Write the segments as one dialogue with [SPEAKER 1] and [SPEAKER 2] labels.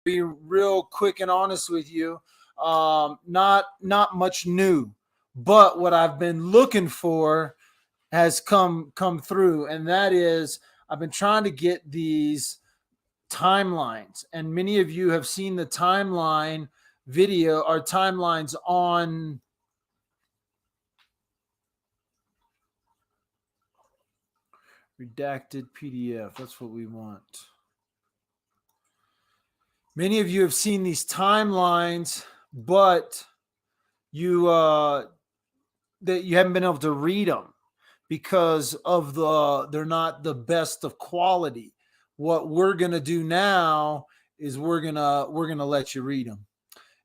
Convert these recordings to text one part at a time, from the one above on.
[SPEAKER 1] be real quick and honest with you. Not much new, but what I've been looking for has come through, and that is I've been trying to get these timelines, and many of you have seen the timeline video or timelines on redacted PDF. That's what we want. Many of you have seen these timelines, but you that you haven't been able to read them because of they're not the best of quality. What we're gonna do now is we're gonna let you read them,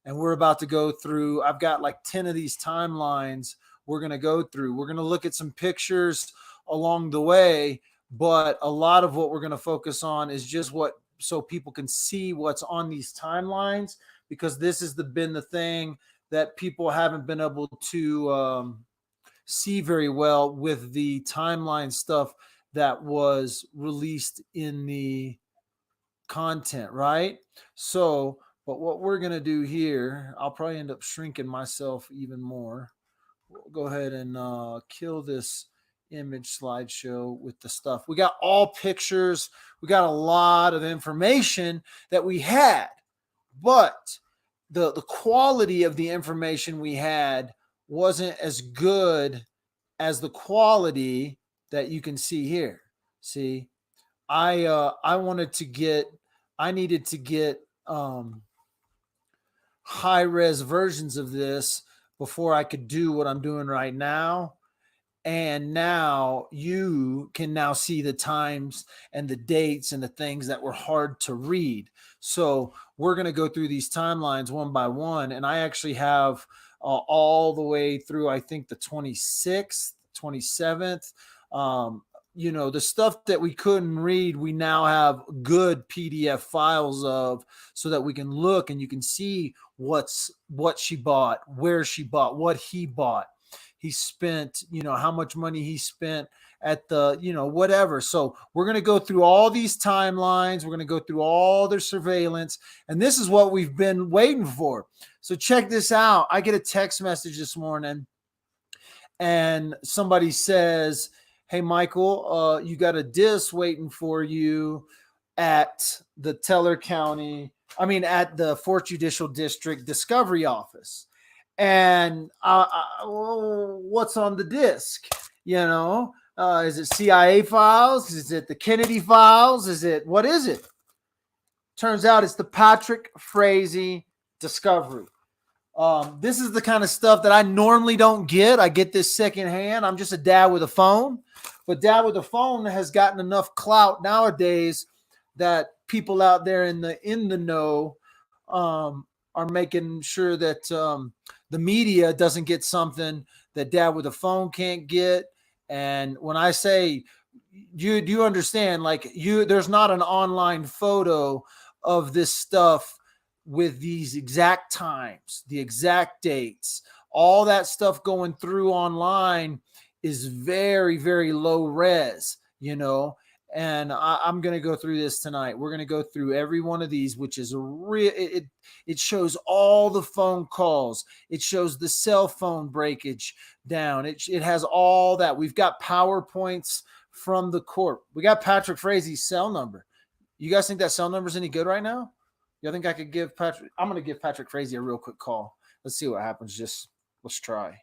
[SPEAKER 1] and we're about to go through. I've got like 10 of these timelines we're gonna go through. We're gonna look at some pictures along the way, but a lot of what we're gonna focus on is just what so people can see what's on these timelines, because this has been the thing that people haven't been able to see very well with the timeline stuff that was released in the content, right? So, but what we're going to do here, I'll probably end up shrinking myself even more. We'll go ahead and kill this image slideshow with the stuff. We got all pictures. We got a lot of information that we had, but the quality of the information we had wasn't as good as the quality that you can see here. See, I wanted to get, I needed to get high res versions of this before I could do what I'm doing right now. And now you can now see the times and the dates and the things that were hard to read. So we're going to go through these timelines one by one. And I actually have all the way through, I think, the 26th, 27th. The stuff that we couldn't read, we now have good PDF files of, so that we can look and you can see what she bought, where she bought, what he bought. He spent, how much money he spent at the, whatever. So we're going to go through all these timelines. We're going to go through all their surveillance. And this is what we've been waiting for. So check this out. I get a text message this morning and somebody says, "Hey, Michael, you got a disc waiting for you at the at the 4th Judicial District Discovery Office." And what's on the disc? Is it CIA files? Is it the Kennedy files? What is it? Turns out it's the Patrick Frazee Discovery. This is the kind of stuff that I normally don't get. I get this secondhand. I'm just a dad with a phone. But dad with a phone has gotten enough clout nowadays that people out there in the know are making sure that the media doesn't get something that dad with a phone can't get. And when I say, do you understand, there's not an online photo of this stuff with these exact times, the exact dates, all that stuff going through online is very, very low res, and I'm going to go through this tonight. We're going to go through every one of these, which is it shows all the phone calls. It shows the cell phone breakage down. It has all that. We've got PowerPoints from the court. We got Patrick Frazee's cell number. You guys think that cell number is any good right now? You think I could give Patrick? I'm going to give Patrick Frazee a real quick call. Let's see what happens. Let's try.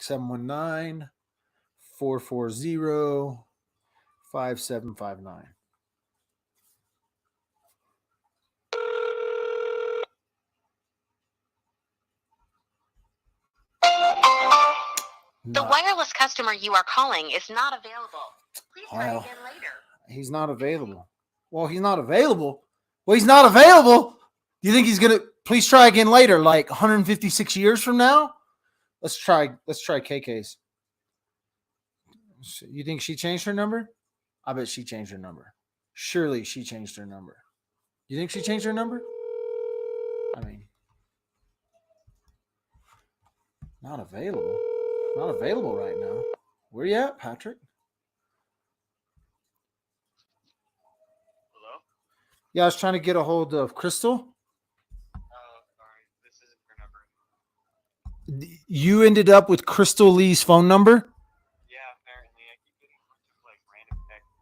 [SPEAKER 1] 719-440-5759.
[SPEAKER 2] The wireless customer you are calling is not available. Please try again later.
[SPEAKER 1] He's not available. Well, he's not available. Well, he's not available. Do you think he's going to please try again later, like 156 years from now? Let's try KK's. You think she changed her number? I bet she changed her number. Surely she changed her number. You think she changed her number? I mean, not available. Not available right now. Where you at, Patrick?
[SPEAKER 3] Hello?
[SPEAKER 1] Yeah, I was trying to get a hold of Krystal.
[SPEAKER 3] Oh, sorry. This isn't your number.
[SPEAKER 1] You ended up with Krystal Lee's phone number?
[SPEAKER 3] Yeah, apparently. I keep getting a bunch of like random texts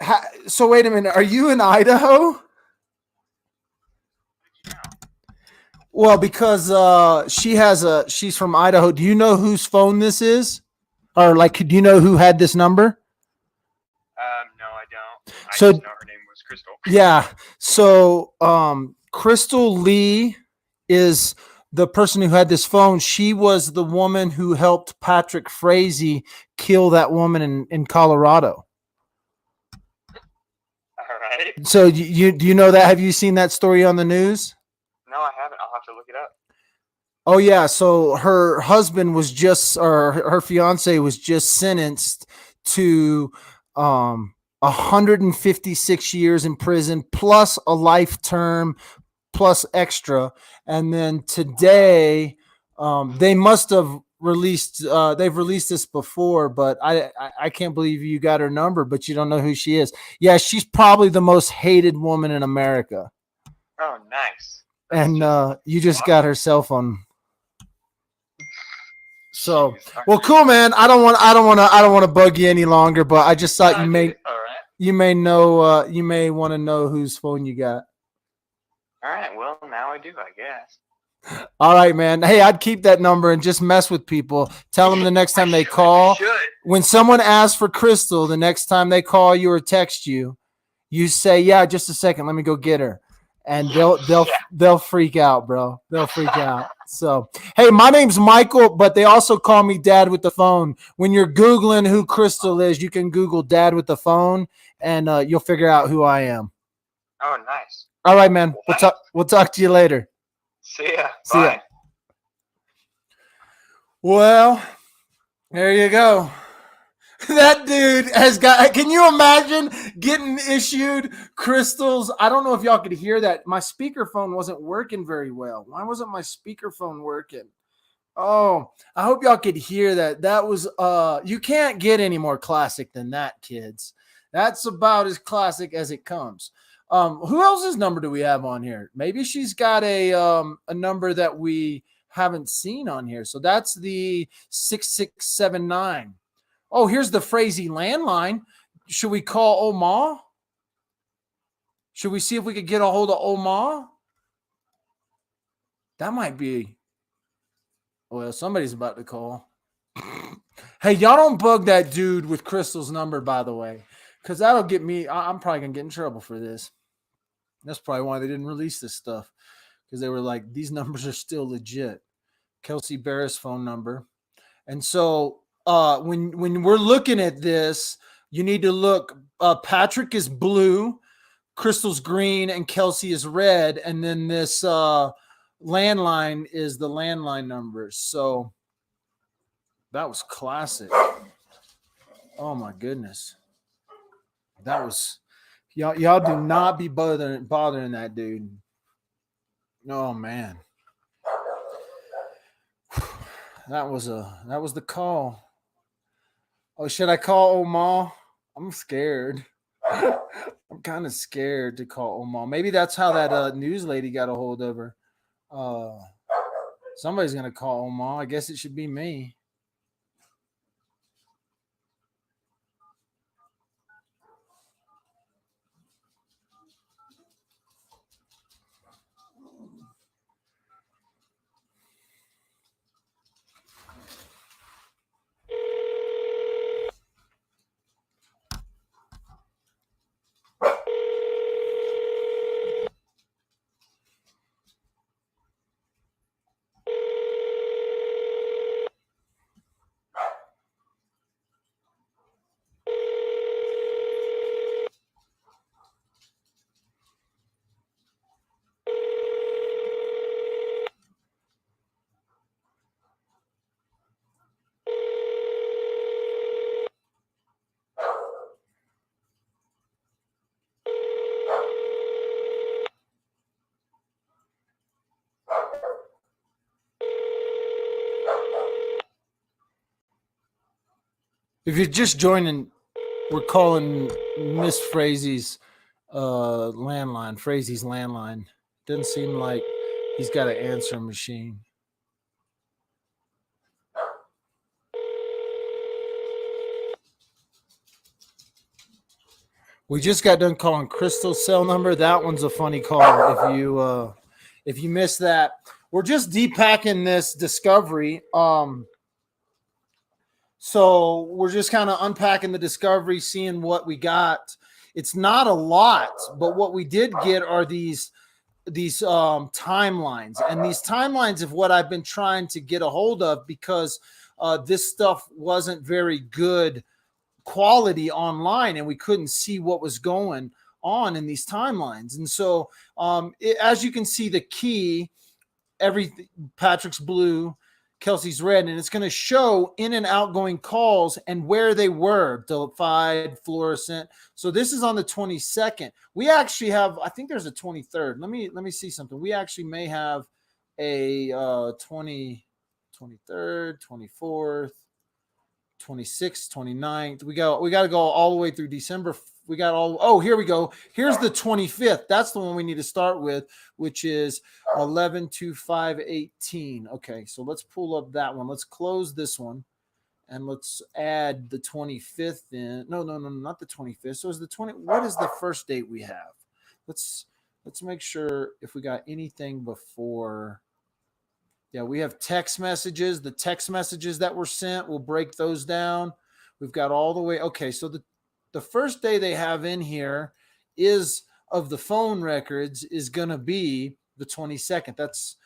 [SPEAKER 3] and stuff.
[SPEAKER 1] So wait a minute. Are you in Idaho? Well, because she's from Idaho. Do you know whose phone this is? Or like, do you know who had this number?
[SPEAKER 3] No, I don't. I
[SPEAKER 1] So-
[SPEAKER 3] just know her name was Krystal.
[SPEAKER 1] Yeah. So Krystal Lee is the person who had this phone. She was the woman who helped Patrick Frazee kill that woman in Colorado.
[SPEAKER 3] All right.
[SPEAKER 1] So you do you know that? Have you seen that story on the news?
[SPEAKER 3] No, I haven't. I'll have to look it up.
[SPEAKER 1] Oh yeah, so her husband was just, or her fiance was just sentenced to 156 years in prison plus a life term plus extra. And then today they must have released they've released this before, but I can't believe you got her number, but you don't know who she is. Yeah, she's probably the most hated woman in America.
[SPEAKER 3] Oh, nice.
[SPEAKER 1] And you just got her cell phone. So,
[SPEAKER 3] Jeez. All
[SPEAKER 1] well,
[SPEAKER 3] right.
[SPEAKER 1] cool, man. I don't want to bug you any longer, but I just thought
[SPEAKER 3] No,
[SPEAKER 1] you
[SPEAKER 3] dude, all right.
[SPEAKER 1] you may want to know whose phone you got.
[SPEAKER 3] All right. Well, now I do, I guess.
[SPEAKER 1] All right, man. Hey, I'd keep that number and just mess with people. Tell them the next time they call.
[SPEAKER 3] Should.
[SPEAKER 1] When someone asks for Krystal, the next time they call you or text you, you say, "Yeah, just a second, let me go get her," and they'll freak out, bro. They'll freak out. So, hey, my name's Michael, but they also call me Dad with the Phone. When you're Googling who Krystal is, you can Google Dad with the Phone, and you'll figure out who I am.
[SPEAKER 3] Oh, nice.
[SPEAKER 1] All right, man. We'll talk to you later.
[SPEAKER 3] See ya.
[SPEAKER 1] See ya.
[SPEAKER 3] Bye.
[SPEAKER 1] Well, there you go. That dude has got, can you imagine getting issued Krystals? I don't know if y'all could hear that. My speakerphone wasn't working very well. Why wasn't my speakerphone working? Oh, I hope y'all could hear that. That was, you can't get any more classic than that, kids. That's about as classic as it comes. Who else's number do we have on here? Maybe she's got a number that we haven't seen on here. So that's the 6679. Oh, here's the Frazee landline. Should we call Oma? Should we see if we could get a hold of Oma? That might be. Well, somebody's about to call. Hey, y'all don't bug that dude with Krystal's number, by the way, because that'll get me. I'm probably going to get in trouble for this. That's probably why they didn't release this stuff, because they were like, these numbers are still legit. Kelsey Barris' phone number. And so when we're looking at this, you need to look. Patrick is blue, Krystal's green, and Kelsey is red. And then this landline is the landline numbers. So that was classic. Oh my goodness. That was y'all do not be bothering that dude. Oh man. That was the call. Oh, should I call Oma? I'm scared. I'm kind of scared to call Oma. Maybe that's how that news lady got a hold of her. Somebody's gonna call Oma. I guess it should be me. If you're just joining, We're calling Miss Frazee's landline. Frazee's landline. Doesn't seem like he's got an answering machine. We just got done calling Krystal's cell number. That one's a funny call. If you missed that, we're just depacking this Discovery. So we're just kind of unpacking the Discovery, seeing what we got. It's not a lot, but what we did get are these timelines, and these timelines of what I've been trying to get a hold of, because this stuff wasn't very good quality online and we couldn't see what was going on in these timelines. And so as you can see, the key, everything, Patrick's blue, Kelsey's red, and it's going to show in and outgoing calls and where they were, defied, fluorescent. So this is on the 22nd. We actually have, I think there's a 23rd. Let me see something. We actually may have a 23rd, 24th, 26th, 29th. We got to go all the way through December. We got all, oh, here we go. Here's the 25th. That's the one we need to start with, which is 11/25/18. Okay, so let's pull up that one. Let's close this one and let's add the 25th in. No, not the 25th. So is the 20, what is the first date we have? Let's make sure if we got anything before. Yeah, we have text messages. The text messages that were sent, we'll break those down. We've got all the way. Okay, so the first day they have in here is of the phone records is going to be the 22nd. That's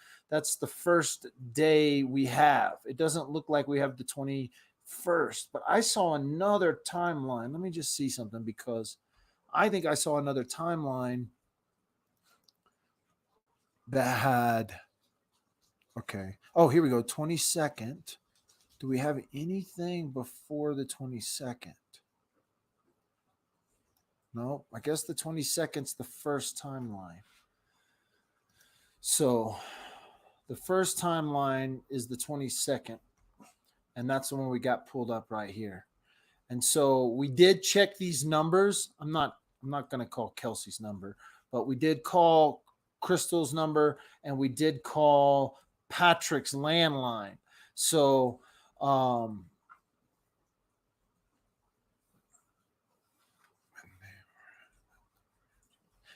[SPEAKER 1] the first day we have. It doesn't look like we have the 21st, but I saw another timeline. Let me just see something, because I think I saw another timeline that had, okay. Oh, here we go. 22nd. Do we have anything before the 22nd? No, I guess the 22nd's the first timeline. So the first timeline is the 22nd, and that's the one we got pulled up right here. And so we did check these numbers. I'm not going to call Kelsey's number, but we did call Krystal's number, and we did call Patrick's landline. So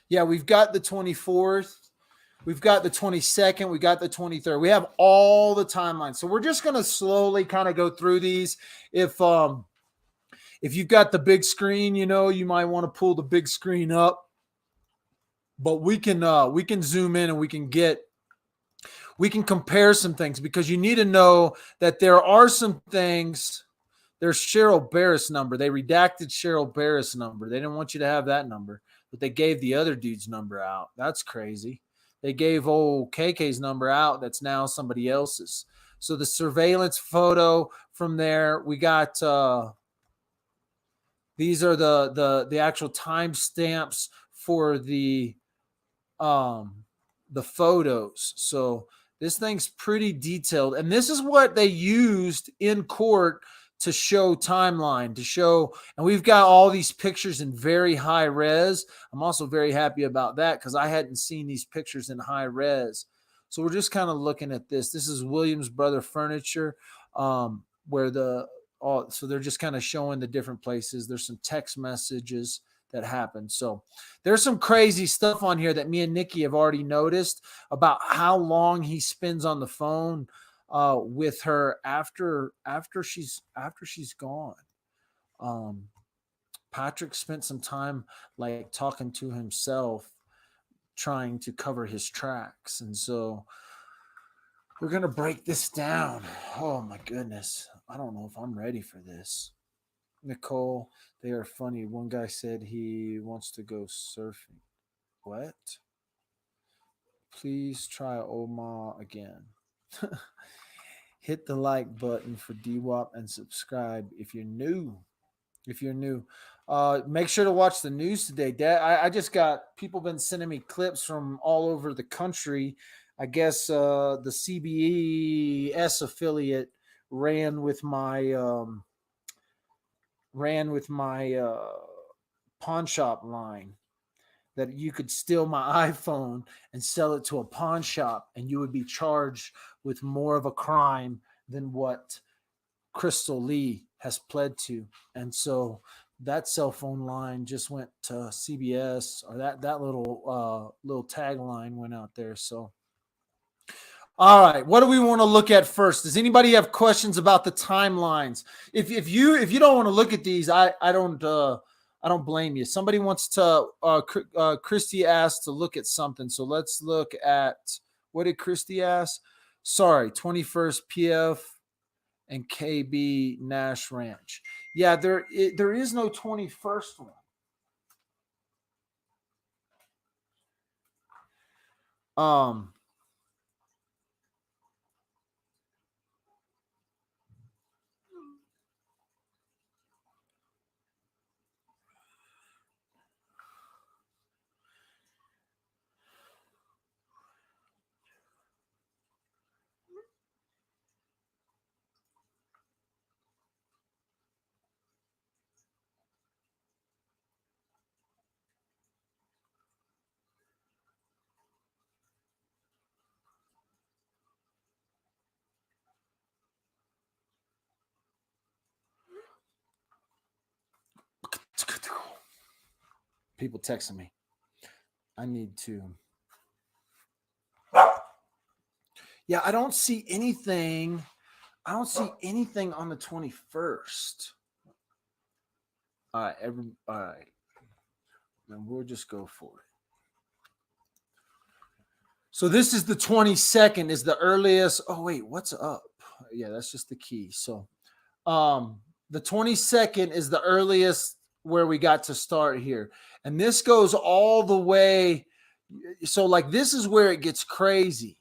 [SPEAKER 1] yeah, we've got the 24th, we've got the 22nd, we got the 23rd. We have all the timelines. So we're just going to slowly kind of go through these. If you've got the big screen, you might want to pull the big screen up, but we can zoom in and we can compare some things, because you need to know that there are some things. There's Cheryl Barris' number. They redacted Cheryl Barris' number. They didn't want you to have that number, but they gave the other dude's number out. That's crazy. They gave old KK's number out. That's now somebody else's. So the surveillance photo from there, we got these are the actual timestamps for the photos. So this thing's pretty detailed, and this is what they used in court to show timeline, to show, and we've got all these pictures in very high res. I'm also very happy about that, because I hadn't seen these pictures in high res. So we're just kind of looking at this. This is Williams Brother Furniture, where so they're just kind of showing the different places. There's some text messages that happened. So there's some crazy stuff on here that me and Nikki have already noticed about how long he spends on the phone with her after she's gone. Patrick spent some time like talking to himself, trying to cover his tracks. And so we're going to break this down. Oh my goodness. I don't know if I'm ready for this. Nicole, they are funny. One guy said he wants to go surfing. What? Please try Oma again. Hit the like button for DWAP and subscribe if you're new. Make sure to watch the news today. Dad, I just got people been sending me clips from all over the country. I guess the CBS affiliate ran with my ran with my pawn shop line that you could steal my iPhone and sell it to a pawn shop, and you would be charged with more of a crime than what Krystal Lee has pled to. And so that cell phone line just went to CBS, or that little tagline went out there. So all right, what do we want to look at first? Does anybody have questions about the timelines? If you don't want to look at these, I don't blame you. Somebody wants to Christy asked to look at something, so let's look at, what did Christy ask? Sorry, 21st PF and KB Nash Ranch. Yeah, there is no 21st one. People texting me. I need to. Yeah, I don't see anything. I don't see anything on the 21st. All right, all right. Then we'll just go for it. So this is the 22nd is the earliest. Oh wait, what's up? Yeah, that's just the key. So the 22nd is the earliest where we got to start here. And this goes all the way. So like this is where it gets crazy.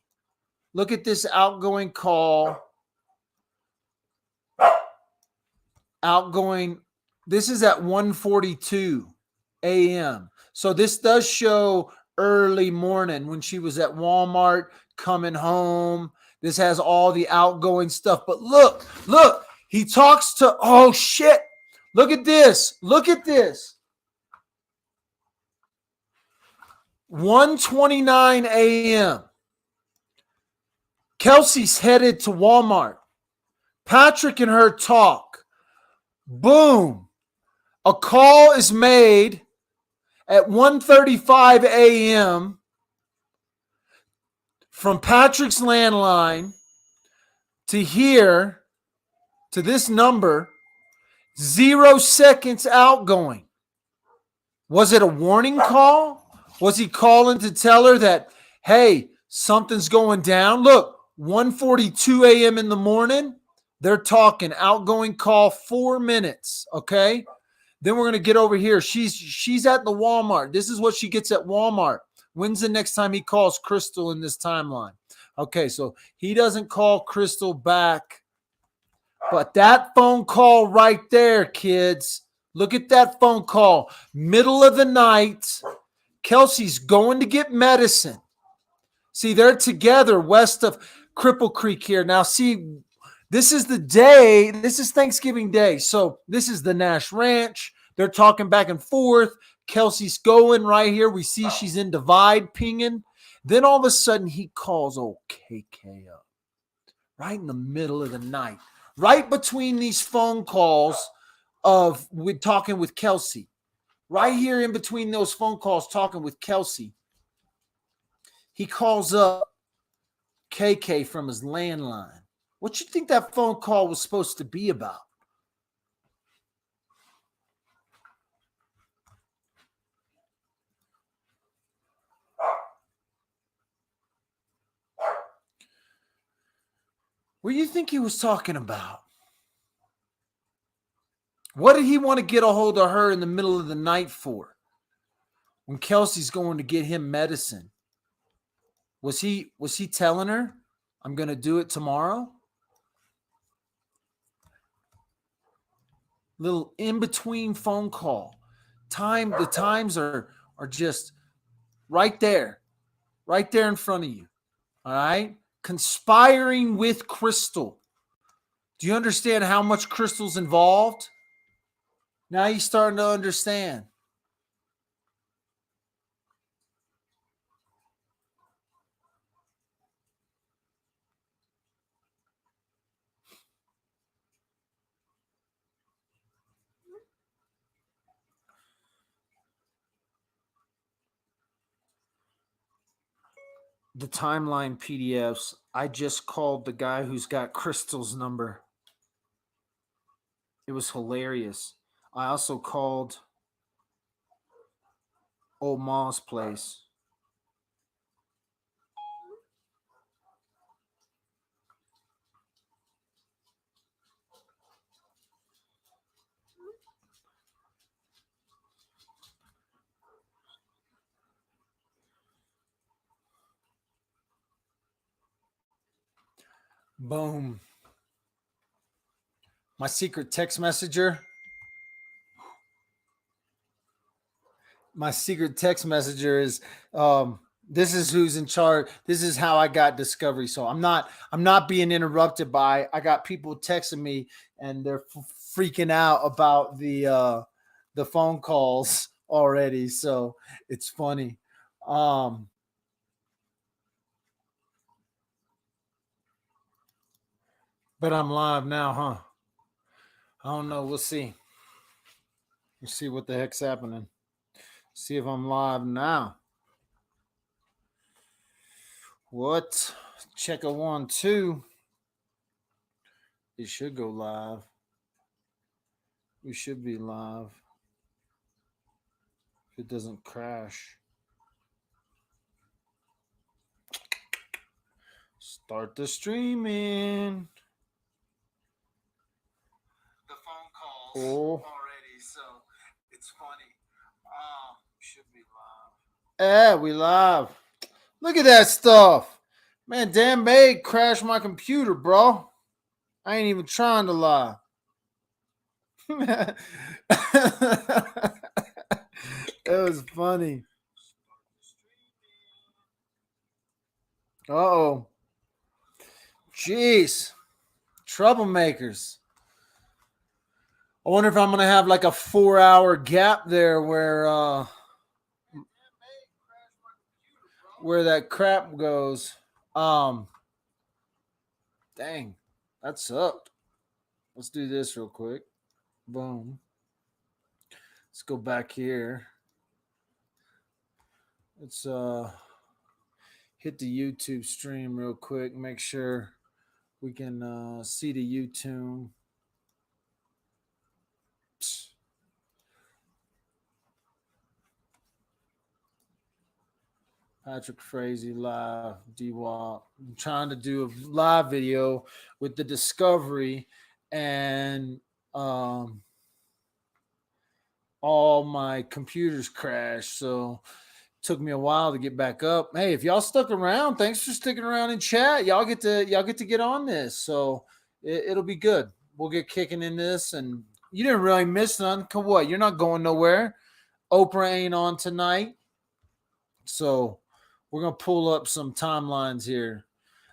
[SPEAKER 1] Look at this outgoing call. Outgoing. This is at 1:42 a.m. So this does show early morning when she was at Walmart coming home. This has all the outgoing stuff. But look, he talks to, oh shit. Look at this. 1:29 a.m. Kelsey's headed to Walmart. Patrick and her talk. Boom. A call is made at 1:35 a.m. from Patrick's landline to here, to this number, 0 seconds outgoing. Was it a warning call? Was he calling to tell her that, hey, something's going down? Look, 1:42 a.m. in the morning, they're talking. Outgoing call, 4 minutes, okay? Then we're going to get over here. She's at the Walmart. This is what she gets at Walmart. When's the next time he calls Krystal in this timeline? Okay, so he doesn't call Krystal back. But that phone call right there, kids. Look at that phone call. Middle of the night. Kelsey's going to get medicine. See, they're together west of Cripple Creek here. Now, see, this is the day. This is Thanksgiving Day. So this is the Nash Ranch. They're talking back and forth. Kelsey's going right here. We see she's in Divide pinging. Then all of a sudden he calls old KK up. Right in the middle of the night. Right between these phone calls of with talking with Kelsey. Right here in between those phone calls talking with Kelsey. He calls up KK from his landline. What you think that phone call was supposed to be about? What do you think he was talking about? What did he want to get a hold of her in the middle of the night for? When Kelsey's going to get him medicine. Was he telling her, I'm going to do it tomorrow? Little in-between phone call. The times are just right there in front of you. All right? Conspiring with Krystal. Do you understand how much Krystal's involved? Now you're starting to understand. The timeline PDFs. I just called the guy who's got Krystal's number. It was hilarious. I also called Old Ma's place. Boom. My secret text messenger. My secret text messenger is this is who's in charge. This is how I got Discovery. So I'm not being interrupted by, I got people texting me and they're freaking out about the phone calls already. So it's funny. But I'm live now, huh? I don't know. We'll see. We'll see what the heck's happening. See if I'm live now. What? Check a 1, 2. It should go live. We should be live. If it doesn't crash. Start the streaming. The phone calls already, so it's funny. Should be live. Yeah, we live. Look at that stuff. Man, damn May crashed my computer, bro. I ain't even trying to lie. It was funny. Uh-oh. Jeez. Troublemakers. I wonder if I'm going to have like a 4-hour gap there where that crap goes. Dang. That sucked. Let's do this real quick. Boom. Let's go back here. Let's hit the YouTube stream real quick. Make sure we can see the YouTube. Patrick Frazee live, DWAP. I'm trying to do a live video with the Discovery, and all my computers crashed, so it took me a while to get back up. Hey, if y'all stuck around, thanks for sticking around in chat. Y'all get to get on this, so it'll be good. We'll get kicking in this, and you didn't really miss none. Come what? You're not going nowhere. Oprah ain't on tonight, so we're going to pull up some timelines here.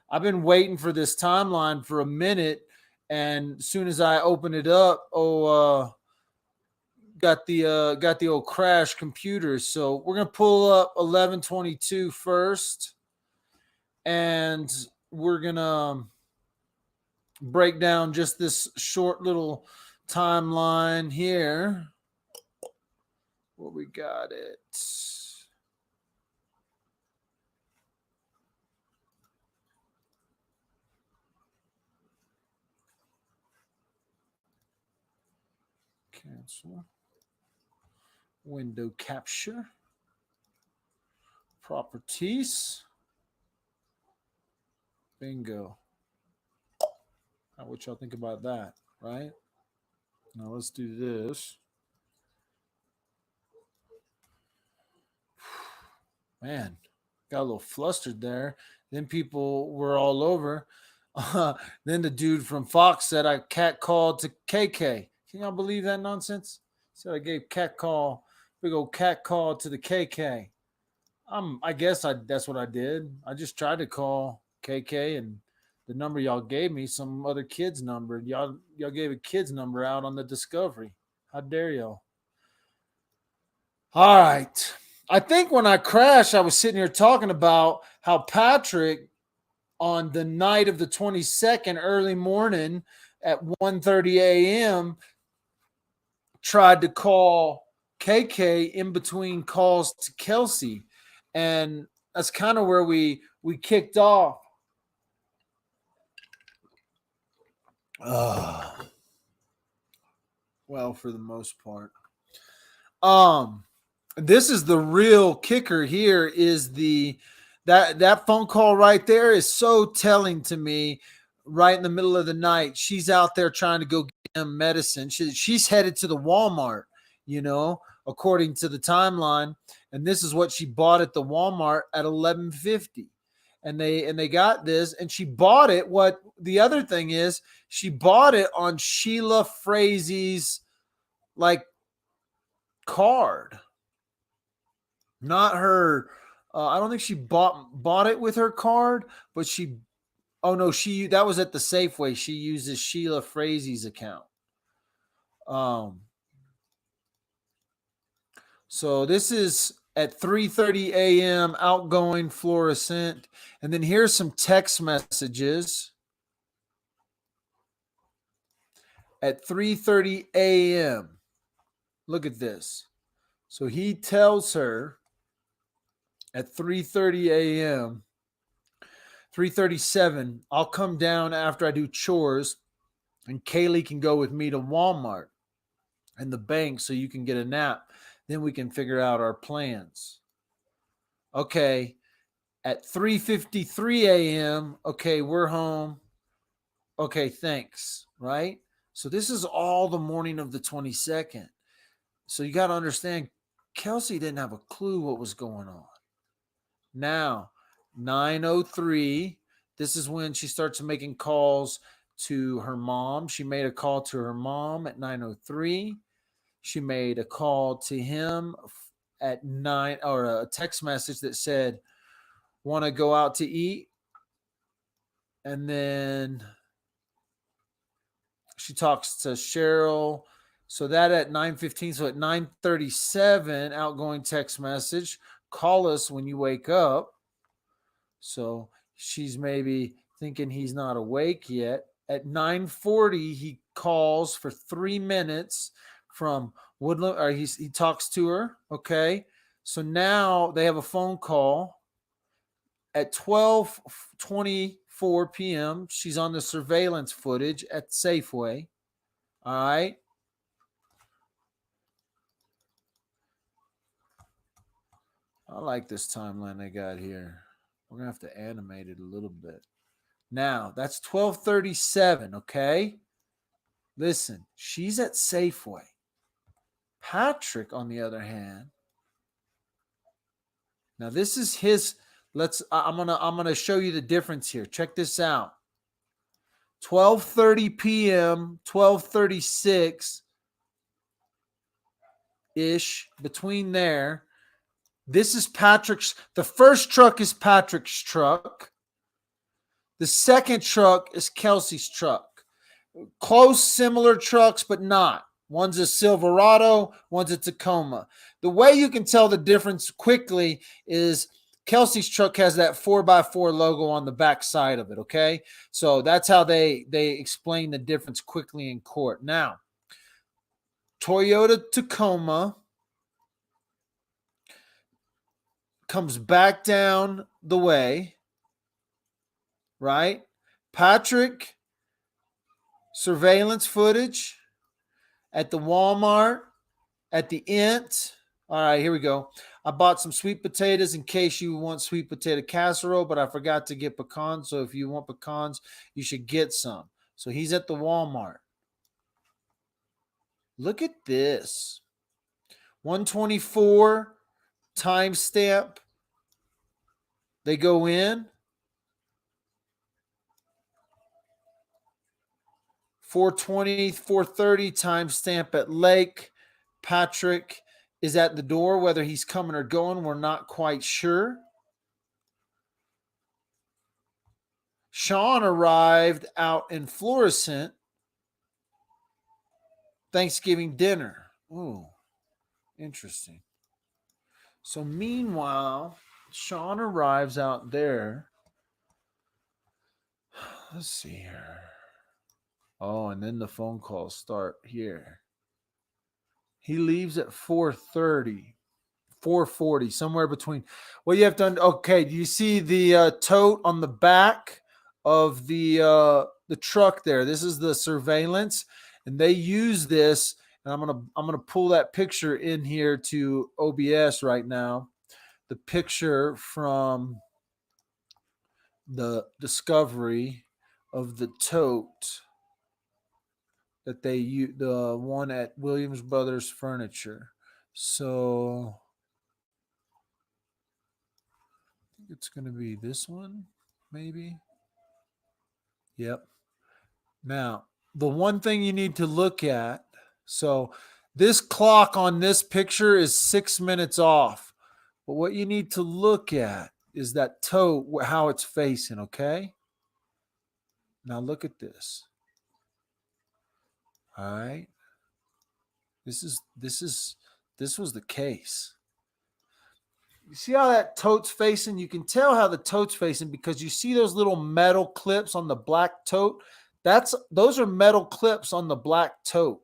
[SPEAKER 1] I've been waiting for this timeline for a minute, and as soon as I open it up, got the old crash computer. So we're going to pull up 11/22 first, and we're going to break down just this short little timeline here. What we got it. Cancel. Window capture. Properties. Bingo. Now, what y'all think about that, right? Now let's do this. Man, got a little flustered there. Then people were all over. Then the dude from Fox said I cat called to KK. Can y'all believe that nonsense? Said I gave big old cat call to the KK. I guess that's what I did. I just tried to call KK, and the number y'all gave me, some other kid's number. Y'all gave a kid's number out on the Discovery. How dare y'all? All right. I think when I crashed, I was sitting here talking about how Patrick on the night of the 22nd, early morning at 1:30 a.m., tried to call KK in between calls to Kelsey. And that's kind of where we kicked off. Well, for the most part. This is the real kicker here is that phone call right there is so telling to me. Right in the middle of the night, she's out there trying to go get him medicine. She's headed to the Walmart, according to the timeline. And this is what she bought at the Walmart at 11:50. And they got this, and she bought it. What the other thing is, she bought it on Sheila Frazee's card. Not her. I don't think she bought it with her card, but she. Oh no, that was at the Safeway. She uses Sheila Frazee's account. So this is at 3:30 a.m. outgoing fluorescent, and then here's some text messages at 3:30 a.m. Look at this. So he tells her at 3:30 a.m. 3:37, I'll come down after I do chores, and Kaylee can go with me to Walmart and the bank so you can get a nap. Then we can figure out our plans. Okay, at 3:53 a.m., okay, we're home. Okay, thanks, right? So this is all the morning of the 22nd. So you got to understand, Kelsey didn't have a clue what was going on. Now, 9:03, this is when she starts making calls to her mom. She made a call to her mom at 9:03. She made a call to him at 9, or a text message that said, want to go out to eat? And then she talks to Cheryl. So that at 9:15. So at 9:37, outgoing text message, call us when you wake up. So she's maybe thinking he's not awake yet. At 9:40, he calls for 3 minutes from Woodland, or he talks to her. Okay. So now they have a phone call at 12:24 p.m. She's on the surveillance footage at Safeway. All right. I like this timeline they got here. We're going to have to animate it a little bit. Now, that's 12:37, okay? Listen, she's at Safeway. Patrick, on the other hand, now this is his. I'm gonna show you the difference here. Check this out. 12:30 p.m., 12:36 ish, between there. This is Patrick's. The first truck is Patrick's truck. The second truck is Kelsey's truck. Close, similar trucks, but not. One's a Silverado, one's a Tacoma. The way you can tell the difference quickly is Kelsey's truck has that 4x4 logo on the back side of it, okay? So that's how they explain the difference quickly in court. Now, Toyota Tacoma comes back down the way, right? Patrick, surveillance footage at the Walmart, at the Int. All right, here we go. I bought some sweet potatoes in case you want sweet potato casserole, but I forgot to get pecans. So if you want pecans, you should get some. So he's at the Walmart. Look at this. 124 timestamp. They go in. 420, 430 timestamp at Lake. Patrick is at the door. Whether he's coming or going, we're not quite sure. Sean arrived out in Florissant. Thanksgiving dinner. Ooh, interesting. So meanwhile, Sean arrives out there. Let's see here. Oh, and then the phone calls start here. He leaves at 4:30. 4:40, somewhere between. Well, you have to. Okay, do you see the tote on the back of the truck there? This is the surveillance, and they use this. And I'm gonna pull that picture in here to OBS right now. The picture from the Discovery of the tote that they use, the one at Williams Brothers Furniture. So it's going to be this one, maybe. Yep. Now, the one thing you need to look at, so this clock on this picture is 6 minutes off. But what you need to look at is that toe, how it's facing, okay? Now look at this. All right. This was the case. You see how that tote's facing? You can tell how the tote's facing because you see those little metal clips on the black tote. Those are metal clips on the black tote.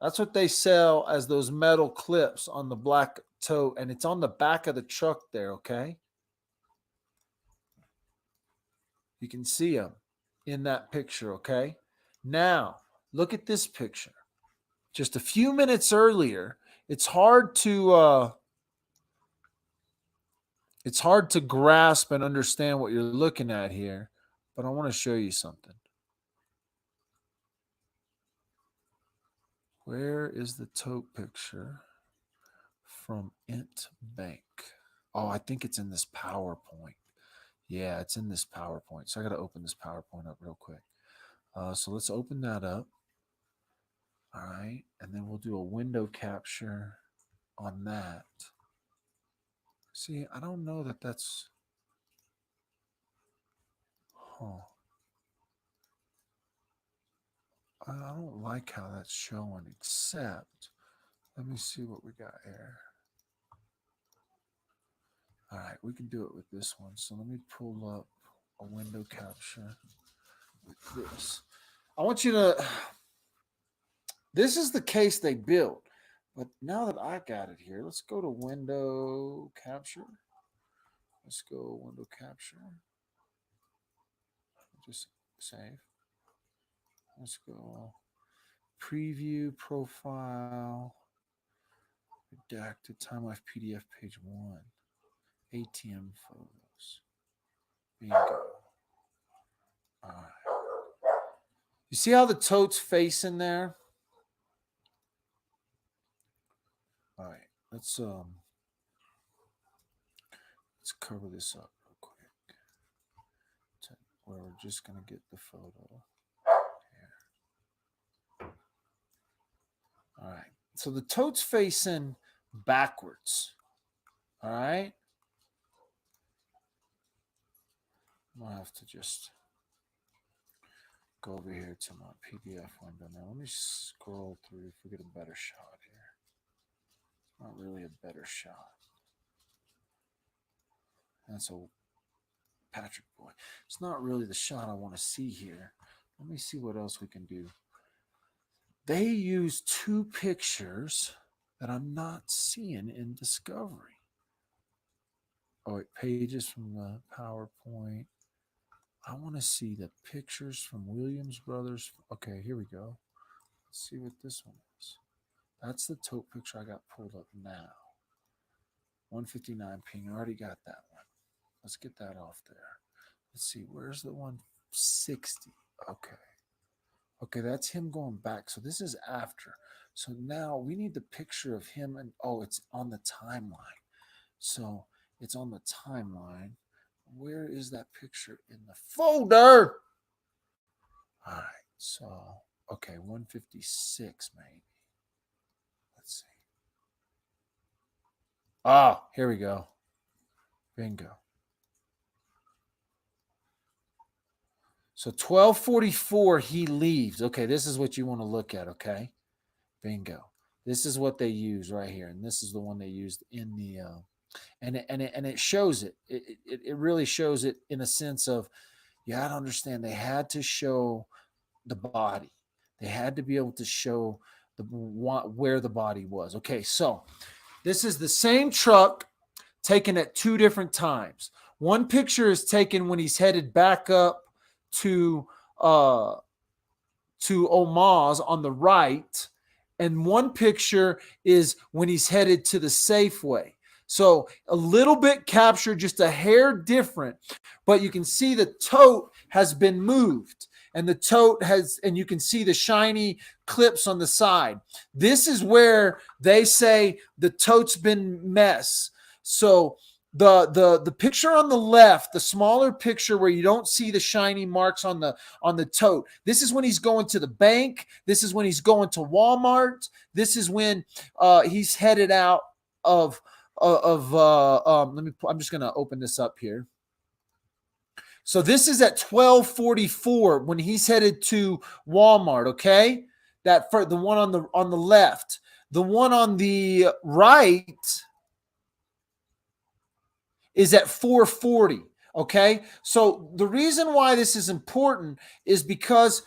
[SPEAKER 1] That's what they sell as those metal clips on the black tote, and it's on the back of the truck there, okay? You can see them in that picture, okay? Now, look at this picture. Just a few minutes earlier, it's hard to grasp and understand what you're looking at here, but I want to show you something. Where is the tote picture from Int Bank? Oh, I think it's in this PowerPoint. Yeah, it's in this PowerPoint. So I got to open this PowerPoint up real quick. So let's open that up. All right. And then we'll do a window capture on that. See, I don't know that that's... Huh. I don't like how that's showing, except... Let me see what we got here. All right, we can do it with this one. So let me pull up a window capture with this. I want you to... This is the case they built. But now that I got it here, let's go to window capture. Let's go window capture. Just save. Let's go preview profile. Redacted time life PDF page 1. ATM photos. Bingo. All right. You see how the tote's facing there? All right. Let's cover this up real quick. Where we're just gonna get the photo. Here. All right. So the tote's facing backwards. All right. I'm gonna have to just go over here to my PDF window now. Let me scroll through if we get a better shot here. Not really a better shot. That's a Patrick boy. It's not really the shot I want to see here. Let me see what else we can do. They use two pictures that I'm not seeing in Discovery. Oh, wait, pages from the PowerPoint. I want to see the pictures from Williams Brothers. Okay, here we go. Let's see what this one is. That's the tote picture I got pulled up now. 159 ping. I already got that one. Let's get that off there. Let's see. Where's the 160? Okay. Okay, that's him going back. So this is after. So now we need the picture of him. And oh, it's on the timeline. So it's on the timeline. Where is that picture in the folder? All right. So, okay, 156 maybe. Let's see. Ah, here we go. Bingo. So 12:44, he leaves. Okay, this is what you want to look at, okay? Bingo. This is what they use right here. And this is the one they used in the and it shows it. It really shows it in a sense of you got to understand they had to show the body. They had to be able to show where the body was. Okay, so this is the same truck taken at two different times. One picture is taken when he's headed back up to Omaze on the right, and one picture is when he's headed to the Safeway. So a little bit captured, just a hair different, but you can see the tote has been moved, and the tote has, and you can see the shiny clips on the side. This is where they say the tote's been mess. So the picture on the left, the smaller picture where you don't see the shiny marks on the tote. This is when he's going to the bank. This is when he's going to Walmart. This is when he's headed out of I'm just going to open this up here. So this is at 12:44 when he's headed to Walmart, okay? That for the one on the left. The one on the right is at 4:40, okay? So the reason why this is important is because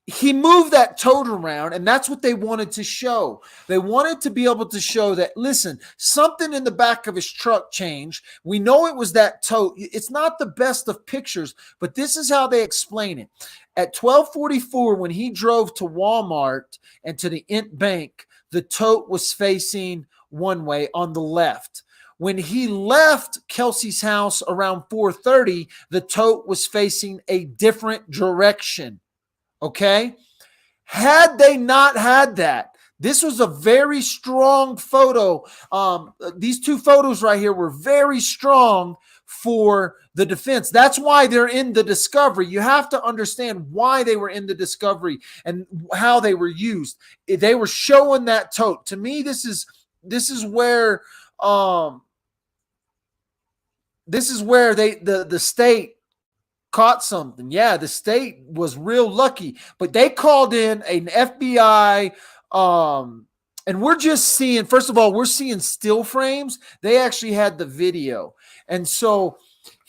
[SPEAKER 1] he moved that tote around, and that's what they wanted to show. They wanted to be able to show that, listen, something in the back of his truck changed. We know it was that tote. It's not the best of pictures, but this is how they explain it. At 12:44, when he drove to Walmart and to the Int Bank, the tote was facing one way on the left. When he left Kelsey's house around 4:30, the tote was facing a different direction. Okay? Had they not had that, this was a very strong photo. These two photos right here were very strong for the defense. That's why they're in the discovery. You have to understand why they were in the discovery and how they were used. They were showing that tote. To me, this is where the state caught something. Yeah, the state was real lucky, but they called in an FBI, and we're just seeing, first of all, we're seeing still frames. They actually had the video. And so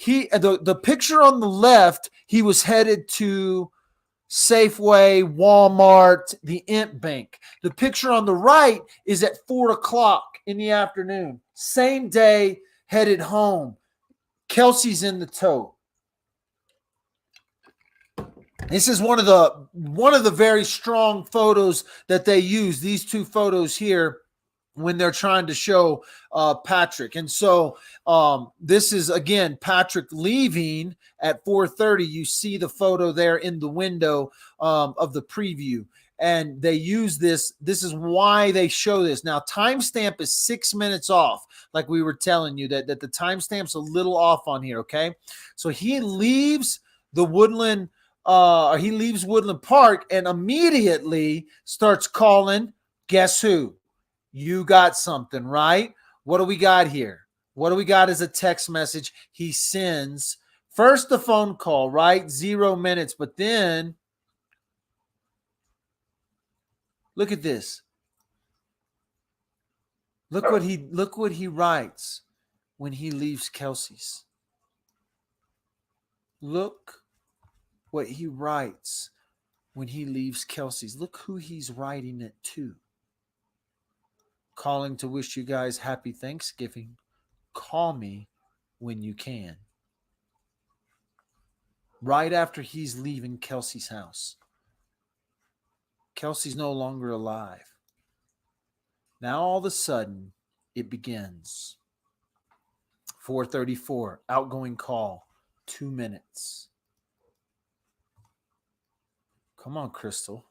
[SPEAKER 1] the picture on the left, he was headed to Safeway, Walmart, the Int Bank. The picture on the right is at 4:00 in the afternoon. Same day, headed home. Kelsey's in the tote. This is one of the very strong photos that they use. These two photos here when they're trying to show Patrick. And so this is, again, Patrick leaving at 4:30. You see the photo there in the window of the preview. And they use this. This is why they show this. Now, timestamp is 6 minutes off, like we were telling you, that the timestamp's a little off on here, okay? So he leaves the Woodland he leaves Woodland Park and immediately starts calling. Guess who? You got something, right? What do we got here? What do we got as a text message? He sends first the phone call, right? 0 minutes, but then look at this. Look what he writes when he leaves Kelsey's. Look what he writes when he leaves Kelsey's. Look who he's writing it to. Calling to wish you guys happy Thanksgiving. Call me when you can. Right after he's leaving Kelsey's house. Kelsey's no longer alive. Now all of a sudden it begins. 4:34, outgoing call, 2 minutes. Come on, Krystal.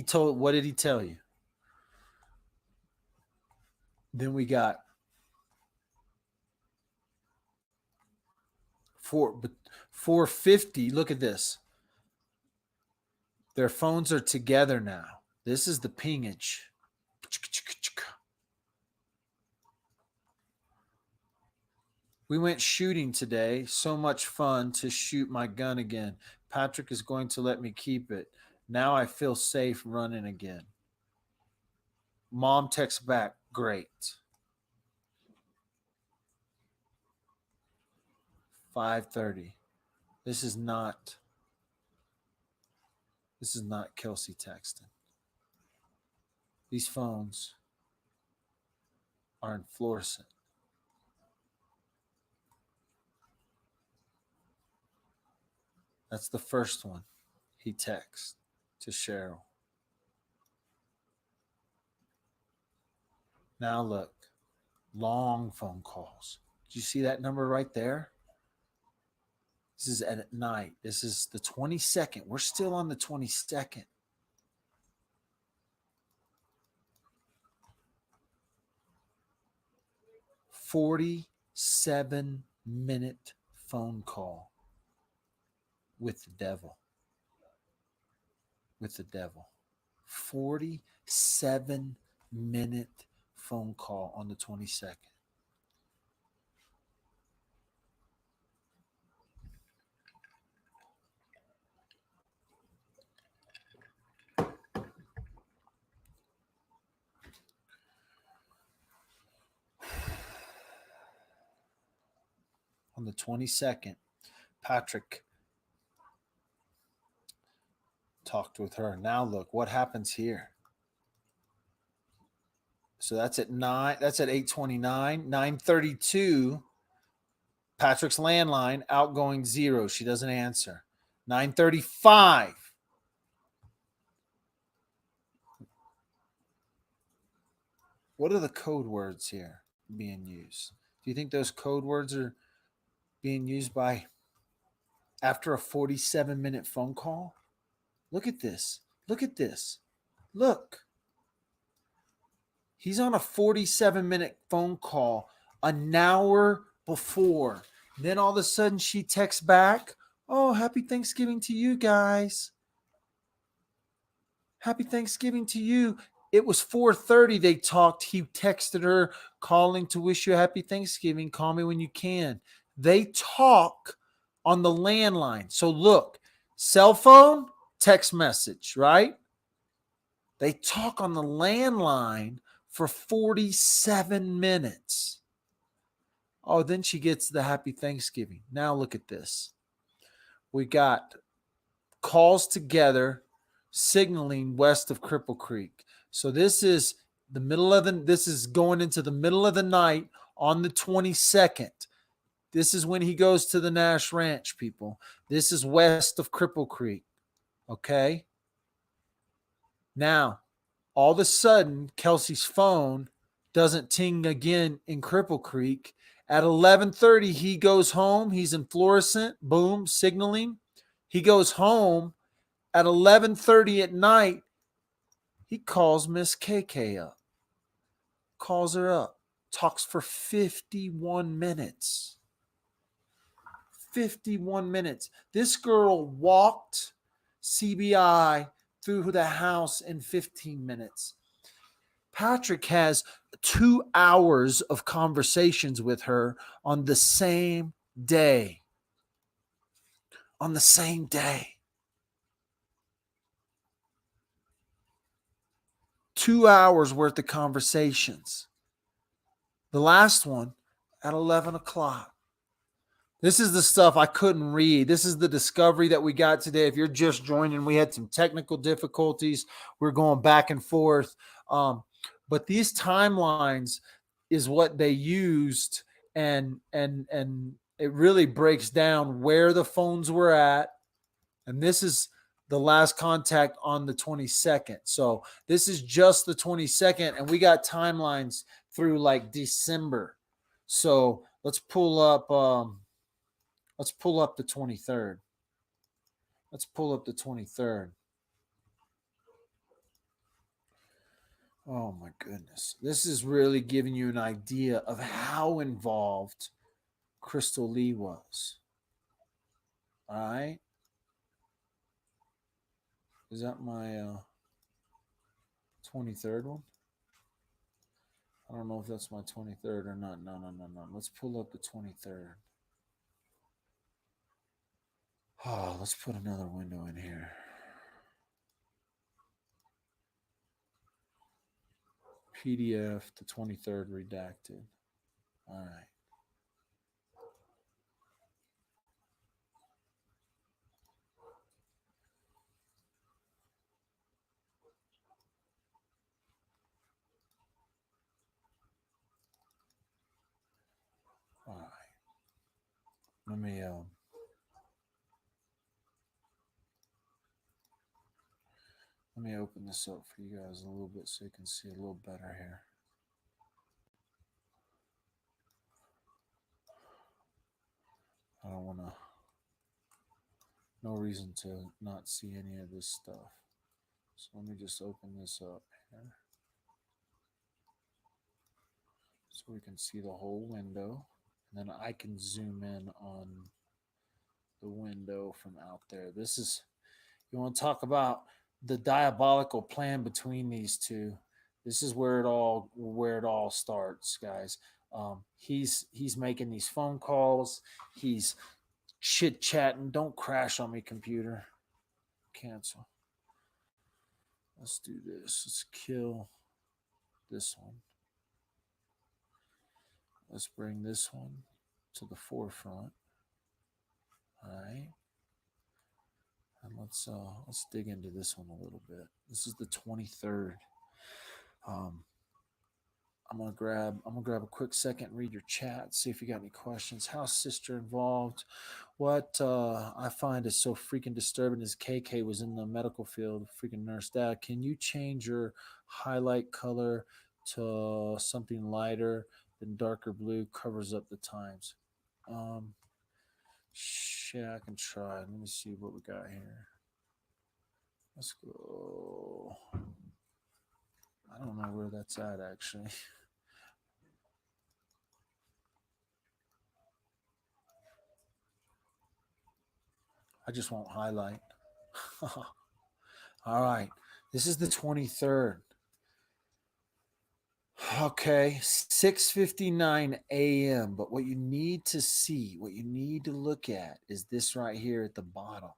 [SPEAKER 1] What did he tell you? Then we got 4:50. Look at this. Their phones are together now. This is the pingage. We went shooting today. So much fun to shoot my gun again. Patrick is going to let me keep it. Now I feel safe running again. Mom texts back, great. 5:30. This is not Kelsey texting. These phones are in fluorescent. That's the first one he texts to Cheryl. Now look, long phone calls. Did you see that number right there? This is at night. This is the 22nd. We're still on the 22nd. "47-minute phone call with the devil." With the devil. 47-minute phone call on the 22nd. On the 22nd, Patrick talked with her. Now look, what happens here? So that's at 8:29, 9:32. Patrick's landline, outgoing 0. She doesn't answer. 9:35. What are the code words here being used? Do you think those code words are being used by after a 47-minute phone call? Look at this. Look at this. Look. He's on a 47-minute phone call an hour before. Then all of a sudden she texts back, "Oh, happy Thanksgiving to you guys. Happy Thanksgiving to you." It was 4:30 they talked. He texted her, calling to wish you a happy Thanksgiving. Call me when you can. They talk on the landline. So look, cell phone, text message, right? They talk on the landline for 47 minutes. Oh, then she gets the happy Thanksgiving. Now look at this. We got calls together signaling west of Cripple Creek. So this is going into the middle of the night on the 22nd. This is when he goes to the Nash Ranch, people. This is west of Cripple Creek. Okay? Now, all of a sudden, Kelsey's phone doesn't ting again in Cripple Creek. At 11:30, he goes home. He's in fluorescent, boom, signaling. He goes home. At 11:30 at night, he calls Miss KK up. Calls her up. Talks for 51 minutes. 51 minutes. This girl walked CBI through the house in 15 minutes. Patrick has 2 hours of conversations with her on the same day. On the same day. 2 hours worth of conversations. The last one at 11 o'clock. This is the stuff I couldn't read. This is the discovery that we got today. If you're just joining, we had some technical difficulties. We're going back and forth. But these timelines is what they used, and it really breaks down where the phones were at. And this is the last contact on the 22nd. So this is just the 22nd, and we got timelines through like December. So let's pull up the 23rd. Let's pull up the 23rd. Oh my goodness. This is really giving you an idea of how involved Krystal Lee was. All right. Is that my 23rd one? I don't know if that's my 23rd or not. No. Let's pull up the 23rd. Oh, let's put another window in here. PDF, the 23rd redacted. All right. All right. Let me open this up for you guys a little bit so you can see a little better here. I don't want to, no reason to not see any of this stuff. So let me just open this up here so we can see the whole window. And then I can zoom in on the window from out there. This is, you want to talk about the diabolical plan between these two. This is where it all starts, guys. He's making these phone calls. He's chit chatting. Don't crash on me, computer. Cancel. Let's do this. Let's kill this one. Let's bring this one to the forefront. All right. And let's dig into this one a little bit. This is the 23rd. I'm gonna grab a quick second, read your chat, see if you got any questions. How's sister involved? What I find is so freaking disturbing is KK was in the medical field, freaking nurse. Dad, can you change your highlight color to something lighter than darker blue? Covers up the times. Shit, I can try. Let me see what we got here. Let's go. I don't know where that's at, actually. I just won't highlight. All right. This is the 23rd. Okay, 6:59 a.m. But what you need to see, what you need to look at is this right here at the bottom.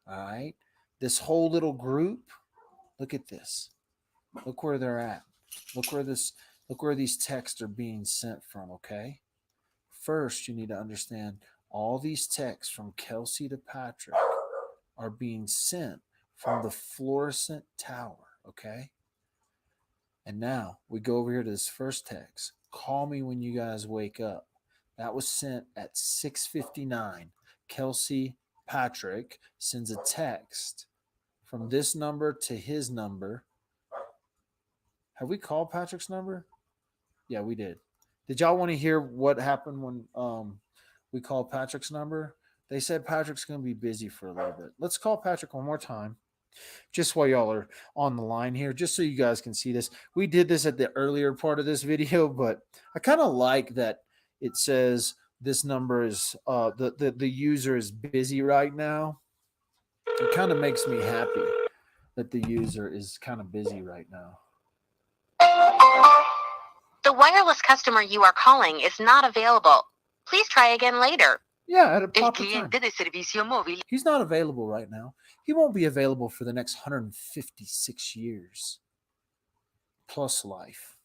[SPEAKER 1] All right. This whole little group, look at this. Look where they're at. Look where these texts are being sent from, okay? First, you need to understand all these texts from Kelsey to Patrick are being sent from the fluorescent tower, okay? And now we go over here to this first text. Call me when you guys wake up. That was sent at 6:59. Kelsey Patrick sends a text from this number to his number. Have we called Patrick's number? Yeah, we did. Did y'all want to hear what happened when we called Patrick's number? They said Patrick's going to be busy for a little bit. Let's call Patrick one more time, just while y'all are on the line here, just so you guys can see this. We did this at the earlier part of this video, but I kind of like that it says this number is the user is busy right now. It kind of makes me happy that the user is kind of busy right now.
[SPEAKER 2] The wireless customer you are calling is not available. Please try again later.
[SPEAKER 1] Yeah, at a proper
[SPEAKER 2] El cliente
[SPEAKER 1] time.
[SPEAKER 2] de servicio móvil.
[SPEAKER 1] He's not available right now. He won't be available for the next 156 years plus life.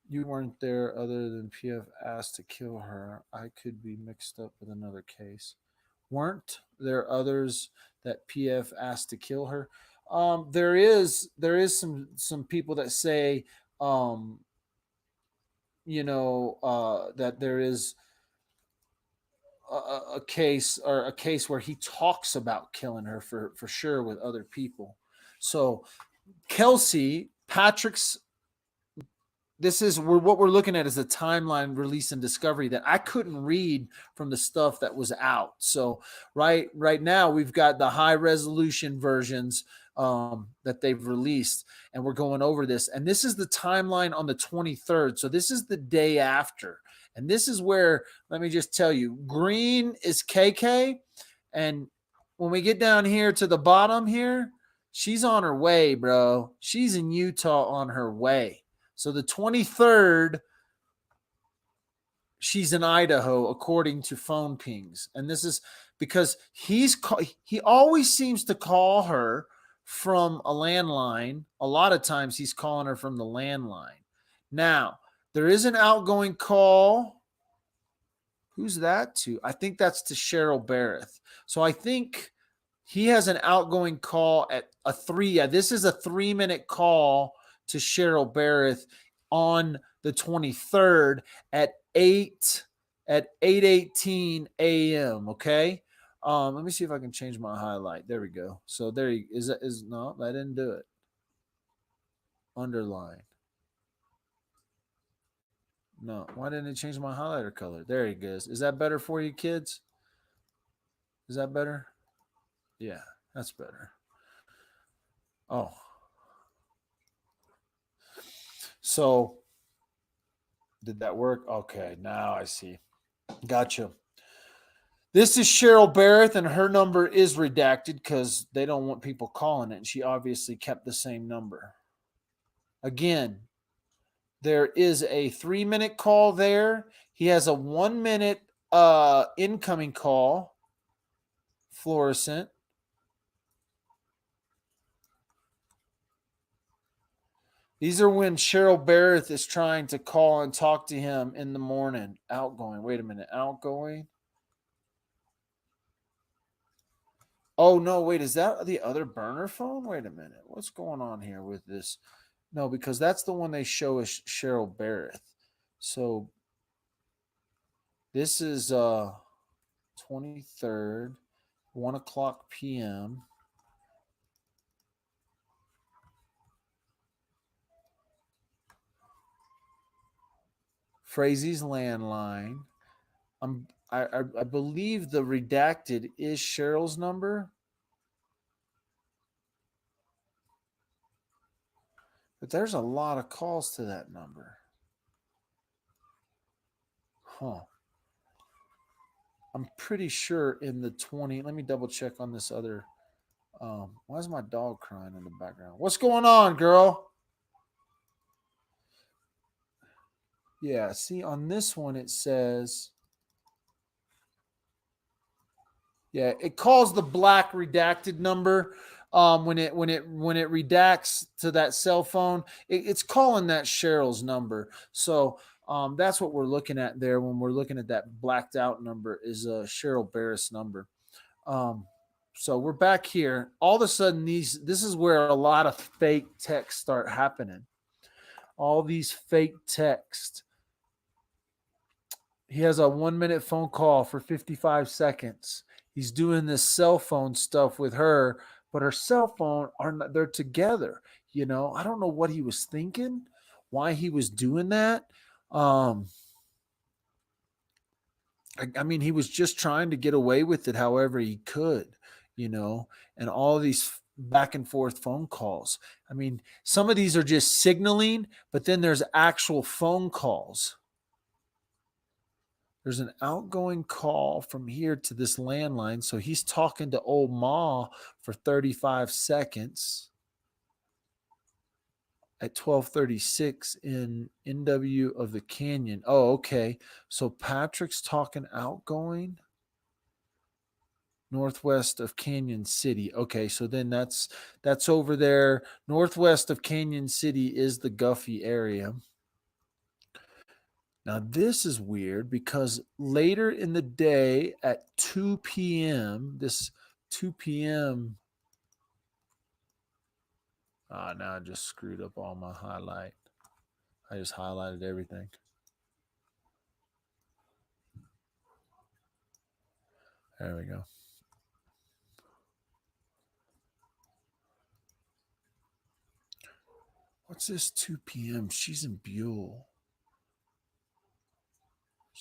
[SPEAKER 1] You weren't there other than PF asked to kill her. I could be mixed up with another case. Weren't there others that PF asked to kill her? There is some people that say that there is a case where he talks about killing her for sure with other people. So Kelsey, Patrick's, what we're looking at is a timeline release and discovery that I couldn't read from the stuff that was out. So right now we've got the high resolution versions that they've released, and we're going over this. And this is the timeline on the 23rd. So this is the day after. And this is where, let me just tell you, green is KK. And when we get down here to the bottom here, She's on her way, bro. She's in Utah on her way. So the 23rd, she's in Idaho, according to phone pings. And this is because he always seems to call her from a landline. A lot of times he's calling her from the landline. Now, there is an outgoing call. Who's that to? I think that's to Cheryl Barrett. So I think he has an outgoing call at a 3. Yeah, this is a 3-minute call to Cheryl Barrett on the 23rd at 8:18 a.m. Okay. Let me see if I can change my highlight. There we go. So there is no, I didn't do it. Underline. No, why didn't it change my highlighter color? There it goes. Is that better for you, kids? Is that better? Yeah, that's better. Oh. So did that work? Okay, now I see. Gotcha. This is Cheryl Barrett, and her number is redacted because they don't want people calling it. And she obviously kept the same number. Again, there is a 3-minute call there. He has a 1-minute incoming call, fluorescent. These are when Cheryl Barrett is trying to call and talk to him in the morning. Outgoing. Wait a minute. Outgoing. Oh, no. Wait. Is that the other burner phone? Wait a minute. What's going on here with this? No, because that's the one they show as Cheryl Barrett. So this is 23rd, 1 o'clock p.m. Frazee's landline. I believe the redacted is Cheryl's number. But there's a lot of calls to that number. Huh. I'm pretty sure in the 20. Let me double check on this other. Why is my dog crying in the background? What's going on, girl? Yeah, see on this one it says. Yeah, it calls the black redacted number. When it redacts to that cell phone, it's calling that Cheryl's number. So that's what we're looking at there when we're looking at that blacked out number is Cheryl Barrett's number. So we're back here. All of a sudden, this is where a lot of fake texts start happening. All these fake texts. He has a 1-minute phone call for 55 seconds. He's doing this cell phone stuff with her, but her cell phone they're together. I don't know what he was thinking, why he was doing that. I mean, he was just trying to get away with it however he could, and all these back and forth phone calls. I mean, some of these are just signaling, but then there's actual phone calls. There's an outgoing call from here to this landline. So he's talking to old Ma for 35 seconds at 12:36 in NW of the Canyon. Oh, okay. So Patrick's talking outgoing northwest of Canyon City. Okay, so then that's over there. Northwest of Canyon City is the Guffey area. Now, this is weird because later in the day at 2 p.m., this 2 p.m. Now I just screwed up all my highlight. I just highlighted everything. There we go. What's this 2 p.m.? She's in Buell.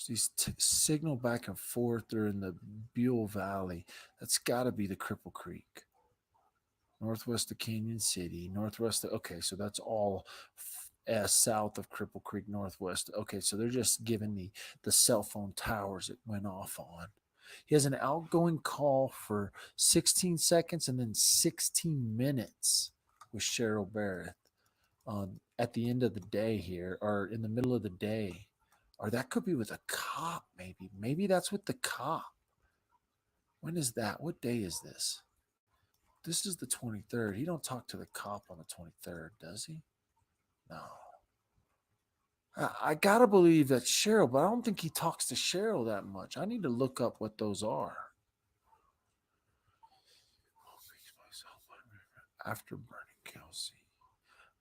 [SPEAKER 1] These signal back and forth. They're in the Buell Valley. That's got to be the Cripple Creek. Northwest of Canyon City. Okay, so that's all south of Cripple Creek, northwest. Okay, so they're just giving the cell phone towers it went off on. He has an outgoing call for 16 seconds and then 16 minutes with Cheryl Barrett at the end of the day here, or in the middle of the day. Or that could be with a cop, maybe. Maybe that's with the cop. When is that? What day is this? This is the 23rd. He don't talk to the cop on the 23rd, does he? No. I gotta believe that Cheryl, but I don't think he talks to Cheryl that much. I need to look up what those are. After burning Kelsey.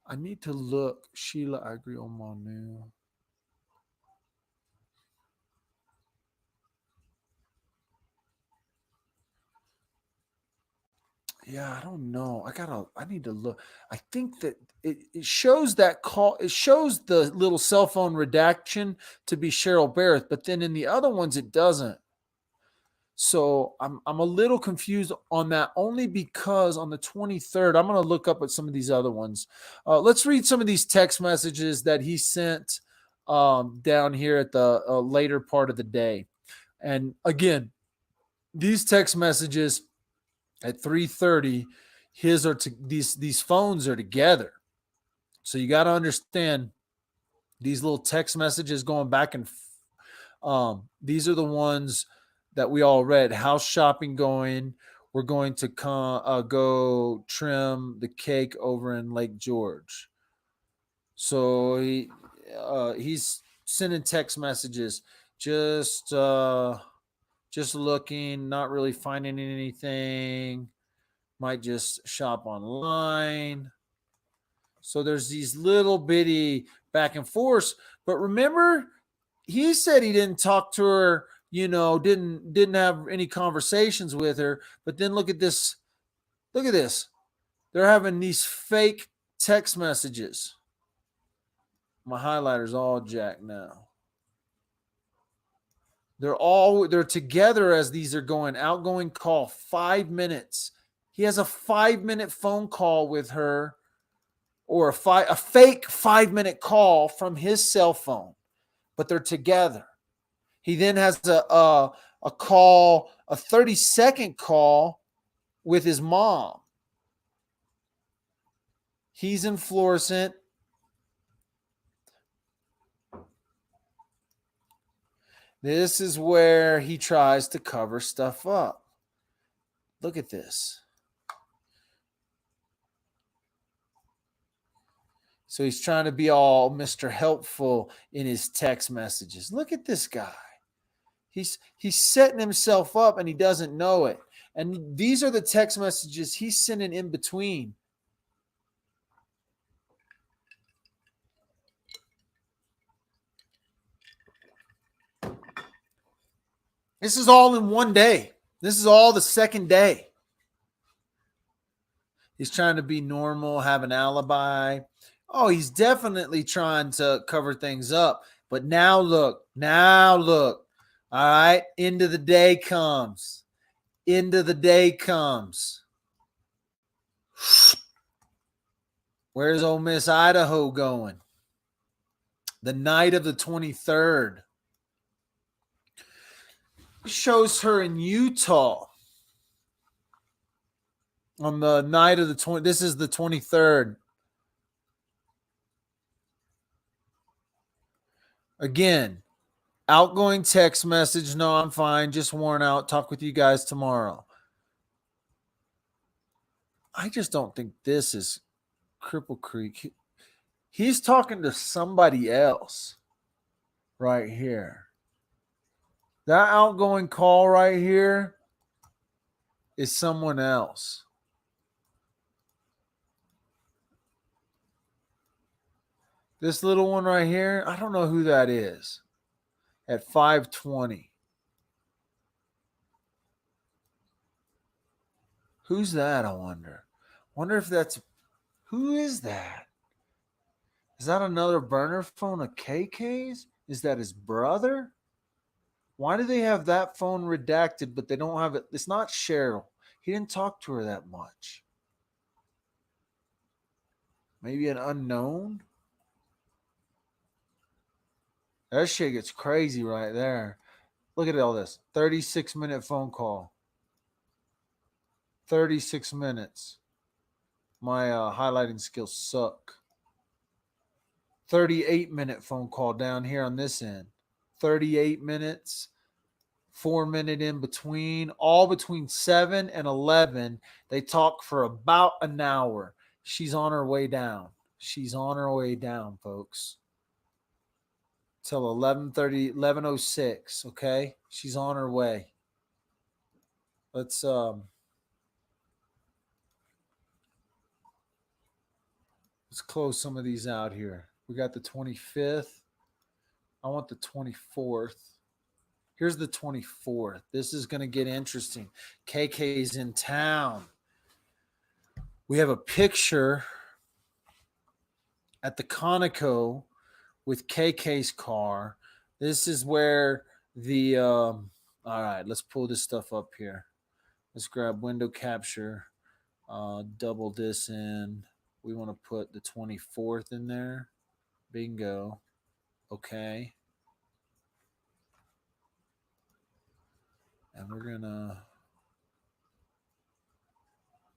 [SPEAKER 1] I need to look. Sheila, I agree on Manu. Yeah, I don't know. I need to look. I think that it shows that call. It shows the little cell phone redaction to be Cheryl Barrett, but then in the other ones it doesn't. So I'm a little confused on that, only because on the 23rd, I'm going to look up at some of these other ones. Let's read some of these text messages that he sent down here at the later part of the day. And again, these text messages at 3:30, these phones are together. So you got to understand these little text messages going back and these are the ones that we all read. House shopping going. We're going to go trim the cake over in Lake George. So he's sending text messages. Just looking, not really finding anything. Might just shop online. So there's these little bitty back and forth. But remember, he said he didn't talk to her, didn't have any conversations with her. But then look at this. Look at this. They're having these fake text messages. My highlighter's all jacked now. They're together as these are going. Outgoing call, 5 minutes. He has a 5-minute phone call with her, or a fake 5-minute call from his cell phone, but they're together. He then has a call, a 30-second call with his mom. He's in Florissant. This is where he tries to cover stuff up. Look at this. So he's trying to be all Mr. Helpful in his text messages. Look at this guy. He's setting himself up and he doesn't know it. And these are the text messages he's sending in between. This is all in one day. This is all the second day. He's trying to be normal, have an alibi. Oh, he's definitely trying to cover things up. But now look. All right, end of the day comes. Where's Ole Miss Idaho going? The night of the 23rd. Shows her in Utah on the night of the 20. This is the 23rd. Again, outgoing text message. No, I'm fine. Just worn out. Talk with you guys tomorrow. I just don't think this is Cripple Creek. He's talking to somebody else right here. That outgoing call right here is someone else. This little one right here, I don't know who that is. At 5:20. Who's that, I wonder? Wonder if that's... Who is that? Is that another burner phone of KK's? Is that his brother? Why do they have that phone redacted, but they don't have it? It's not Cheryl. He didn't talk to her that much. Maybe an unknown? That shit gets crazy right there. Look at all this. 36-minute phone call. 36 minutes. My highlighting skills suck. 38-minute phone call down here on this end. 38 minutes. 4-minute in between. All between 7 and 11. They talk for about an hour. She's on her way down. She's on her way down, folks. Till 11:30, 11:06. Okay, she's on her way. Let's close some of these out here. We got the 25th. I want the 24th. Here's the 24th. This is going to get interesting. KK's in town. We have a picture at the Conoco with KK's car. This is where the all right, let's pull this stuff up here. Let's grab window capture, double this in. We want to put the 24th in there. Bingo. Okay. And we're gonna,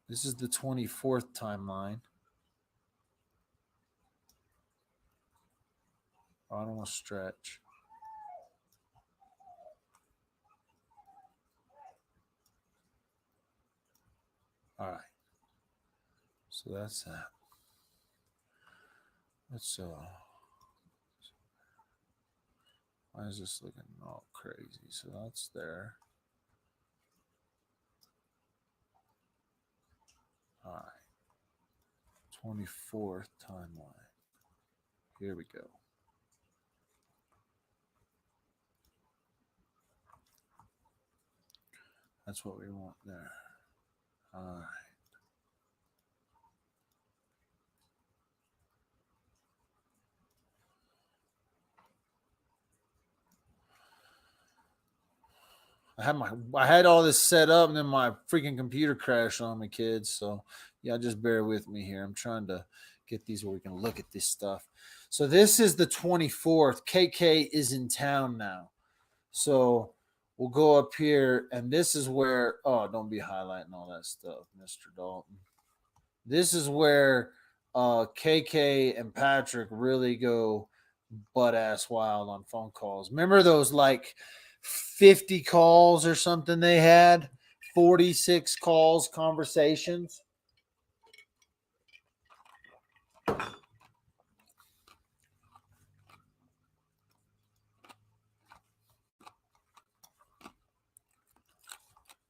[SPEAKER 1] this is the 24th timeline. I don't want to stretch. All right. So that's that. Let's why is this looking all crazy? So that's there. All right. 24th timeline. Here we go. That's what we want there. All right. I had all this set up and then my freaking computer crashed on me, kids. So yeah, just bear with me here. I'm trying to get these where we can look at this stuff. So this is the 24th. KK is in town now. So we'll go up here and this is where, oh, don't be highlighting all that stuff, Mr. Dalton. This is where KK and Patrick really go butt ass wild on phone calls. Remember those like 50 calls or something they had? 46 calls, conversations.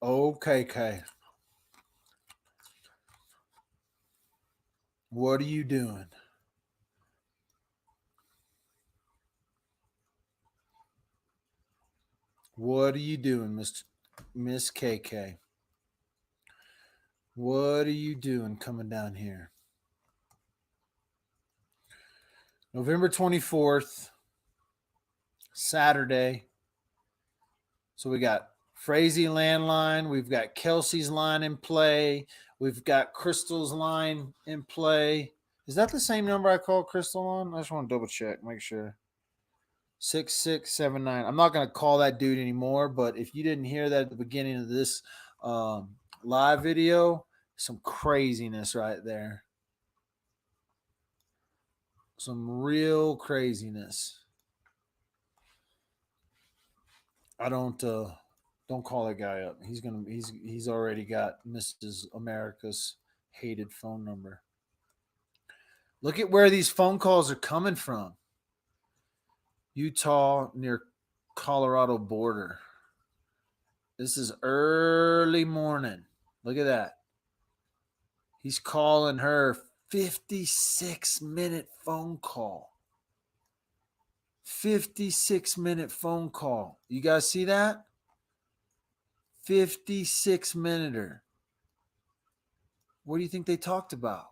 [SPEAKER 1] Okay. What are you doing? What are you doing, Miss KK? What are you doing coming down here? November 24th, Saturday. So we got Frazee landline. We've got Kelsey's line in play. We've got Krystal's line in play. Is that the same number I called Krystal on? I just want to double check, make sure. 6679. I'm not going to call that dude anymore, but if you didn't hear that at the beginning of this live video, some craziness right there. Some real craziness. I don't call that guy up. He's already got Mrs. America's hated phone number. Look at where these phone calls are coming from. Utah near Colorado border. This is early morning. Look at that. He's calling her 56-minute phone call. 56-minute phone call. You guys see that? 56-minute. What do you think they talked about?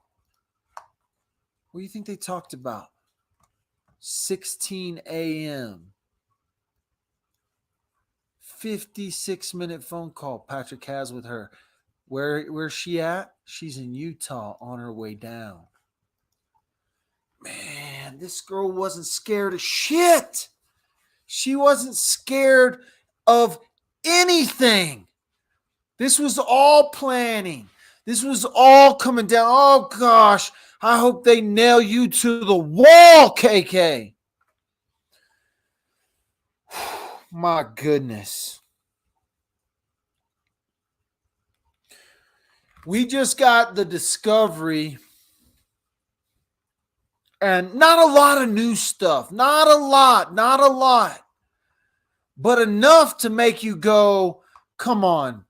[SPEAKER 1] What do you think they talked about? 16 a.m. 56-minute phone call Patrick has with her. Where's she at? She's in Utah on her way down. Man, this girl wasn't scared of shit. She wasn't scared of anything. This was all planning. This was all coming down. Oh, gosh. I hope they nail you to the wall, KK. My goodness. We just got the discovery, and not a lot of new stuff. Not a lot. But enough to make you go, come on.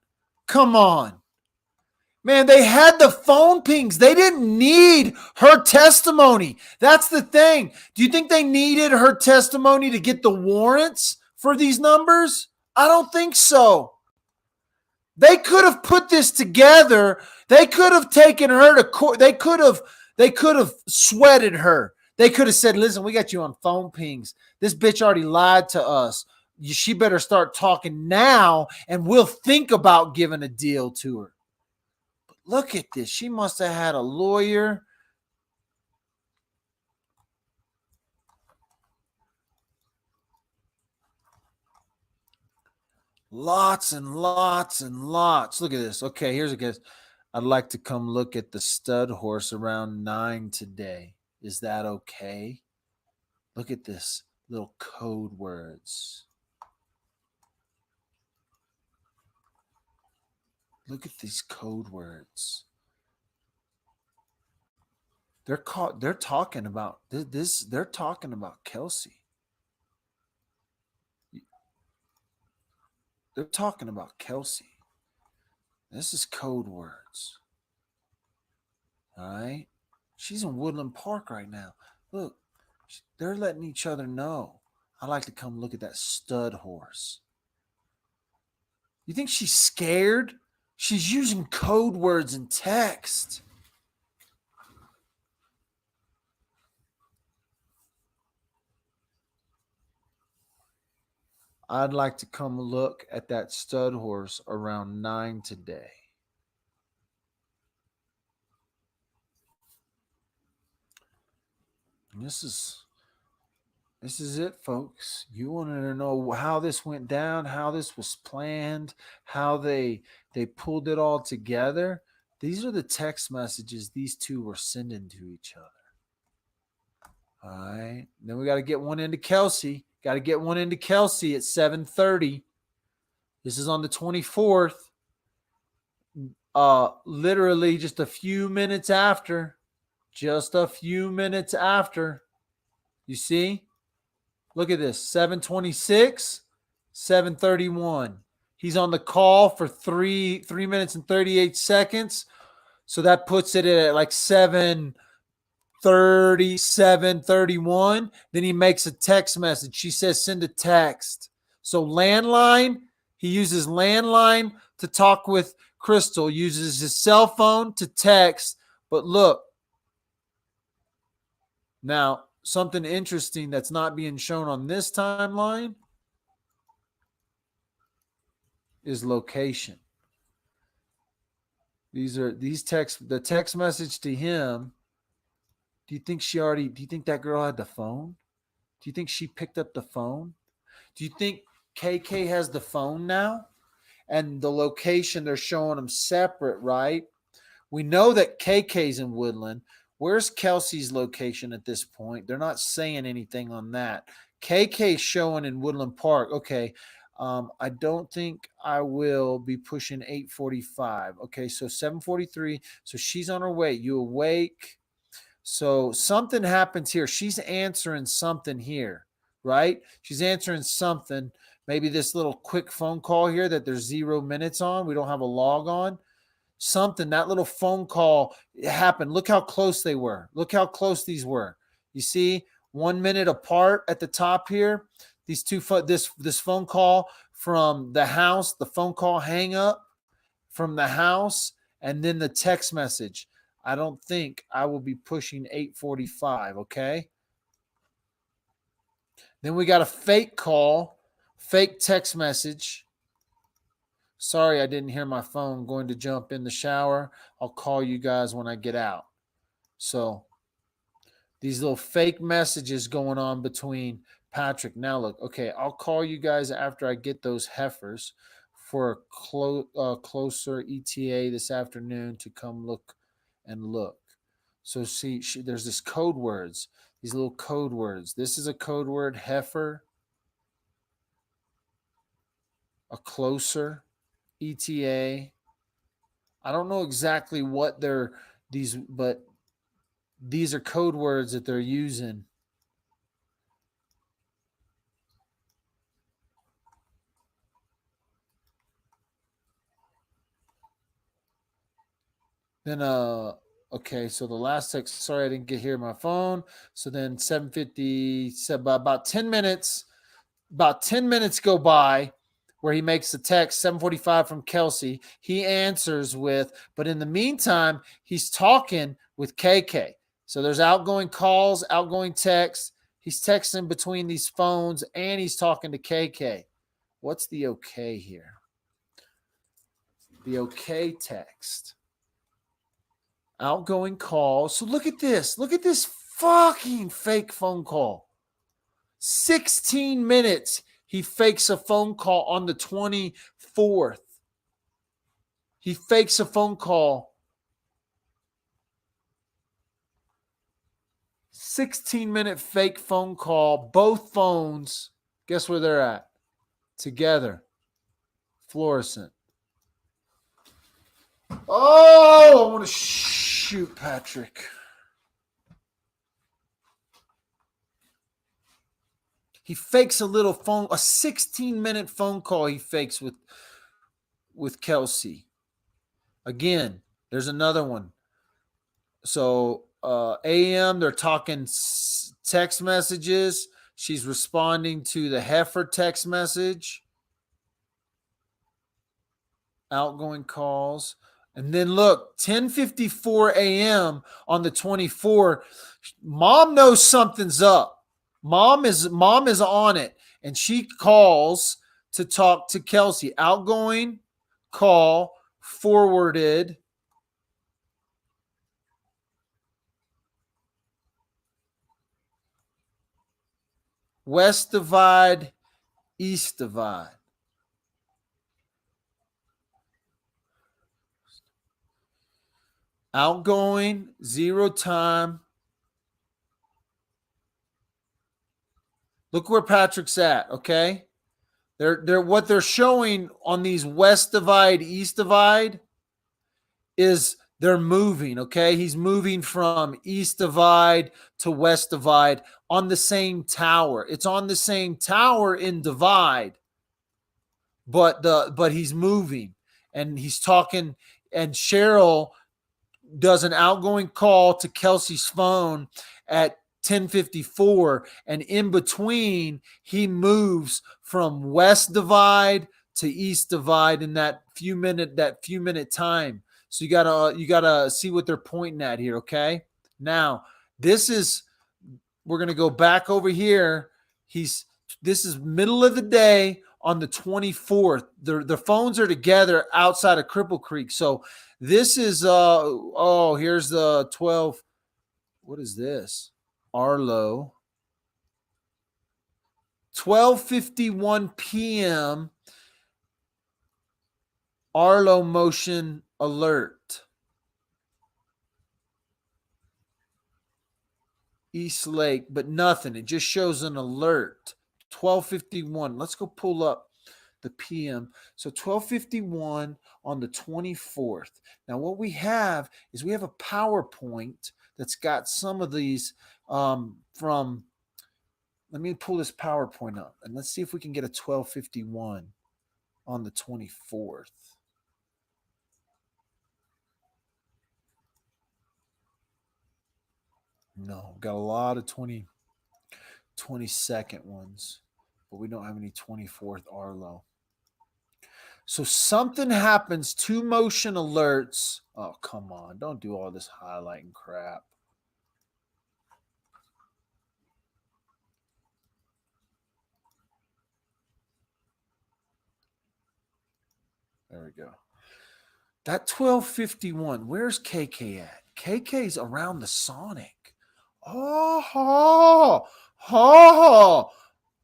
[SPEAKER 1] Man, they had the phone pings. They didn't need her testimony. That's the thing. Do you think they needed her testimony to get the warrants for these numbers? I don't think so. They could have put this together. They could have taken her to court. They could have sweated her. They could have said, listen, we got you on phone pings. This bitch already lied to us. She better start talking now, and we'll think about giving a deal to her. But look at this. She must have had a lawyer. Lots and lots and lots. Look at this. Okay, here's a guess. I'd like to come look at the stud horse around 9 today. Is that okay? Look at this. Little code words. Look at these code words. They're talking about this. They're talking about Kelsey. They're talking about Kelsey. This is code words. All right. She's in Woodland Park right now. Look, they're letting each other know. I'd like to come look at that stud horse. You think she's scared? She's using code words and text. I'd like to come look at that stud horse around 9 today. And this is it, folks. You wanted to know how this went down, how this was planned, how they pulled it all together. These are the text messages these two were sending to each other. All right. Then we got to get one into Kelsey. Got to get one into Kelsey at 7:30. This is on the 24th. Literally just a few minutes after. Just a few minutes after. You see? Look at this. 7:26, 7:31. He's on the call for 3 minutes and 38 seconds. So that puts it at like 7:30, 7:31. Then he makes a text message. She says, send a text. So landline, he uses landline to talk with Krystal, uses his cell phone to text. But look, now something interesting that's not being shown on this timeline is location. The text message to him. Do you think that girl had the phone? Do you think she picked up the phone? Do you think KK has the phone now? And the location, they're showing them separate, right? We know that KK's in Woodland. Where's Kelsey's location at this point? They're not saying anything on that. KK's showing in Woodland Park. Okay, I don't think I will be pushing 8:45. Okay, so 7:43. So she's on her way. You awake? So something happens here. She's answering something here, right? She's answering something. Maybe this little quick phone call here that there's 0 minutes on. We don't have a log on. Something, that little phone call happened. Look how close they were. Look how close these were. You see, 1 minute apart at the top here. These two, this phone call from the house, the phone call hang up from the house, and then the text message. I don't think I will be pushing 8:45, okay? Then we got a fake call, fake text message. Sorry, I didn't hear my phone. Going to jump in the shower. I'll call you guys when I get out. So these little fake messages going on between Patrick, now look, okay, I'll call you guys after I get those heifers for a closer ETA this afternoon to come look and look. So see, there's this code words, these little code words. This is a code word, heifer, a closer ETA. I don't know exactly what they're but these are code words that they're using. Then okay, so the last text, sorry I didn't get here on my phone. So then 7:50, said about 10 minutes, go by where he makes the text 7:45 from Kelsey. He answers with, but in the meantime, he's talking with KK. So there's outgoing calls, outgoing texts. He's texting between these phones and he's talking to KK. What's the okay here? The okay text. Outgoing call. So look at this. Look at this fucking fake phone call. 16 minutes. He fakes a phone call on the 24th. He fakes a phone call. 16-minute fake phone call. Both phones. Guess where they're at? Together. Fluorescent. Oh, I want to shoot Patrick. He fakes a little phone, a 16-minute phone call he fakes with Kelsey. Again, there's another one. So AM, they're talking text messages. She's responding to the heifer text message. Outgoing calls. And then look, 10:54 a.m. on the 24th, mom knows something's up. Mom is on it, and she calls to talk to Kelsey. Outgoing call forwarded. West divide, east divide. Outgoing, 0 time. Look where Patrick's at, okay? They're what they're showing on these west divide, east divide is they're moving, okay? He's moving from east divide to west divide on the same tower. It's on the same tower in divide, but he's moving and he's talking, and Cheryl does an outgoing call to Kelsey's phone at 10:54, and in between he moves from west divide to east divide in that few minute time. So you gotta see what they're pointing at here. Okay, now we're gonna go back over here. This is middle of the day on the 24th. The phones are together outside of Cripple Creek. So this is here's the 12. What is this? Arlo. 12:51 p.m. Arlo motion alert. East Lake, but nothing. It just shows an alert. 12:51. Let's go pull up the PM. So 12:51 on the 24th. Now what we have is we have a PowerPoint that's got some of these from. Let me pull this PowerPoint up and let's see if we can get a 12:51 on the 24th. No, got a lot of 22nd ones, but we don't have any 24th Arlo. So something happens, 2 motion alerts. Oh, come on. Don't do all this highlighting crap. There we go. That 12:51, where's KK at? KK's around the Sonic. Oh,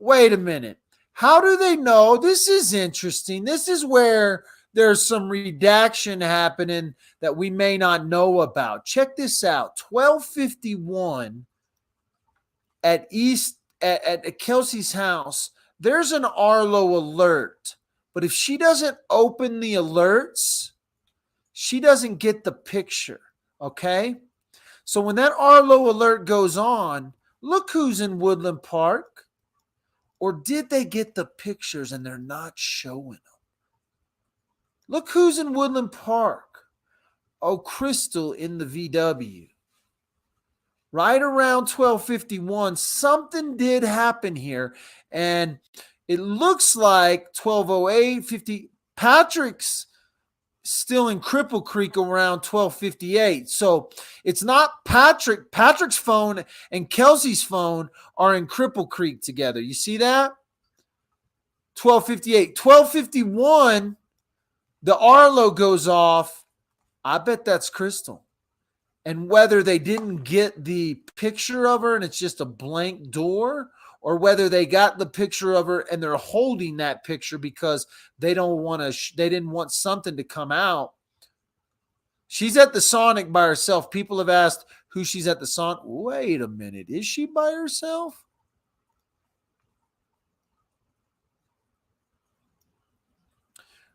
[SPEAKER 1] wait a minute. How do they know? This is interesting. This is where there's some redaction happening that we may not know about. Check this out. 1251 at Kelsey's house, there's an Arlo alert. But if she doesn't open the alerts, she doesn't get the picture. Okay? So when that Arlo alert goes on, look who's in Woodland Park. Or did they get the pictures and they're not showing them? Look who's in Woodland Park. Oh, Krystal in the VW. Right around 1251, something did happen here. And it looks like 1208, 50. Patrick's still in Cripple Creek around 1258. So it's not Patrick. Patrick's phone and Kelsey's phone are in Cripple Creek together. You see that? 1258. 1251, the Arlo goes off. I bet that's Krystal. And whether they didn't get the picture of her and it's just a blank door, or whether they got the picture of her and they're holding that picture because they don't want to, they didn't want something to come out. She's at the Sonic by herself. People have asked who she's at the Sonic. Wait a minute. Is she by herself?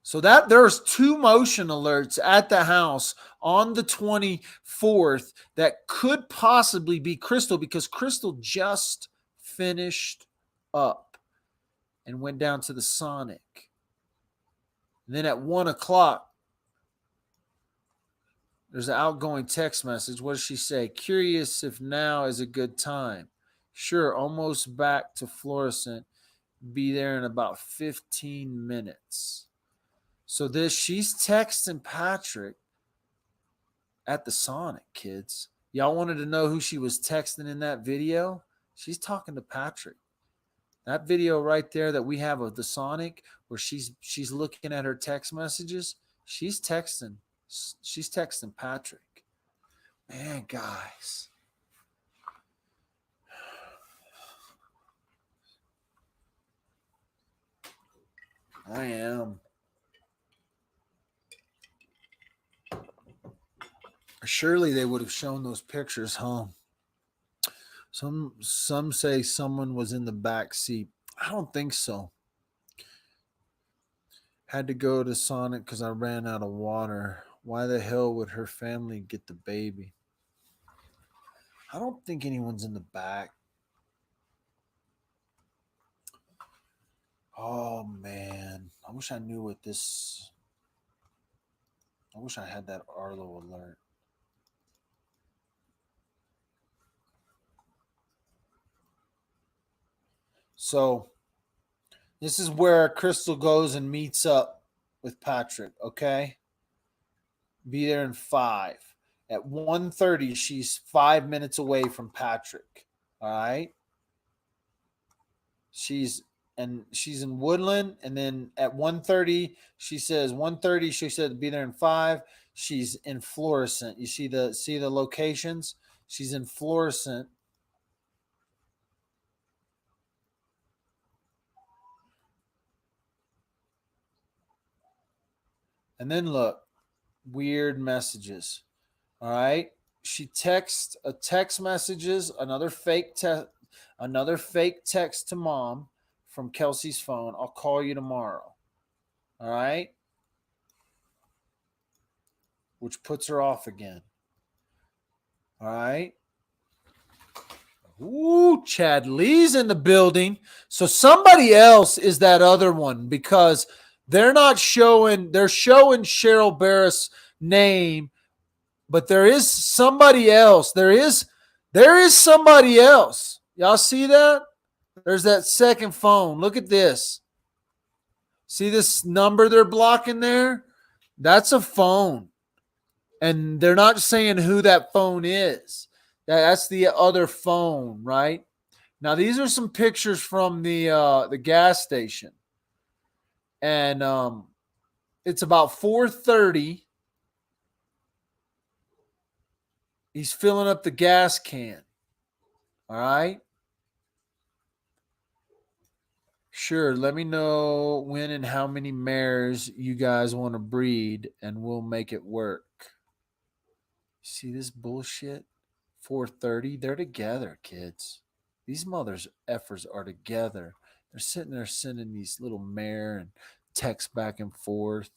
[SPEAKER 1] So that there's 2 motion alerts at the house on the 24th that could possibly be Krystal, because Krystal just finished up and went down to the Sonic. And then at 1 o'clock, there's an outgoing text message. What does she say? Curious if now is a good time. Sure, almost back to fluorescent. Be there in about 15 minutes. So she's texting Patrick at the Sonic, kids. Y'all wanted to know who she was texting in that video? She's talking to Patrick. That video right there that we have of the Sonic, where she's looking at her text messages, she's texting Patrick. Man, guys. I am. Surely they would have shown those pictures home. Some say someone was in the back seat. I don't think so. Had to go to Sonic because I ran out of water. Why the hell would her family get the baby? I don't think anyone's in the back. Oh, man. I wish I knew what this... I wish I had that Arlo alert. So this is where Krystal goes and meets up with Patrick, okay? Be there in 5. At 1:30, she's 5 minutes away from Patrick, all right? She's in Woodland, and then at 1:30, she says 1:30, she said be there in 5. She's in Fluorescent. You see the locations? She's in Fluorescent. And then look, weird messages. All right. She texts text messages, another fake text to mom from Kelsey's phone. I'll call you tomorrow. All right. Which puts her off again. All right. Ooh, Chad Lee's in the building. So somebody else is that other one, because they're showing Cheryl Barris' name, but there is somebody else. There is somebody else. Y'all see that? There's that second phone. Look at this. See this number they're blocking there? That's a phone. And they're not saying who that phone is. That's the other phone, right? Now, these are some pictures from the gas station. And it's about 4:30. He's filling up the gas can. All right. Sure. Let me know when and how many mares you guys want to breed, and we'll make it work. See this bullshit? 4:30. They're together, kids. These mothers effers are together. They're sitting there sending these little mare and text back and forth.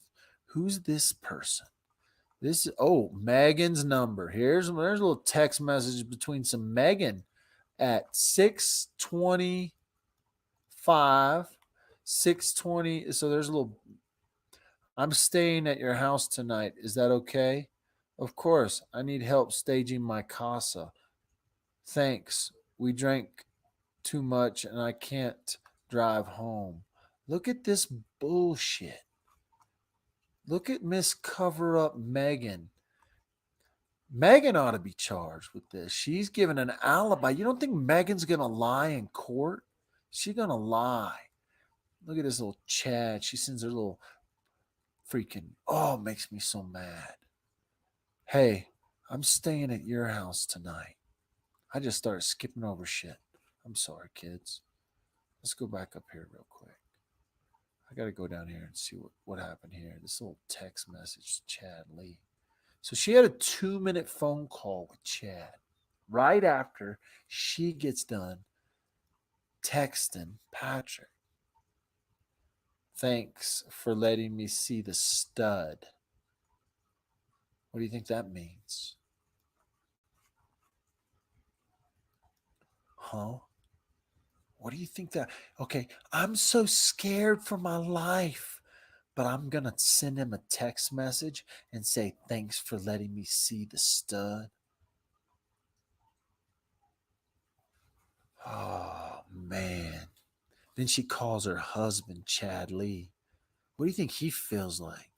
[SPEAKER 1] Who's this person? This Megan's number. There's a little text message between some Megan at 6:25. 6:20. So there's a little. I'm staying at your house tonight. Is that okay? Of course. I need help staging my casa. Thanks. We drank too much and I can't drive home. Look at this bullshit. Look at Miss Cover Up Megan. Megan ought to be charged with this. She's given an alibi. You don't think Megan's going to lie in court? She's going to lie. Look at this little Chad. She sends her little freaking, makes me so mad. Hey, I'm staying at your house tonight. I just started skipping over shit. I'm sorry, kids. Let's go back up here real quick. I got to go down here and see what happened here. This little text message to Chad Lee. So she had a 2-minute phone call with Chad right after she gets done texting Patrick. Thanks for letting me see the stud. What do you think that means? Huh? What do you think that? Okay, I'm so scared for my life, but I'm going to send him a text message and say, thanks for letting me see the stud. Oh, man. Then she calls her husband, Chad Lee. What do you think he feels like?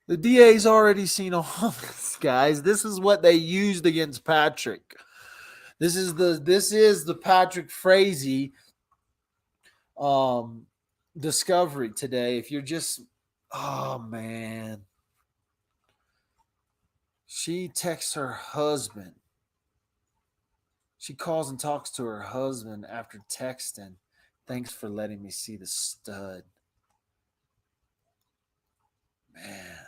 [SPEAKER 1] The DA's already seen all this, guys. This is what they used against Patrick. This is the Patrick Frazee discovery today. If you're just, oh man. She texts her husband. She calls and talks to her husband after texting. Thanks for letting me see the stud. Man.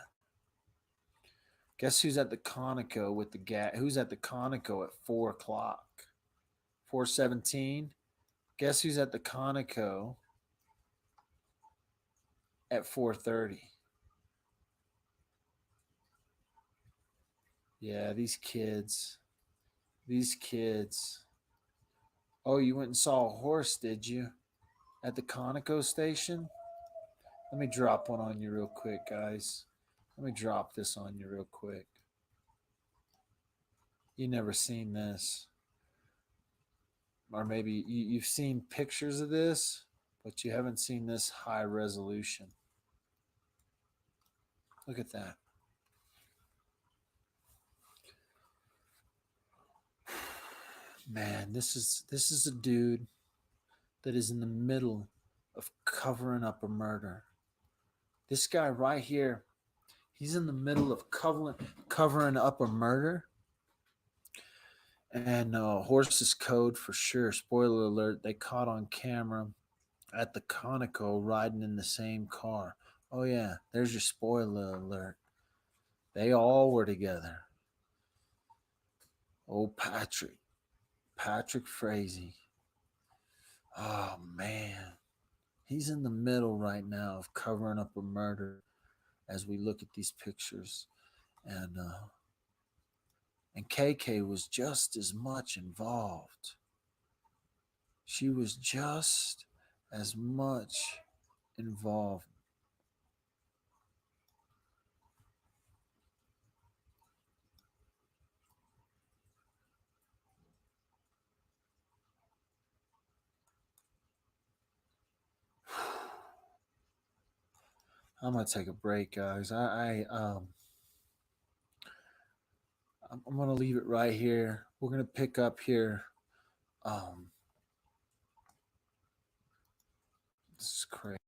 [SPEAKER 1] Guess who's at the Conoco with the gas? Who's at the Conoco at 4 o'clock? 4:17. Guess who's at the Conoco at 4:30? Yeah, these kids. These kids. Oh, you went and saw a horse, did you? At the Conoco station? Let me drop one on you real quick, guys. Let me drop this on you real quick. You never seen this. Or maybe you've seen pictures of this, but you haven't seen this high resolution. Look at that. Man, this is a dude that is in the middle of covering up a murder. This guy right here, he's in the middle of covering up a murder. And horse's code for sure. Spoiler alert, they caught on camera at the Conoco riding in the same car. Oh yeah, there's your spoiler alert. They all were together. Oh, Patrick Frazee. Oh man, he's in the middle right now of covering up a murder as we look at these pictures. And KK was just as much involved. She was just as much involved. I'm gonna take a break, guys. I'm gonna leave it right here. We're gonna pick up here. This is crazy.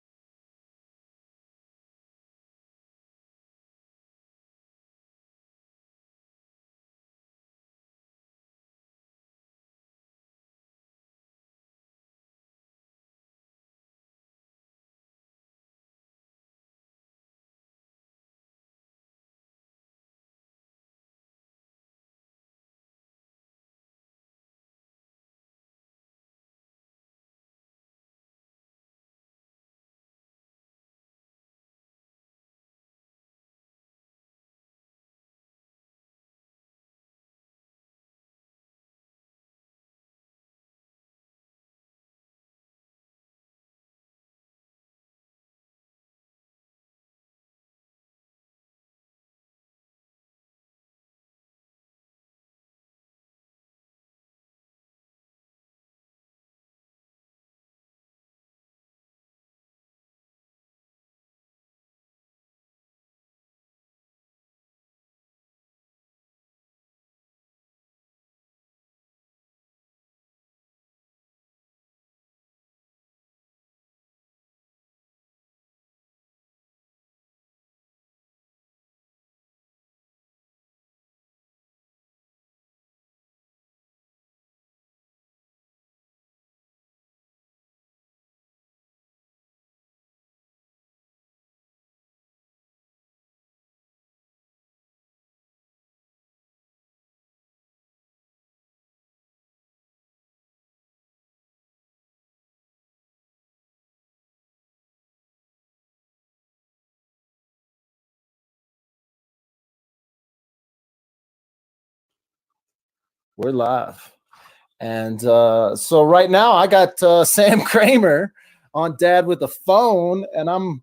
[SPEAKER 1] We're live. And so right now I got Sam Kramer on Dad with the phone, and I'm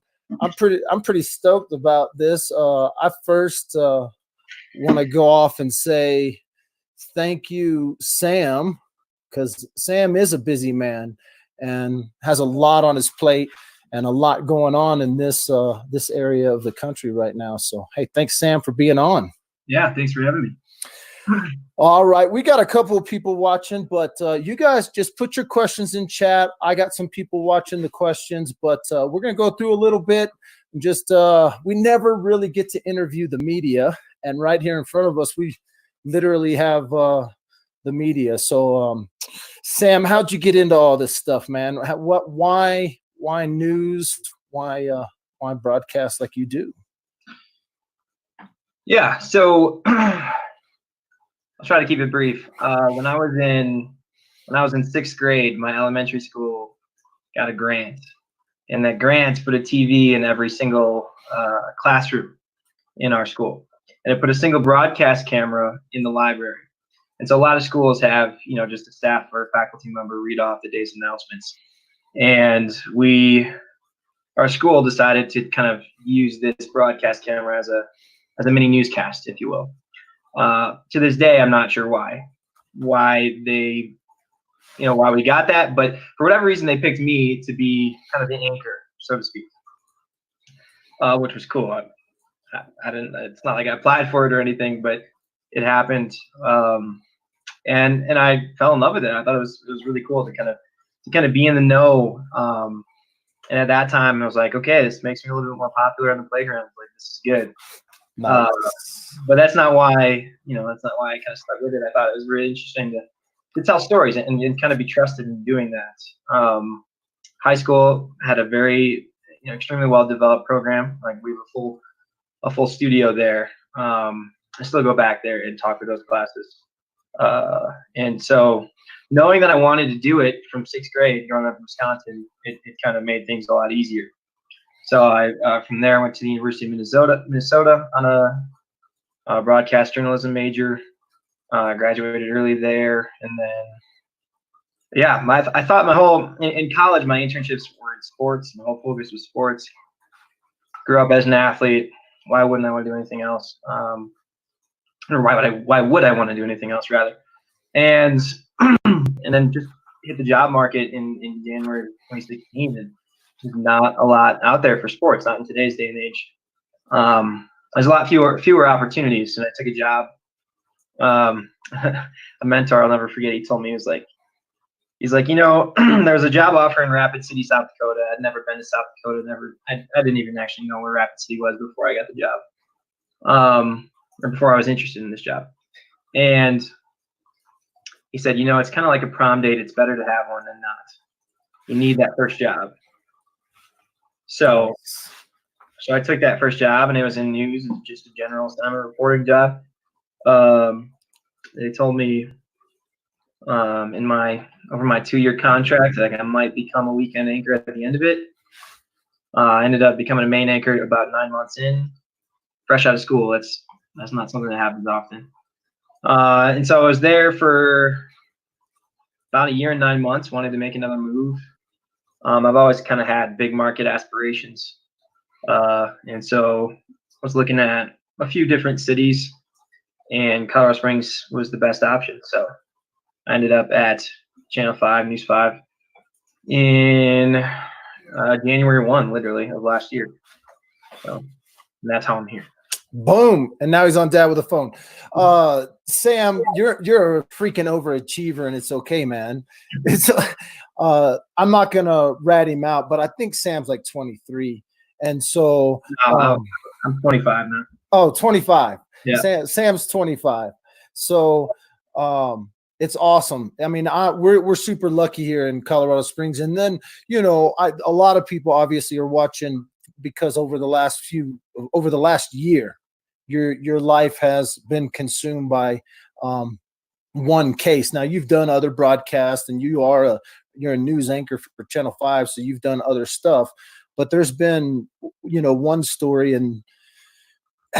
[SPEAKER 1] pretty stoked about this. I first want to go off and say thank you, Sam, because Sam is a busy man and has a lot on his plate and a lot going on in this area of the country right now. So hey, thanks, Sam, for being on.
[SPEAKER 4] Yeah, thanks for having me.
[SPEAKER 1] All right, we got a couple of people watching, but you guys just put your questions in chat. I got some people watching the questions, but we're going to go through a little bit. Just we never really get to interview the media, and right here in front of us, we literally have the media. So, Sam, how'd you get into all this stuff, man? Why news? Why broadcast like you do?
[SPEAKER 4] Yeah, so I'll try to keep it brief. When I was in 6th grade, my elementary school got a grant, and that grant put a TV in every single classroom in our school, and it put a single broadcast camera in the library. And so a lot of schools have, just a staff or a faculty member read off the day's announcements. And our school decided to kind of use this broadcast camera as a mini newscast, if you will. To this day, I'm not sure why they, why we got that, but for whatever reason, they picked me to be kind of the anchor, so to speak, which was cool. I didn't. It's not like I applied for it or anything, but it happened, and I fell in love with it. I thought it was really cool to kind of be in the know. And at that time, I was like, okay, this makes me a little bit more popular on the playground. Like, this is good.
[SPEAKER 1] Nice.
[SPEAKER 4] But that's not why, I kind of stuck with it. I thought it was really interesting to tell stories and kind of be trusted in doing that. High school had a very, extremely well-developed program. Like, we have a full studio there. I still go back there and talk with those classes. And so knowing that I wanted to do it from 6th grade, growing up in Wisconsin, it kind of made things a lot easier. So I from there I went to the University of Minnesota on a broadcast journalism major. Graduated early there, and then I thought in college my internships were in sports. My whole focus was sports. Grew up as an athlete. Why wouldn't I want to do anything else? Or why would I want to do anything else rather? And and then just hit the job market in January of 2016, and there's not a lot out there for sports, not in today's day and age. There's a lot fewer opportunities, and I took a job. A mentor I'll never forget, he told me, he's like, there's a job offer in Rapid City, South Dakota. I'd never been to South Dakota. I didn't even actually know where Rapid City was before I got the job, or before I was interested in this job. And he said, it's kind of like a prom date. It's better to have one than not. You need that first job. So I took that first job, and it was in news, and just a general summer reporting job. They told me over my 2-year contract that I might become a weekend anchor at the end of it. I ended up becoming a main anchor about 9 months in, fresh out of school. That's not something that happens often. And so I was there for about 1 year and 9 months, wanted to make another move. I've always kind of had big market aspirations. And so I was looking at a few different cities, and Colorado Springs was the best option. So I ended up at Channel 5, News 5 in January 1, literally, of last year. So that's how I'm here.
[SPEAKER 1] Boom. And now he's on Dad with a phone. Sam, you're a freaking overachiever, and it's okay, man. It's I'm not gonna rat him out, but I think Sam's like 23. And so
[SPEAKER 4] I'm 25 now.
[SPEAKER 1] Oh, 25.
[SPEAKER 4] Yeah.
[SPEAKER 1] Sam's 25. So it's awesome. I mean, we're super lucky here in Colorado Springs. And then, a lot of people obviously are watching because over the last year, your life has been consumed by one case. Now, you've done other broadcasts, and you're a news anchor for Channel 5, so you've done other stuff. But there's been, one story. And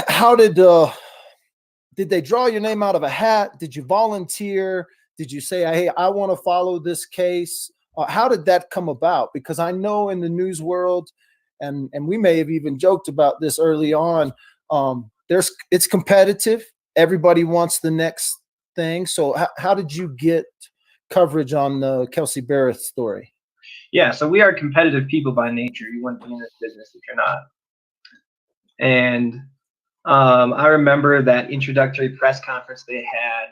[SPEAKER 1] how did did they draw your name out of a hat? Did you volunteer? Did you say, hey, I want to follow this case? How did that come about? Because I know in the news world, and we may have even joked about this early on, it's competitive. Everybody wants the next thing. So how did you get coverage on the Kelsey Barrett story?
[SPEAKER 4] Yeah, so we are competitive people by nature. You wouldn't be in this business if you're not. And I remember that introductory press conference they had.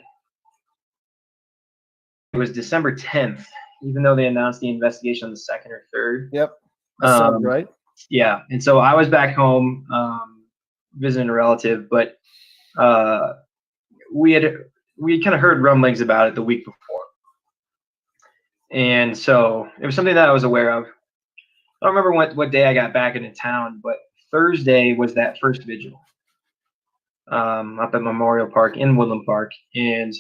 [SPEAKER 4] It was December 10th, even though they announced the investigation on the 2nd or 3rd.
[SPEAKER 1] Yep, that sounds right.
[SPEAKER 4] Yeah, and so I was back home visiting a relative, but we kind of heard rumblings about it the week before. And so it was something that I was aware of. I don't remember what day I got back into town, but Thursday was that first vigil up at Memorial Park in Woodland Park, and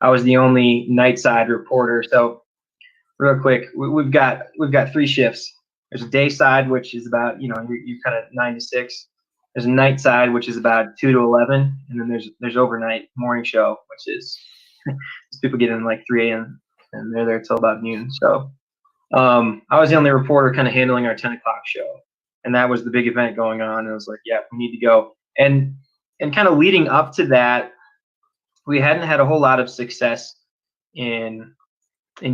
[SPEAKER 4] I was the only night side reporter. So real quick, we've got 3 shifts. There's a day side, which is about, you're kind of 9 to 6. There's a night side, which is about 2 to 11, and then there's overnight morning show, which is people get in like 3 a.m. and they're there till about noon. So I was the only reporter kind of handling our 10 o'clock show, and that was the big event going on. And I was like, yeah, we need to go. And kind of leading up to that, we hadn't had a whole lot of success in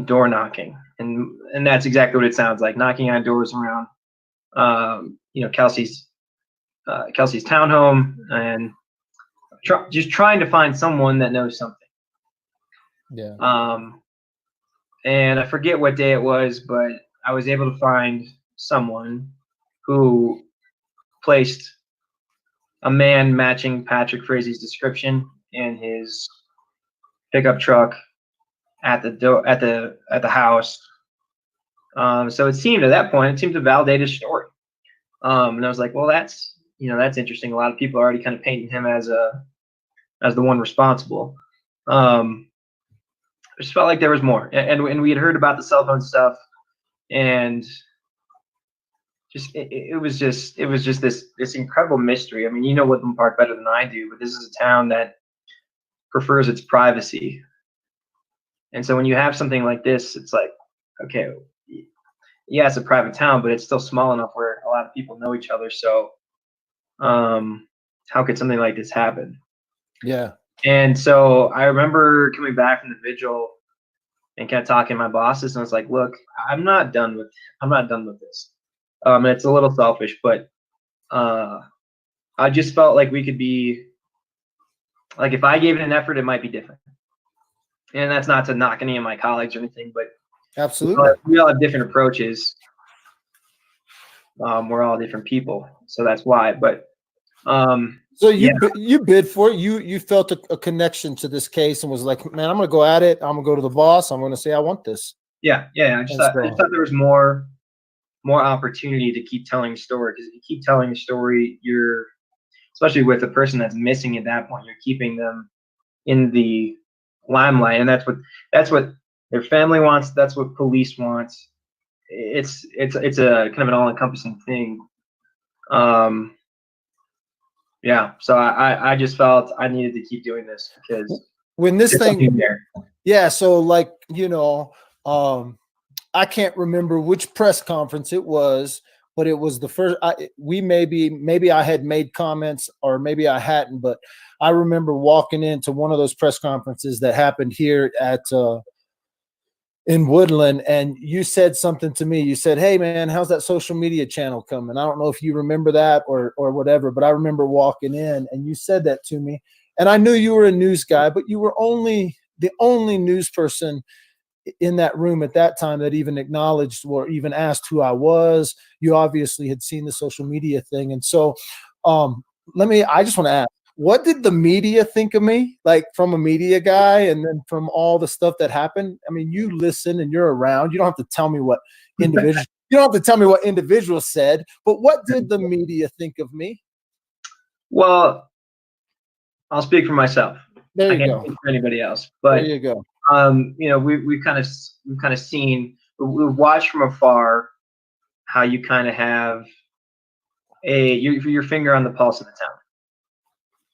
[SPEAKER 4] door knocking, and that's exactly what it sounds like, knocking on doors around Kelsey's townhome, and just trying to find someone that knows something.
[SPEAKER 1] Yeah.
[SPEAKER 4] And I forget what day it was, but I was able to find someone who placed a man matching Patrick Frazee's description in his pickup truck at the house. So it seemed at that point, to validate his story. And I was like, well, that's interesting. A lot of people are already kind of painting him as the one responsible. I just felt like there was more, and we had heard about the cell phone stuff, and it was just this incredible mystery. I mean, you know Woodland Park better than I do, but this is a town that prefers its privacy. And so when you have something like this, it's like, okay, yeah, it's a private town, but it's still small enough where a lot of people know each other. So how could something like this happen?
[SPEAKER 1] Yeah. And
[SPEAKER 4] so I remember coming back from the vigil and kind of talking to my bosses, and I was like, look, I'm not done with this. And it's a little selfish, but I just felt like we could be, like, if I gave it an effort, it might be different. And that's not to knock any of my colleagues or anything, but
[SPEAKER 1] absolutely,
[SPEAKER 4] we all have different approaches. We're all different people, so that's why. But
[SPEAKER 1] so you bid for it. You felt a connection to this case and was like, man, I'm gonna go at it. I'm gonna go to the boss. I'm gonna say I want this.
[SPEAKER 4] Yeah. I just thought there was more opportunity to keep telling the story, because if you keep telling the story, you're, especially with a person that's missing at that point, you're keeping them in the limelight, and that's what their family wants. That's what police wants. It's a kind of an all-encompassing thing. Yeah, so I just felt I needed to keep doing this because
[SPEAKER 1] when this thing there. Yeah, so like, I can't remember which press conference it was, but it was the first. Maybe I had made comments, or maybe I hadn't, but I remember walking into one of those press conferences that happened here in Woodland, and you said something to me. You said, hey man, how's that social media channel coming? I don't know if you remember that or whatever, but I remember walking in and you said that to me, and I knew you were a news guy, but you were the only news person in that room at that time that even acknowledged or even asked who I was. You obviously had seen the social media thing. And so I just want to ask, what did the media think of me, like from a media guy, and then from all the stuff that happened? I mean, you listen and you're around. You don't have to tell me what individuals said, but what did the media think of me?
[SPEAKER 4] Well, I'll speak for myself.
[SPEAKER 1] There you
[SPEAKER 4] I can't
[SPEAKER 1] go.
[SPEAKER 4] speak for anybody else, but
[SPEAKER 1] there you go.
[SPEAKER 4] We've kind of seen, we've watched from afar how you kind of have your finger on the pulse of the town.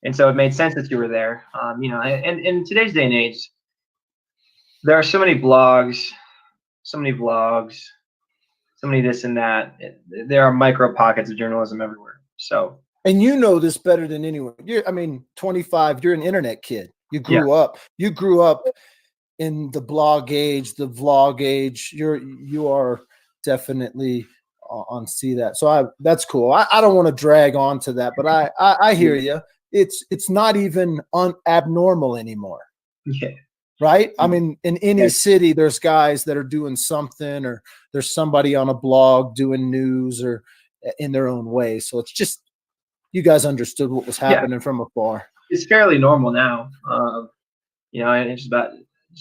[SPEAKER 4] And so it made sense that you were there. And in today's day and age, there are so many blogs, so many vlogs, so many this and that. There are micro pockets of journalism everywhere. So,
[SPEAKER 1] and you know this better than anyone. 25, you're an internet kid. You grew up in the blog age, the vlog age. You are definitely on see that. So that's cool. I don't want to drag on to that, but I hear you. It's not even abnormal anymore.
[SPEAKER 4] Yeah.
[SPEAKER 1] Right? I mean, in any city, there's guys that are doing something, or there's somebody on a blog doing news or in their own way. So it's just, you guys understood what was happening from afar.
[SPEAKER 4] It's fairly normal now. It's about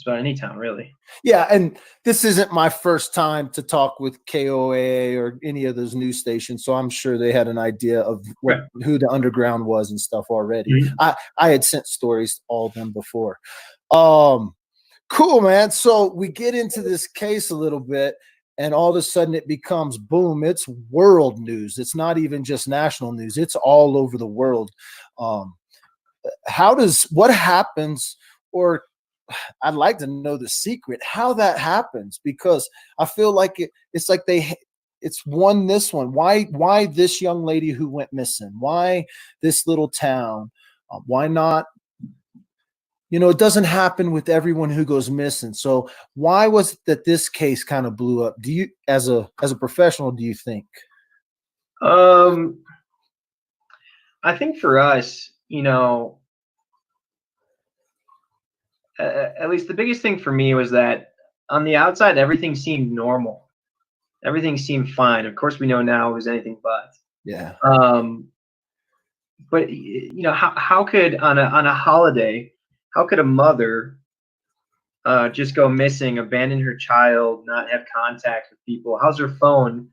[SPEAKER 4] any town, really.
[SPEAKER 1] Yeah, and this isn't my first time to talk with KOA or any of those news stations, so I'm sure they had an idea of who the underground was and stuff already. Mm-hmm. I had sent stories to all of them before. Cool, man. So we get into this case a little bit, and all of a sudden it becomes boom. It's world news. It's not even just national news. It's all over the world. What happens, or I'd like to know the secret, how that happens, because I feel like it's like it's this one. Why this young lady who went missing? Why this little town? Why not? It doesn't happen with everyone who goes missing. So why was it that this case kind of blew up? Do you, as a professional, do you think?
[SPEAKER 4] I think for us, at least the biggest thing for me was that on the outside, everything seemed normal. Everything seemed fine. Of course, we know now it was anything but.
[SPEAKER 1] Yeah.
[SPEAKER 4] But how could on a holiday, how could a mother just go missing, abandon her child, not have contact with people? How's her phone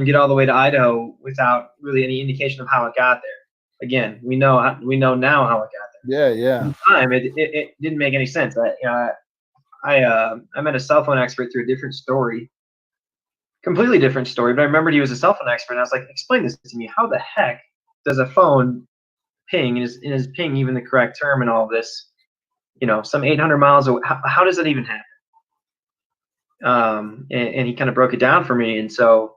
[SPEAKER 4] get all the way to Idaho without really any indication of how it got there? Again, we know now how it got
[SPEAKER 1] there. Yeah.
[SPEAKER 4] At the time, it didn't make any sense. I met a cell phone expert through a different story, completely different story. But I remembered he was a cell phone expert, and I was like, "Explain this to me. How the heck does a phone ping, and is ping even the correct term and all this? Some 800 miles away. How does that even happen?" And he kind of broke it down for me. And so,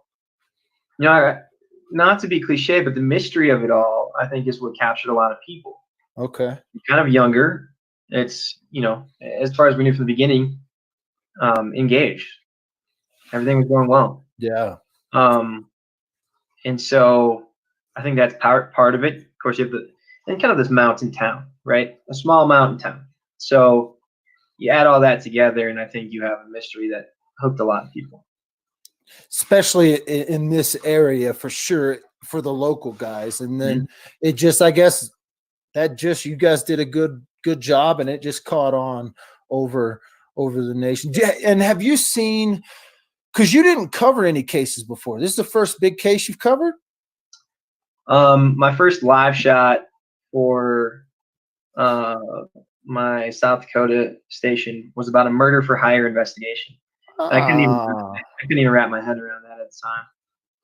[SPEAKER 4] not to be cliche, but the mystery of it all, I think, is what captured a lot of people.
[SPEAKER 1] Okay.
[SPEAKER 4] Kind of younger. It's, as far as we knew from the beginning, engaged. Everything was going well.
[SPEAKER 1] Yeah.
[SPEAKER 4] And so I think that's part of it. Of course, you have and kind of this mountain town, right? A small mountain town. So you add all that together, and I think you have a mystery that hooked a lot of people.
[SPEAKER 1] Especially in this area, for sure, for the local guys. And then it just, I guess, you guys did a good job, and it just caught on over the nation. And have you seen, because you didn't cover any cases before, this is the first big case you've covered?
[SPEAKER 4] My first live shot for my South Dakota station was about a murder for hire investigation. I couldn't even wrap my head around that at the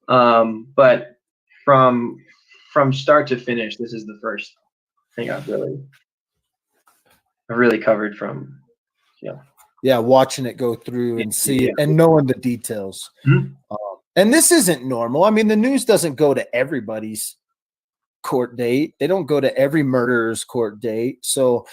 [SPEAKER 4] time. But from start to finish, this is the first thing I've really covered from.
[SPEAKER 1] Yeah, watching it go through and see it and knowing the details.
[SPEAKER 4] Mm-hmm.
[SPEAKER 1] And this isn't normal. I mean, the news doesn't go to everybody's court date. They don't go to every murderer's court date. So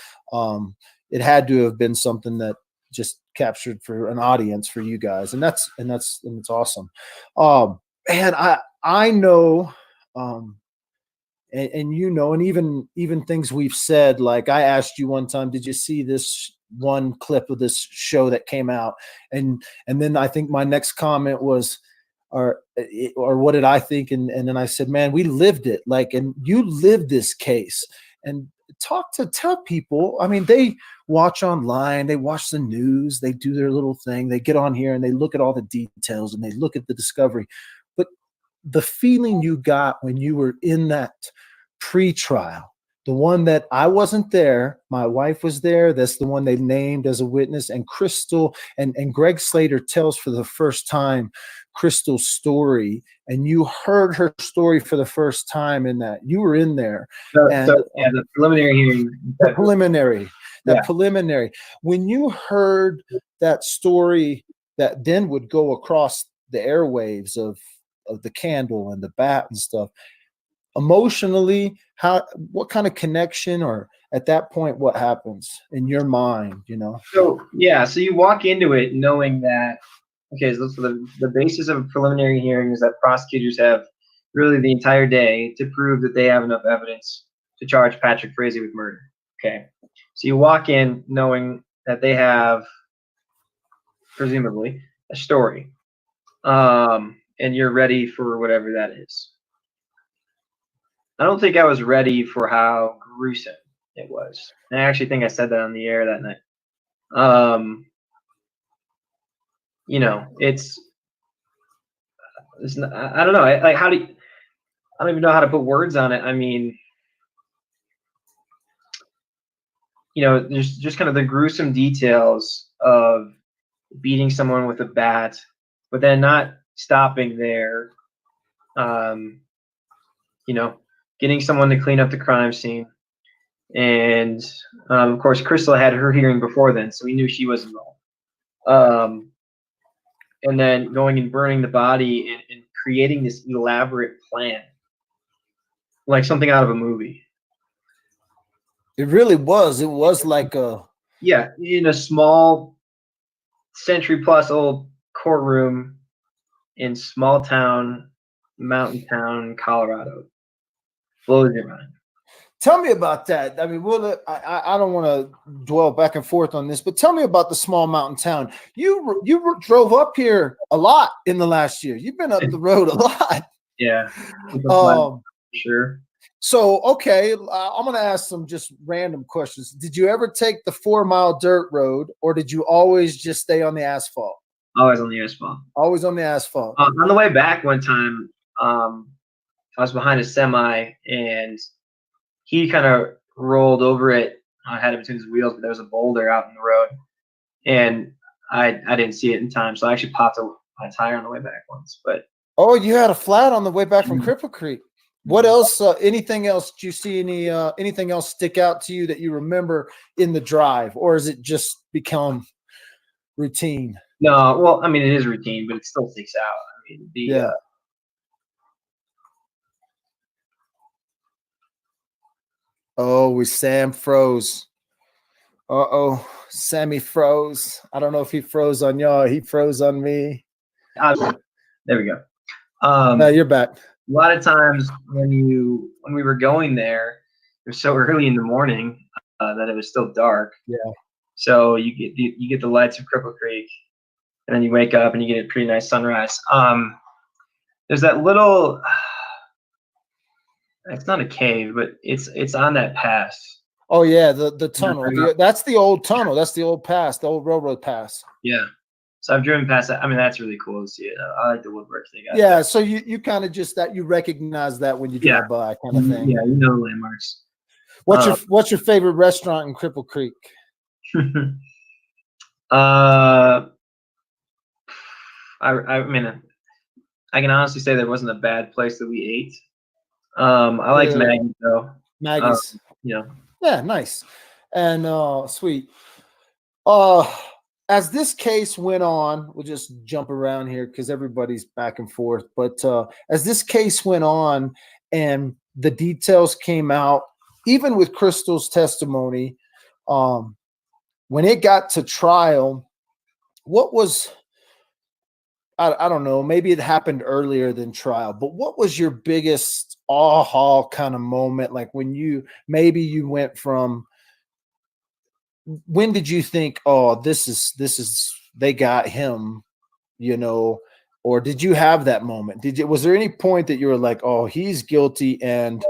[SPEAKER 1] it had to have been something that just captured for an audience for you guys. And it's awesome. And I know, and and even things we've said, like I asked you one time, did you see this one clip of this show that came out? And then I think my next comment was, or what did I think? And then I said, man, we lived it. Like, and you lived this case. And tell people, I mean, they watch online, they watch the news, they do their little thing, they get on here and they look at all the details and they look at the discovery. But the feeling you got when you were in that pre-trial, The one that I wasn't there, my wife was there. That's the one they named as a witness. And Krystal and Greg Slater tells for the first time Krystal's story. And you heard her story for the first time in that. You were in there.
[SPEAKER 4] The preliminary hearing.
[SPEAKER 1] Preliminary. When you heard that story that then would go across the airwaves of the candle and the bat and stuff, emotionally, what kind of connection, or at that point, what happens in your mind,
[SPEAKER 4] So you walk into it knowing that, okay, so the basis of a preliminary hearing is that prosecutors have really the entire day to prove that they have enough evidence to charge Patrick Frazee with murder. Okay, so you walk in knowing that they have presumably a story, and you're ready for whatever that is. I don't think I was ready for how gruesome it was. And I actually think I said that on the air that night. It's not, I don't know. I don't even know how to put words on it. I mean, there's just kind of the gruesome details of beating someone with a bat, but then not stopping there. Getting someone to clean up the crime scene. And, of course, Krystal had her hearing before then, so we knew she was involved. And then going and burning the body and creating this elaborate plan, like something out of a movie.
[SPEAKER 1] It really was. It was like
[SPEAKER 4] in a small century-plus-old courtroom in small town, mountain town, Colorado. Blows your mind.
[SPEAKER 1] Tell me about that. I mean, I don't want to dwell back and forth on this, but tell me about the small mountain town. You drove up here a lot in the last year. You've been up the road a lot.
[SPEAKER 4] Yeah. Sure.
[SPEAKER 1] So, okay, I'm going to ask some just random questions. Did you ever take the 4-mile dirt road, or did you always just stay on the asphalt?
[SPEAKER 4] Always on the asphalt.
[SPEAKER 1] Always on the asphalt.
[SPEAKER 4] On the way back one time, I was behind a semi, and he kind of rolled over it. I had it between his wheels, but there was a boulder out in the road, and I didn't see it in time, so I actually popped my tire on the way back once. But
[SPEAKER 1] you had a flat on the way back from Cripple Creek. What else? Anything else? Did you see anything else stick out to you that you remember in the drive, or has it just become routine?
[SPEAKER 4] No, well, I mean, it is routine, but it still sticks out. I mean,
[SPEAKER 1] Sam froze. Sammy froze. I don't know if he froze on y'all. He froze on me.
[SPEAKER 4] There we go.
[SPEAKER 1] No, you're back.
[SPEAKER 4] A lot of times when we were going there, it was so early in the morning that it was still dark.
[SPEAKER 1] Yeah.
[SPEAKER 4] So you get the lights of Cripple Creek, and then you wake up and you get a pretty nice sunrise. There's that little. It's not a cave, but it's on that pass.
[SPEAKER 1] Oh yeah, the tunnel. That's the old tunnel. That's the old pass, the old railroad pass.
[SPEAKER 4] Yeah. So I've driven past that. I mean, that's really cool to see it. I like the woodwork they got.
[SPEAKER 1] Yeah. So you kind of just you recognize that when you drive by, kind of thing.
[SPEAKER 4] Yeah, landmarks.
[SPEAKER 1] What's your favorite restaurant in Cripple Creek?
[SPEAKER 4] I mean, I can honestly say there wasn't a bad place that we ate. I liked Maggie's though.
[SPEAKER 1] Maggie's. Yeah, nice. And sweet. As this case went on, we'll just jump around here because everybody's back and forth. But as this case went on and the details came out, even with Krystal's testimony, when it got to trial, what was, I don't know, maybe it happened earlier than trial, but what was your biggest aha kind of moment? Like when you went from, when did you think, oh, this is they got him, or did you have that moment? Was there any point that you were like, oh, he's guilty and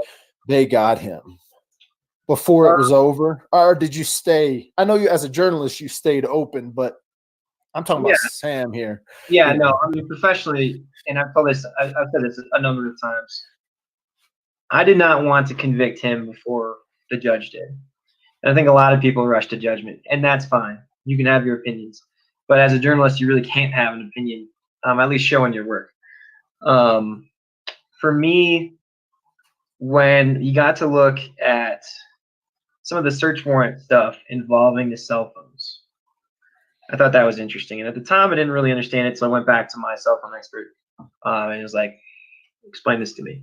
[SPEAKER 1] they got him before it was over? Or did you stay? I know you, as a journalist, you stayed open, but I'm talking about Sam here.
[SPEAKER 4] Yeah, no, I mean, professionally, and I've said this a number of times, I did not want to convict him before the judge did. And I think a lot of people rush to judgment, and that's fine. You can have your opinions, but as a journalist, you really can't have an opinion, at least showing your work. For me, when you got to look at some of the search warrant stuff involving the cell phones, I thought that was interesting. And at the time, I didn't really understand it, so I went back to my cell phone expert, and it was like, explain this to me.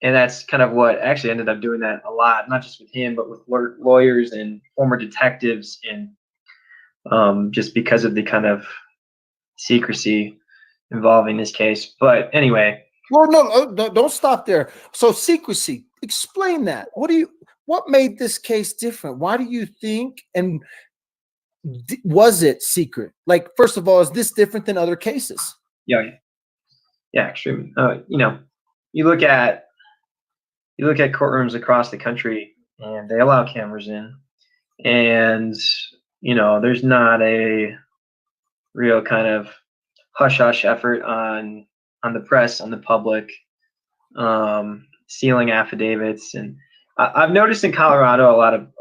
[SPEAKER 4] And that's kind of what actually ended up doing that a lot, not just with him, but with lawyers and former detectives, and just because of the kind of secrecy involving this case. But anyway.
[SPEAKER 1] Well, no, don't stop there. So secrecy, explain that. What made this case different? Why do you think, and was it secret? Like, first of all, is this different than other cases?
[SPEAKER 4] Yeah, extremely. You look at courtrooms across the country, and they allow cameras in, and there's not a real kind of hush hush effort on the press, on the public, sealing affidavits. And I've noticed in Colorado a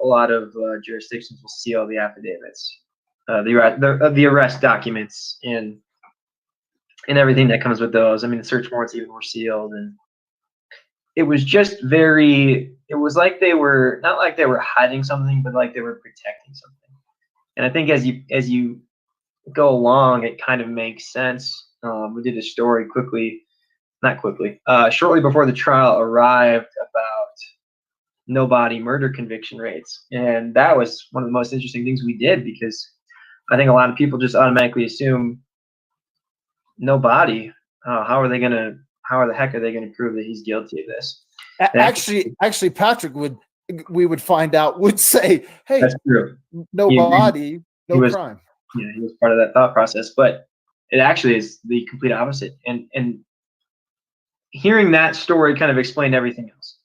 [SPEAKER 4] lot of jurisdictions will seal the affidavits, the arrest documents, and everything that comes with those. I mean, the search warrants even were sealed, and it was just it was like they were, not like they were hiding something, but like they were protecting something. And I think as you go along, it kind of makes sense. We did a story shortly before the trial arrived about no-body murder conviction rates. And that was one of the most interesting things we did, because I think a lot of people just automatically assume no body. How the heck are they going to prove that he's guilty of this?
[SPEAKER 1] Actually, Patrick would find out, would say, hey,
[SPEAKER 4] that's true.
[SPEAKER 1] No body, no crime.
[SPEAKER 4] Yeah, he was part of that thought process, but it actually is the complete opposite. And hearing that story kind of explained everything else.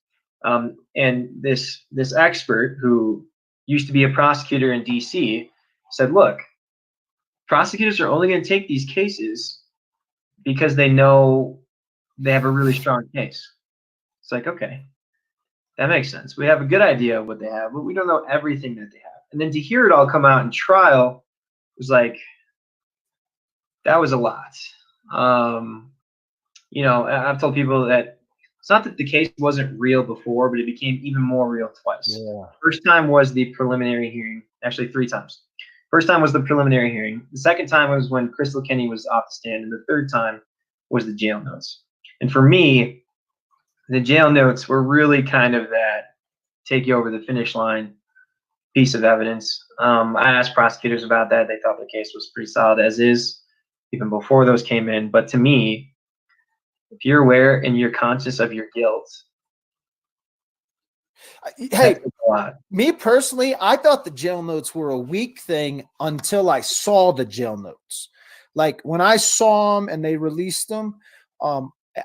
[SPEAKER 4] And this expert, who used to be a prosecutor in DC, said, look, prosecutors are only going to take these cases because they know they have a really strong case. It's like, okay, that makes sense. We have a good idea of what they have, but we don't know everything that they have. And then to hear it all come out in trial was like, that was a lot. I've told people that it's not that the case wasn't real before, but it became even more real twice.
[SPEAKER 1] Yeah.
[SPEAKER 4] First time was the preliminary hearing, actually 3 times. First time was the preliminary hearing. The second time was when Krystal Kenny was off the stand, and the third time was the jail notes. And for me, the jail notes were really kind of that take you over the finish line piece of evidence. I asked prosecutors about that. They thought the case was pretty solid as is, even before those came in. But to me, if you're aware and you're conscious of your guilt,
[SPEAKER 1] hey, me personally, I thought the jail notes were a weak thing until I saw the jail notes. Like when I saw them and they released them,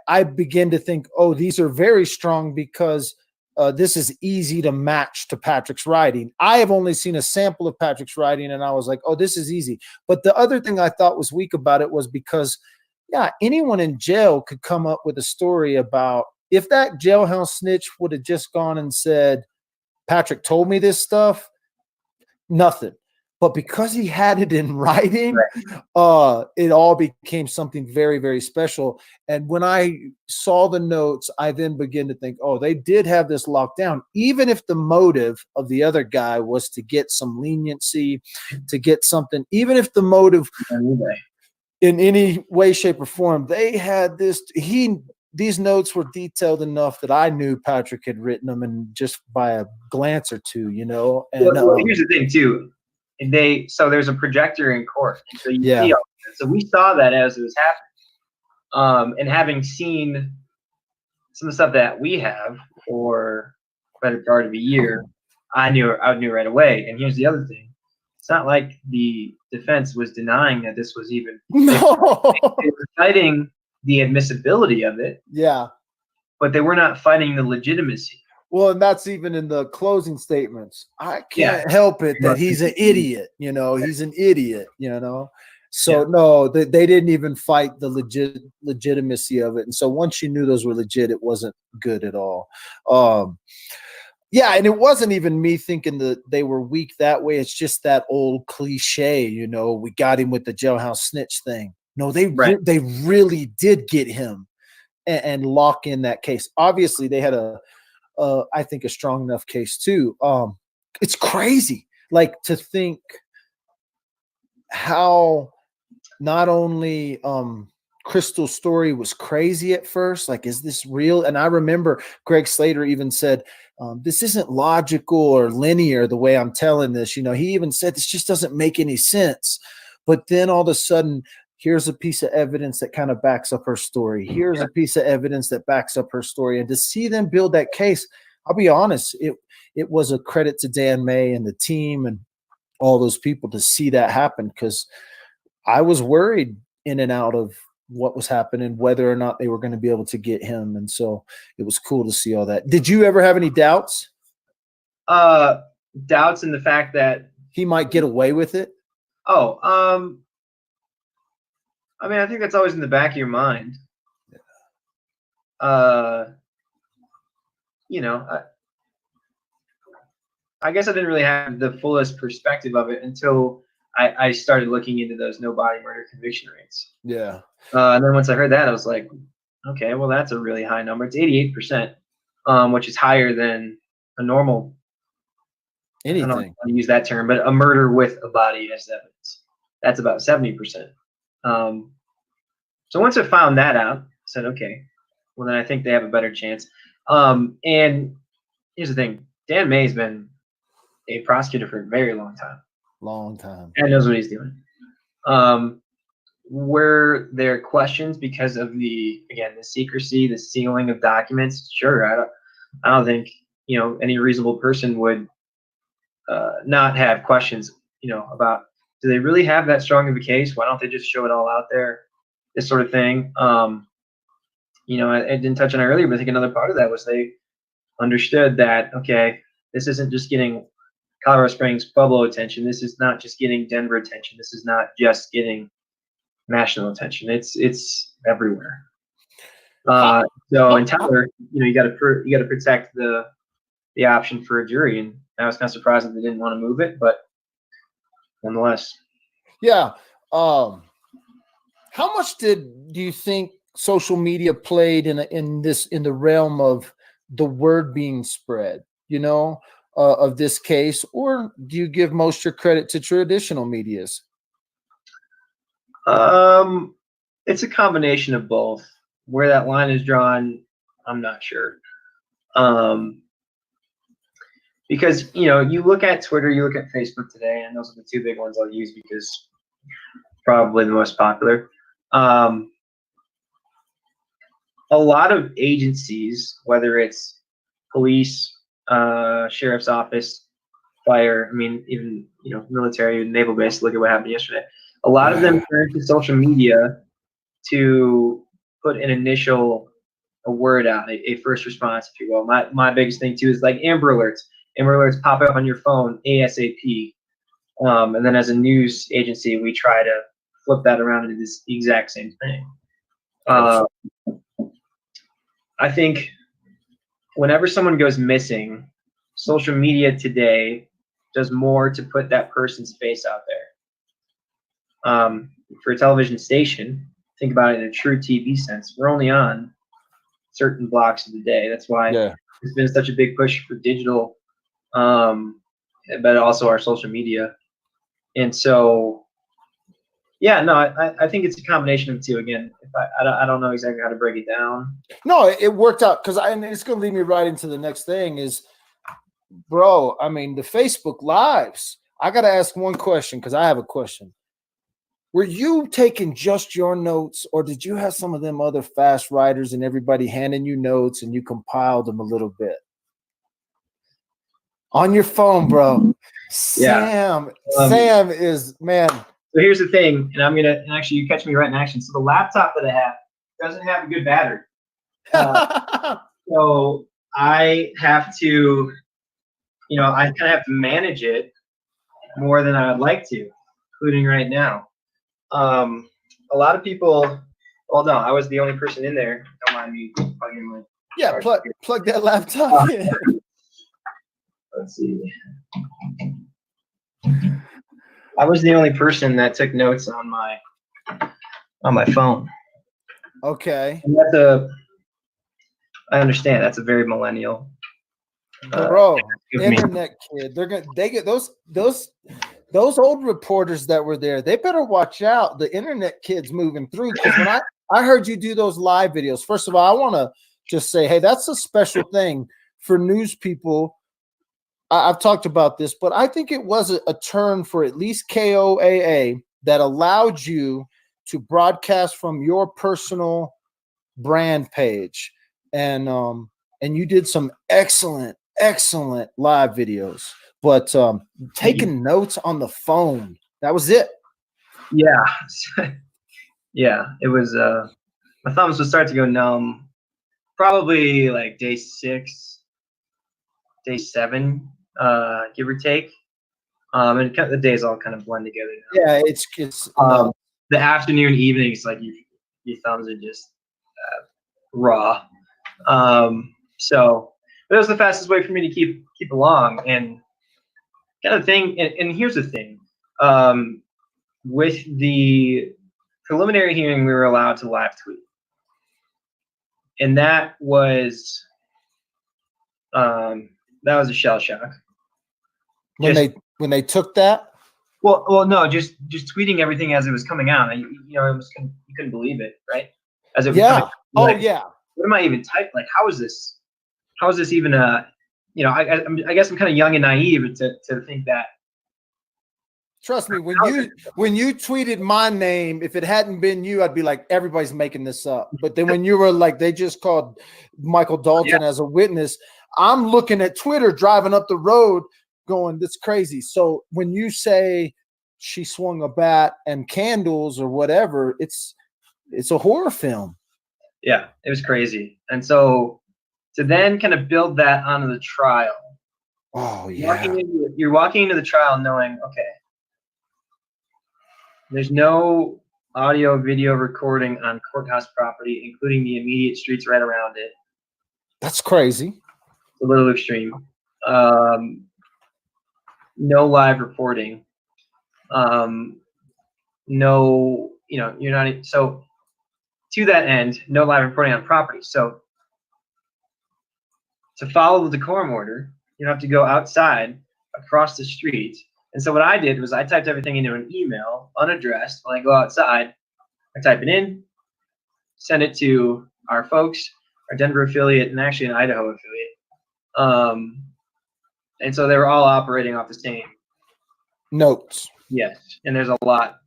[SPEAKER 1] I began to think, oh, these are very strong, because this is easy to match to Patrick's writing. I have only seen a sample of Patrick's writing, and I was like, oh, this is easy. But the other thing I thought was weak about it was because, yeah, anyone in jail could come up with a story about, if that jailhouse snitch would have just gone and said, Patrick told me this stuff, nothing. But because he had it in writing, it all became something very, very special. And when I saw the notes, I then began to think, oh, they did have this locked down. Even if the motive of the other guy was to get some leniency, to get something, even if the motive in any way, shape, or form, they had this, these notes were detailed enough that I knew Patrick had written them, and just by a glance or two, And
[SPEAKER 4] well, here's the thing too. So there's a projector in court, and so you see all that. So we saw that as it was happening, and having seen some of the stuff that we have for the better part of a year, I knew right away. And here's the other thing: it's not like the defense was denying that this was even.
[SPEAKER 1] No.
[SPEAKER 4] They were citing the admissibility of it.
[SPEAKER 1] Yeah,
[SPEAKER 4] but they were not fighting the legitimacy.
[SPEAKER 1] Well, and that's even in the closing statements. I can't help it that he's an idiot, he's an idiot, So no, they didn't even fight the legitimacy of it. And so once you knew those were legit, it wasn't good at all. Yeah, and it wasn't even me thinking that they were weak that way. It's just that old cliche, we got him with the jailhouse snitch thing. No, they really did get him and lock in that case. Obviously, they had I think a strong enough case too. It's crazy, like, to think how not only Krystal's story was crazy at first, like, is this real? And I remember Greg Slater even said, this isn't logical or linear the way I'm telling this. He even said this just doesn't make any sense. But then all of a sudden, here's a piece of evidence that kind of backs up her story. Here's a piece of evidence that backs up her story. And to see them build that case, I'll be honest, it was a credit to Dan May and the team and all those people to see that happen, because I was worried in and out of what was happening, whether or not they were going to be able to get him. And so it was cool to see all that. Did you ever have any doubts?
[SPEAKER 4] Doubts in the fact that
[SPEAKER 1] he might get away with it?
[SPEAKER 4] Oh, I mean, I think that's always in the back of your mind. I guess I didn't really have the fullest perspective of it until I started looking into those no body murder conviction rates.
[SPEAKER 1] Yeah.
[SPEAKER 4] And then once I heard that, I was like, okay, well, that's a really high number. It's 88%, which is higher than a normal.
[SPEAKER 1] Anything.
[SPEAKER 4] I don't know how to use that term, but a murder with a body as evidence. That's about 70%. So once I found that out, I said, okay, well, then I think they have a better chance. And here's the thing. Dan May's been a prosecutor for a very long time. And knows what he's doing. Were there questions because of the secrecy, the sealing of documents? Sure. I don't think, any reasonable person would not have questions, about, do they really have that strong of a case? Why don't they just show it all out there? This sort of thing. I didn't touch on it earlier, but I think another part of that was they understood that, okay, this isn't just getting Colorado Springs, Pueblo attention. This is not just getting Denver attention. This is not just getting national attention. It's everywhere. So in Tyler, you got to protect the option for a jury, and I was kind of surprised that they didn't want to move it, but nonetheless.
[SPEAKER 1] Yeah. How much do you think social media played in the realm of the word being spread, of this case, or do you give most your credit to traditional medias?
[SPEAKER 4] It's a combination of both. Where that line is drawn, I'm not sure. Because, you look at Twitter, you look at Facebook today, and those are the two big ones I'll use because probably the most popular. A lot of agencies, whether it's police, sheriff's office, fire, even, military, naval base, look at what happened yesterday. A lot of them turn to social media to put a word out, a first response, if you will. My biggest thing too is like Amber Alerts. Amber Alerts pop up on your phone ASAP. And then as a news agency, we try to flip that around into this exact same thing. I think whenever someone goes missing, social media today does more to put that person's face out there. For a television station, think about it in a true TV sense, we're only on certain blocks of the day. That's why it's been such a big push for digital, but also our social media. And so, I think it's a combination of the two. Again, I don't know exactly how to break it down.
[SPEAKER 1] No, it worked out and it's going to lead me right into the next thing is, bro, the Facebook Lives. I got to ask one question because I have a question. Were you taking just your notes, or did you have some of them other fast writers and everybody handing you notes and you compiled them a little bit? On your phone, bro. Sam is, man.
[SPEAKER 4] So here's the thing, and actually you catch me right in action. So the laptop that I have doesn't have a good battery. So I have to, I kind of have to manage it more than I would like to, including right now. A lot of people. Well, no, I was the only person in there. Don't mind me plugging my.
[SPEAKER 1] Yeah,
[SPEAKER 4] charger.
[SPEAKER 1] plug that laptop in.
[SPEAKER 4] Let's see. I was the only person that took notes on my phone.
[SPEAKER 1] Okay.
[SPEAKER 4] And I understand that's a very millennial.
[SPEAKER 1] Bro,
[SPEAKER 4] of me.
[SPEAKER 1] internet kid. They get those old reporters that were there, they better watch out. The internet kids moving through. Because when I heard you do those live videos, first of all, I want to just say, hey, that's a special thing for news people. I've talked about this, but I think it was a turn for at least KOAA that allowed you to broadcast from your personal brand page. And you did some excellent live videos, but taking notes on the phone, that was it.
[SPEAKER 4] Yeah. Yeah, it was my thumbs would start to go numb probably like day 6, day 7, give or take. And the days all kind of blend together now.
[SPEAKER 1] Yeah, it's
[SPEAKER 4] the afternoon, evenings, like your thumbs are just raw. So it was the fastest way for me to keep along. And kind of thing. And here's the thing, with the preliminary hearing, we were allowed to live tweet, and that was a shell shock.
[SPEAKER 1] when they took that.
[SPEAKER 4] Well, no, just tweeting everything as it was coming out. You couldn't believe it, right? As it was coming.
[SPEAKER 1] Like, yeah.
[SPEAKER 4] What am I even typing? Like, how is this? How is this even a? I guess I'm kind of young and naive to think that.
[SPEAKER 1] Trust me, when you tweeted my name, if it hadn't been you, I'd be like, everybody's making this up. But then when you were like, they just called Michael Dalton as a witness, I'm looking at Twitter driving up the road going, that's crazy. So when you say she swung a bat and candles or whatever, it's a horror film.
[SPEAKER 4] Yeah, it was crazy. And so to then kind of build that onto the trial.
[SPEAKER 1] Oh, yeah.
[SPEAKER 4] You're walking into the trial knowing, okay, there's no audio, video recording on courthouse property, including the immediate streets right around it.
[SPEAKER 1] That's crazy.
[SPEAKER 4] It's a little extreme. No live reporting. No, you're not. So to that end, no live reporting on property. So to follow the decorum order, you have to go outside across the street. And so what I did was I typed everything into an email, unaddressed. When I go outside, I type it in, send it to our folks, our Denver affiliate, and actually an Idaho affiliate. And so they were all operating off the same
[SPEAKER 1] notes.
[SPEAKER 4] Yes, and there's a lot.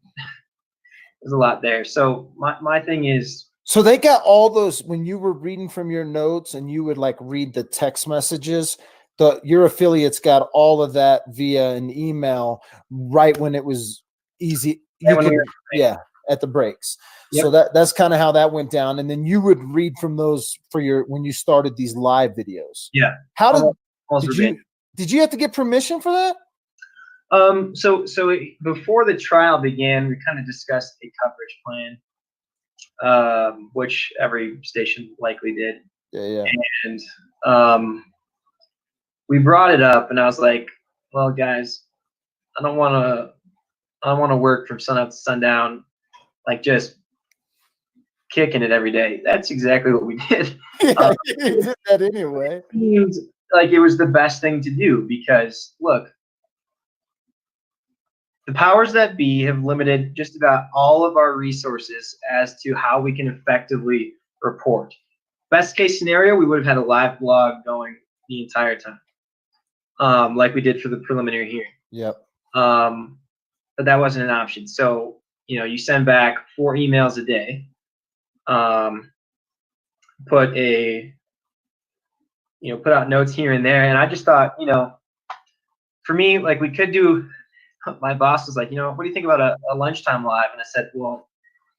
[SPEAKER 4] There's a lot there. So my thing is.
[SPEAKER 1] So they got all those when you were reading from your notes, and you would like read the text messages. Your affiliates got all of that via an email right when it was easy. At the breaks. Yep. So that's kind of how that went down. And then you would read from those when you started these live videos.
[SPEAKER 4] Yeah.
[SPEAKER 1] How did you have to get permission for that?
[SPEAKER 4] So before the trial began, we kind of discussed a coverage plan, which every station likely did.
[SPEAKER 1] Yeah.
[SPEAKER 4] And we brought it up, and I was like, "Well, guys, I don't want to work from sunup to sundown, like just kicking it every day." That's exactly what we did.
[SPEAKER 1] Yeah, you did that anyway.
[SPEAKER 4] It seemed like it was the best thing to do because, look, the powers that be have limited just about all of our resources as to how we can effectively report. Best case scenario, we would have had a live blog going the entire time. Like we did for the preliminary hearing.
[SPEAKER 1] Yep.
[SPEAKER 4] But that wasn't an option. So, you send back 4 emails a day, put out notes here and there. And I just thought, for me, like we could do, my boss was like, what do you think about a lunchtime live? And I said, well,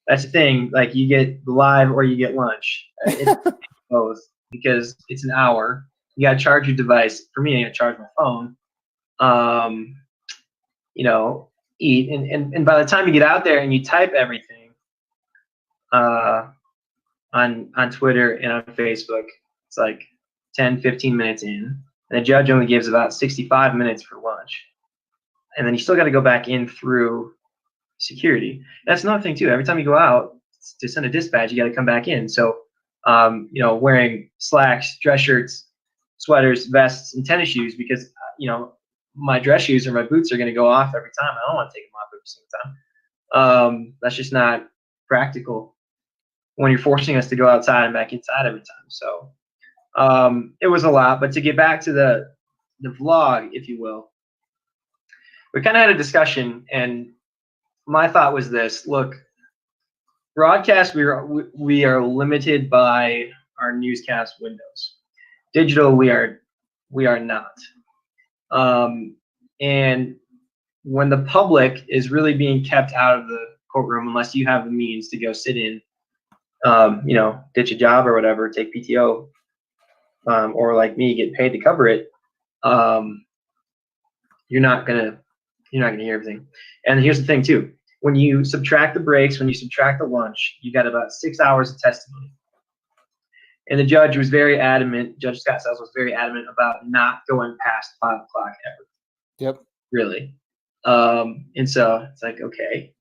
[SPEAKER 4] that's the thing. Like you get live or you get lunch. It's both because it's an hour. You got to charge your device. For me, I got to charge my phone. eat, and by the time you get out there and you type everything on Twitter and on Facebook, it's like 10, 15 minutes in, and the judge only gives about 65 minutes for lunch. And then you still got to go back in through security. That's another thing too. Every time you go out to send a dispatch, you got to come back in. So, wearing slacks, dress shirts, sweaters, vests, and tennis shoes, because, my dress shoes or my boots are going to go off every time. I don't want to take them off every single time. That's just not practical when you're forcing us to go outside and back inside every time. So, it was a lot. But to get back to the vlog, if you will, we kind of had a discussion, and my thought was this: look, broadcast, we are limited by our newscast windows. Digital, we are not. And when the public is really being kept out of the courtroom, unless you have the means to go sit in, ditch a job or whatever, take PTO, or like me, get paid to cover it, you're not gonna hear everything. And here's the thing too: when you subtract the breaks, when you subtract the lunch, you got about 6 hours of testimony. And the judge was very adamant. Judge Scott Sells was very adamant about not going past 5 o'clock ever.
[SPEAKER 1] Yep.
[SPEAKER 4] Really. And so it's like, okay.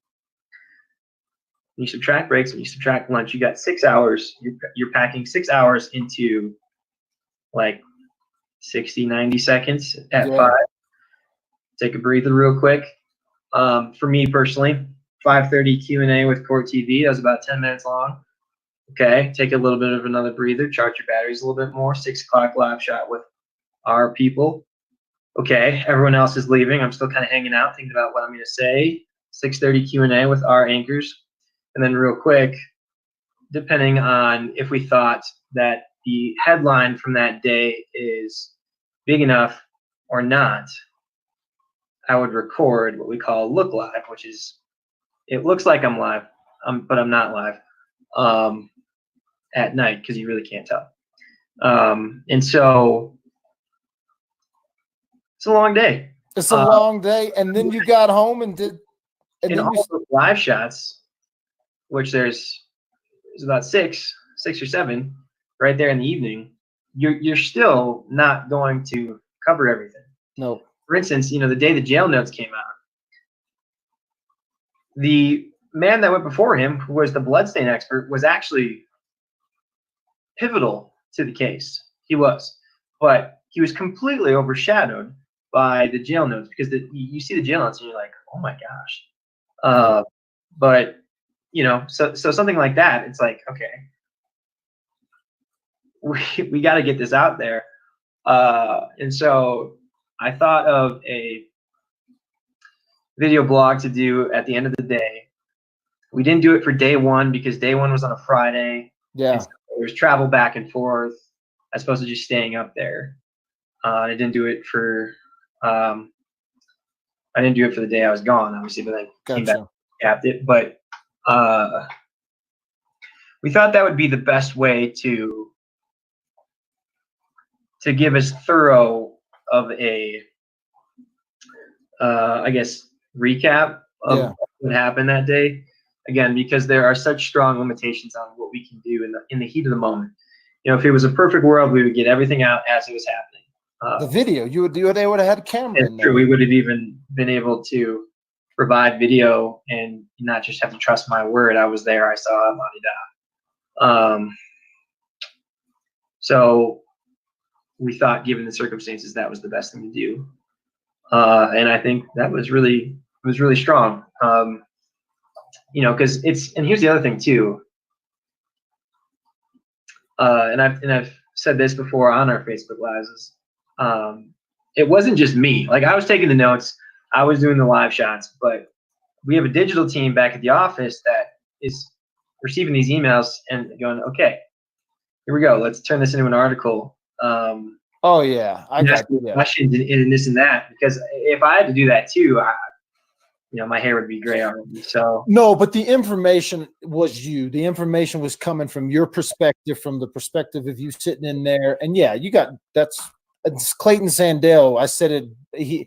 [SPEAKER 4] When you subtract breaks, when you subtract lunch, you got 6 hours. You're packing 6 hours into like 60, 90 seconds at 5. Take a breather real quick. For me personally, 5:30 Q&A with Court TV. That was about 10 minutes long. Okay, take a little bit of another breather, charge your batteries a little bit more. 6 o'clock live shot with our people. Okay, everyone else is leaving. I'm still kind of hanging out, thinking about what I'm going to say. 6:30 Q&A with our anchors. And then real quick, depending on if we thought that the headline from that day is big enough or not, I would record what we call look live, which is, it looks like I'm live, but I'm not live at night, because you really can't tell. And so it's a long day.
[SPEAKER 1] It's a long day. And then you got home and did. And then
[SPEAKER 4] all those live shots, which there's about six or seven right there in the evening, you're still not going to cover everything.
[SPEAKER 1] No.
[SPEAKER 4] For instance, the day the jail notes came out, the man that went before him, who was the bloodstain expert, was actually pivotal to the case. He was, but he was completely overshadowed by the jail notes, because you see the jail notes and you're like, oh my gosh. But so something like that, it's like, okay, we got to get this out there. And so I thought of a video blog to do at the end of the day. We didn't do it for day one because day one was on a Friday.
[SPEAKER 1] Yeah.
[SPEAKER 4] So there was travel back and forth as opposed to just staying up there. I didn't do it for the day I was gone, obviously, but I came back and capped it. But we thought that would be the best way to give as thorough of a recap of what happened that day. Again, because there are such strong limitations on what we can do in the heat of the moment. If it was a perfect world, we would get everything out as it was happening.
[SPEAKER 1] The video, they would have had a camera in there.
[SPEAKER 4] True, we would have even been able to provide video and not just have to trust my word. I was there, I saw it, la-di-da. So we thought, given the circumstances, that was the best thing to do. And I think that was really strong. Because and here's the other thing too. And I've said this before on our Facebook Lives, is it wasn't just me. Like, I was taking the notes, I was doing the live shots, but we have a digital team back at the office that is receiving these emails and going, okay, here we go, let's turn this into an article.
[SPEAKER 1] Oh yeah, I got
[SPEAKER 4] questions and this and that, because if I had to do that too, my hair would be gray already. So
[SPEAKER 1] no, but the information was you. The information was coming from your perspective, from the perspective of you sitting in there. And yeah, that's It's Clayton Sandell. I said it. He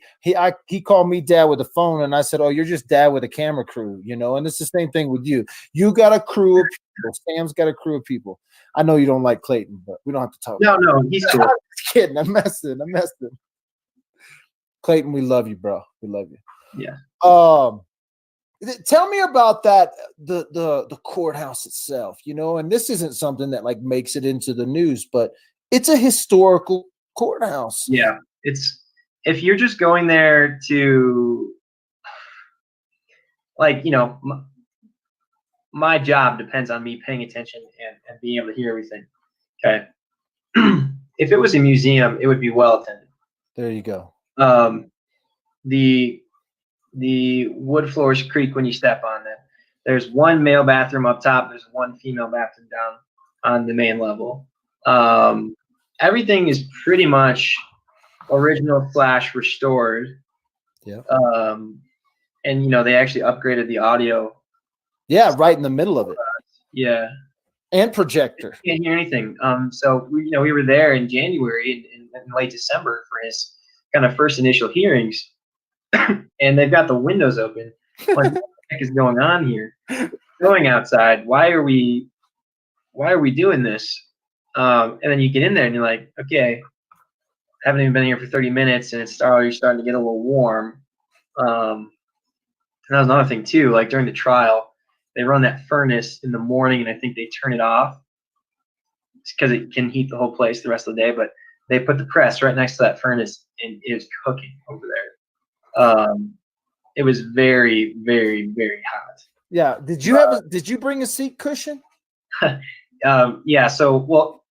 [SPEAKER 1] called me dad with a phone, and I said, "Oh, you're just dad with a camera crew," you know. And it's the same thing with you. You got a crew of people. Sam's got a crew of people. I know you don't like Clayton, but we don't have to talk.
[SPEAKER 4] No,
[SPEAKER 1] about
[SPEAKER 4] no, he's cool.
[SPEAKER 1] I'm just kidding. I'm messing. Clayton, we love you, bro. We love you.
[SPEAKER 4] Yeah.
[SPEAKER 1] Tell me about that. The courthouse itself, you know. And this isn't something that like makes it into the news, but it's a historical courthouse.
[SPEAKER 4] Yeah, it's if you're just going there to, like, you know, my job depends on me paying attention and being able to hear everything. Okay. If it was a museum, it would be well attended.
[SPEAKER 1] There you go.
[SPEAKER 4] The wood floors creak when you step on them. There's one male bathroom up top. There's one female bathroom down on the main level. Everything is pretty much original / restored.
[SPEAKER 1] Yeah.
[SPEAKER 4] And you know, they actually upgraded the audio.
[SPEAKER 1] Yeah, right in the middle of it.
[SPEAKER 4] Yeah.
[SPEAKER 1] And projector.
[SPEAKER 4] You can't hear anything. So we were there in January and in late December for his kind of first initial hearings, and they've got the windows open. Like, what the heck is going on here? Going outside. Why are we doing this? And then you get in there and you're like, okay, haven't even been here for 30 minutes, and you're starting to get a little warm. And that was another thing too. Like during the trial, they run that furnace in the morning, and I think they turn it off because it can heat the whole place the rest of the day. But they put the press right next to that furnace, and it was cooking over there. It was very, very, very hot.
[SPEAKER 1] Yeah. Did you bring a seat cushion?
[SPEAKER 4] Yeah. So, well,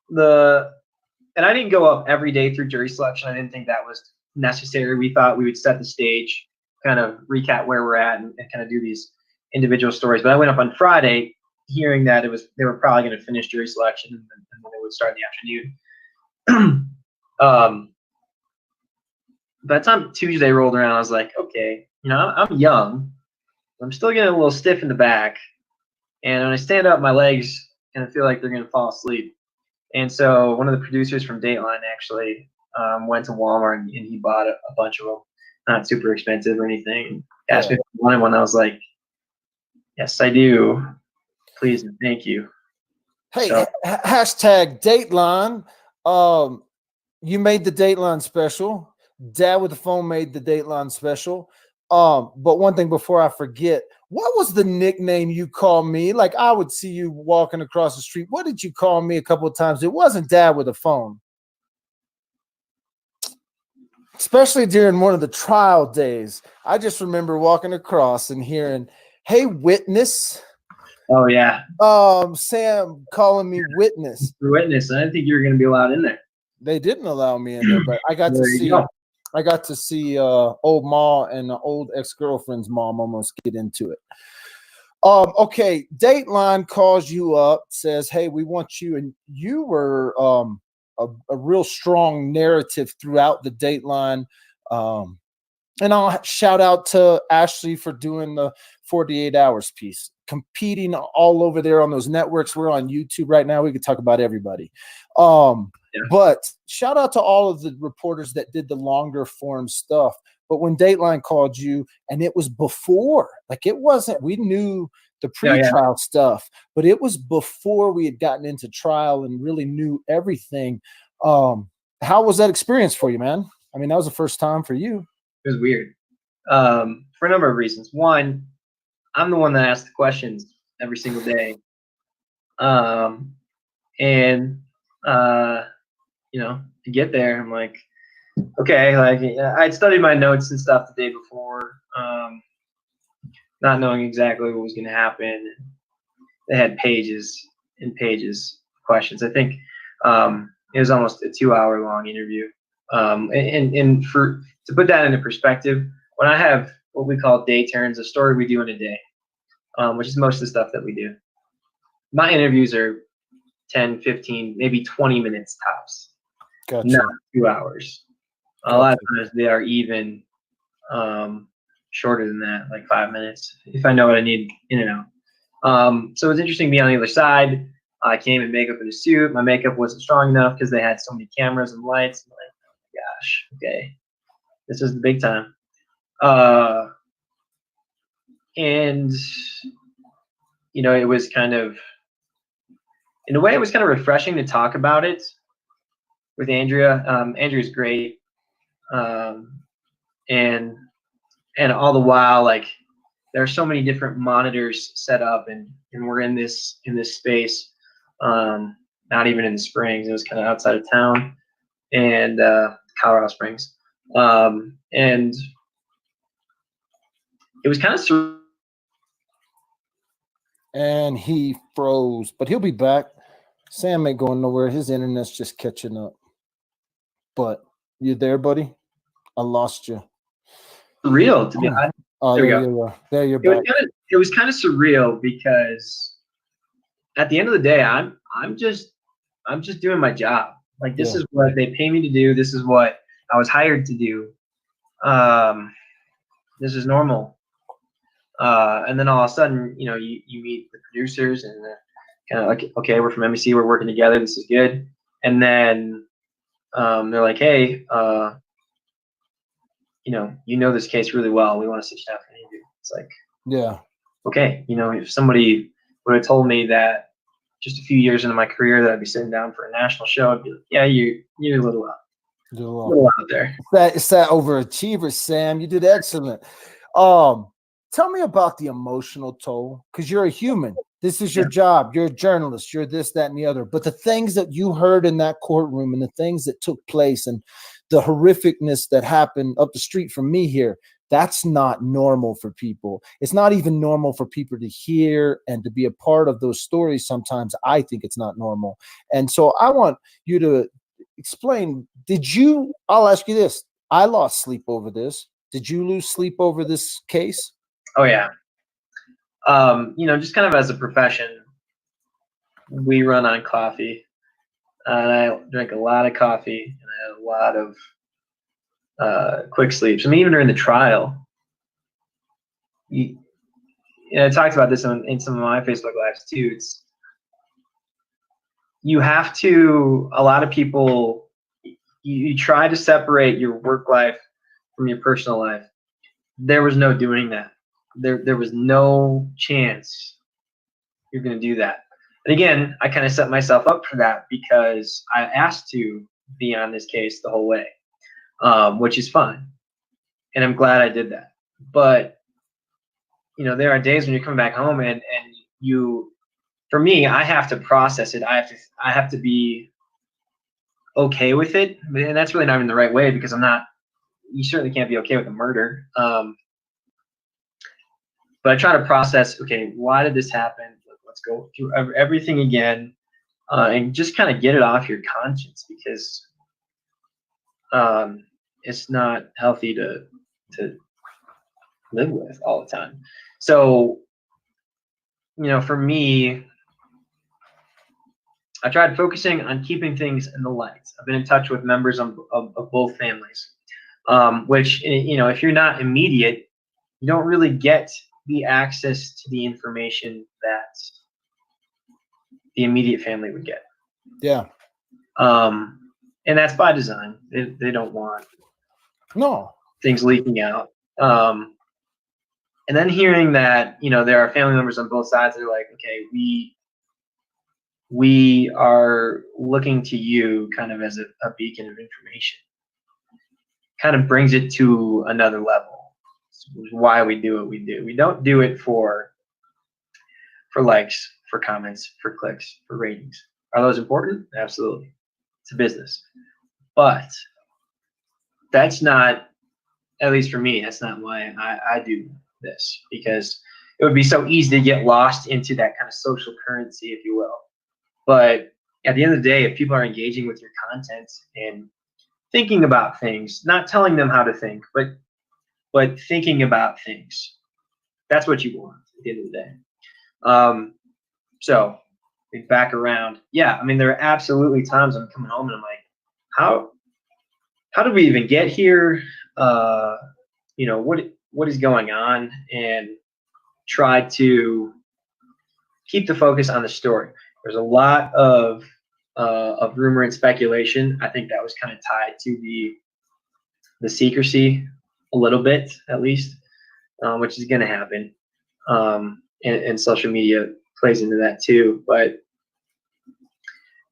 [SPEAKER 4] and I didn't go up every day through jury selection. I didn't think that was necessary. We thought we would set the stage, kind of recap where we're at, and kind of do these individual stories. But I went up on Friday hearing that they were probably going to finish jury selection, and then they would start in the afternoon. By the time Tuesday rolled around, I was like, okay, you know, I'm young. I'm still getting a little stiff in the back. And when I stand up, my legs kind of feel like they're going to fall asleep. And so one of the producers from Dateline actually went to Walmart and he bought a bunch of them, not super expensive or anything. Asked me if I wanted one. I was like, yes, I do. Please and thank you.
[SPEAKER 1] Hey, so, hashtag Dateline. You made the Dateline special. Dad with the phone made the Dateline special. But one thing before I forget, what was the nickname you called me? Like I would see you walking across the street. What did you call me a couple of times? It wasn't Dad with a phone. Especially during one of the trial days. I just remember walking across and hearing, "Hey, witness."
[SPEAKER 4] Oh yeah.
[SPEAKER 1] Sam calling me witness.
[SPEAKER 4] Witness. I didn't think you were going to be allowed in there.
[SPEAKER 1] They didn't allow me in there, but I got to see. I got to see old Ma and old ex-girlfriend's mom almost get into it. Okay, Dateline calls you up, says, "Hey, we want you," and you were a real strong narrative throughout the Dateline. And I'll shout out to Ashley for doing the 48 Hours piece, competing all over there on those networks. We're on YouTube right now. We could talk about everybody. But shout out to all of the reporters that did the longer form stuff. But when Dateline called you, and it was before, like it wasn't, we knew the pre-trial stuff, but it was before we had gotten into trial and really knew everything. How was that experience for you, man? I mean, that was the first time for you.
[SPEAKER 4] It was weird for a number of reasons. One, I'm the one that asks the questions every single day. You know, to get there, I'm like, okay, like I'd studied my notes and stuff the day before, not knowing exactly what was going to happen. They had pages and pages of questions. I think it was almost a 2-hour long interview. And to put that into perspective, when I have what we call day turns, a story we do in a day, which is most of the stuff that we do, my interviews are 10, 15, maybe 20 minutes tops.
[SPEAKER 1] Gotcha.
[SPEAKER 4] Not 2 hours. A lot of times they are even shorter than that, like 5 minutes, if I know what I need in and out. So it's interesting to be on the other side. I came in makeup and a suit. My makeup wasn't strong enough because they had so many cameras and lights. I'm like, oh my gosh, okay, this is the big time. And it was kind of, in a way, it was kind of refreshing to talk about it with Andrea. Andrea's great, and all the while, like, there are so many different monitors set up, and we're in this space, not even in the Springs. It was kind of outside of town, and Colorado Springs, and it was kind of
[SPEAKER 1] And he froze, but he'll be back. Sam ain't going nowhere. His internet's just catching up. But you there, buddy? I lost you.
[SPEAKER 4] surreal, to be honest.
[SPEAKER 1] Oh,
[SPEAKER 4] There we
[SPEAKER 1] there
[SPEAKER 4] go.
[SPEAKER 1] you are. There you're
[SPEAKER 4] It was
[SPEAKER 1] back.
[SPEAKER 4] kind of surreal because at the end of the day, I'm just doing my job. Like, this is what they pay me to do. This is what I was hired to do. This is normal. And then all of a sudden, you meet the producers, and they're kind of like, okay, we're from NBC, we're working together, this is good. And then they're like, hey, you know this case really well. We want to sit you down for an interview. It's like,
[SPEAKER 1] Yeah.
[SPEAKER 4] okay, if somebody would have told me that just a few years into my career that I'd be sitting down for a national show, I'd be like, yeah, you're a little out there.
[SPEAKER 1] It's that overachiever, Sam. You did excellent. Tell me about the emotional toll, because you're a human. This is your job. You're a journalist. You're this, that, and the other. But the things that you heard in that courtroom, and the things that took place, and the horrificness that happened up the street from me here, that's not normal for people. It's not even normal for people to hear and to be a part of those stories. Sometimes I think it's not normal. And so I want you to explain, I'll ask you this. I lost sleep over this. Did you lose sleep over this case?
[SPEAKER 4] Oh, yeah. Just kind of as a profession, we run on coffee. And I drank a lot of coffee, and I had a lot of quick sleeps. I mean, even during the trial, I talked about this in some of my Facebook lives too. You have to, a lot of people, you try to separate your work life from your personal life. There was no doing that. There was no chance you're going to do that. And again, I kind of set myself up for that because I asked to be on this case the whole way, which is fine. And I'm glad I did that. But, there are days when you come back home and for me, I have to process it. I have to be okay with it. And that's really not even the right way, because you certainly can't be okay with a murder. But I try to process, okay, why did this happen? Let's go through everything again, and just kind of get it off your conscience, because it's not healthy to live with all the time. So, for me, I tried focusing on keeping things in the light. I've been in touch with members of both families, which, if you're not immediate, you don't really get the access to the information that the immediate family would get.
[SPEAKER 1] Yeah.
[SPEAKER 4] And that's by design. They don't want things leaking out. And then hearing that, there are family members on both sides that are like, okay, we are looking to you kind of as a beacon of information, kind of brings it to another level. It's why we do what we do. We don't do it for likes, for comments, for clicks, for ratings. Are those important? Absolutely. It's a business. But that's not, at least for me, that's not why I do this, because it would be so easy to get lost into that kind of social currency, if you will. But at the end of the day, if people are engaging with your content and thinking about things, not telling them how to think, but thinking about things, that's what you want at the end of the day. So back around, yeah, I mean, there are absolutely times I'm coming home and I'm like, how did we even get here? What is going on? And try to keep the focus on the story. There's a lot of rumor and speculation. I think that was kind of tied to the secrecy a little bit, at least, which is going to happen. And social media plays into that too. But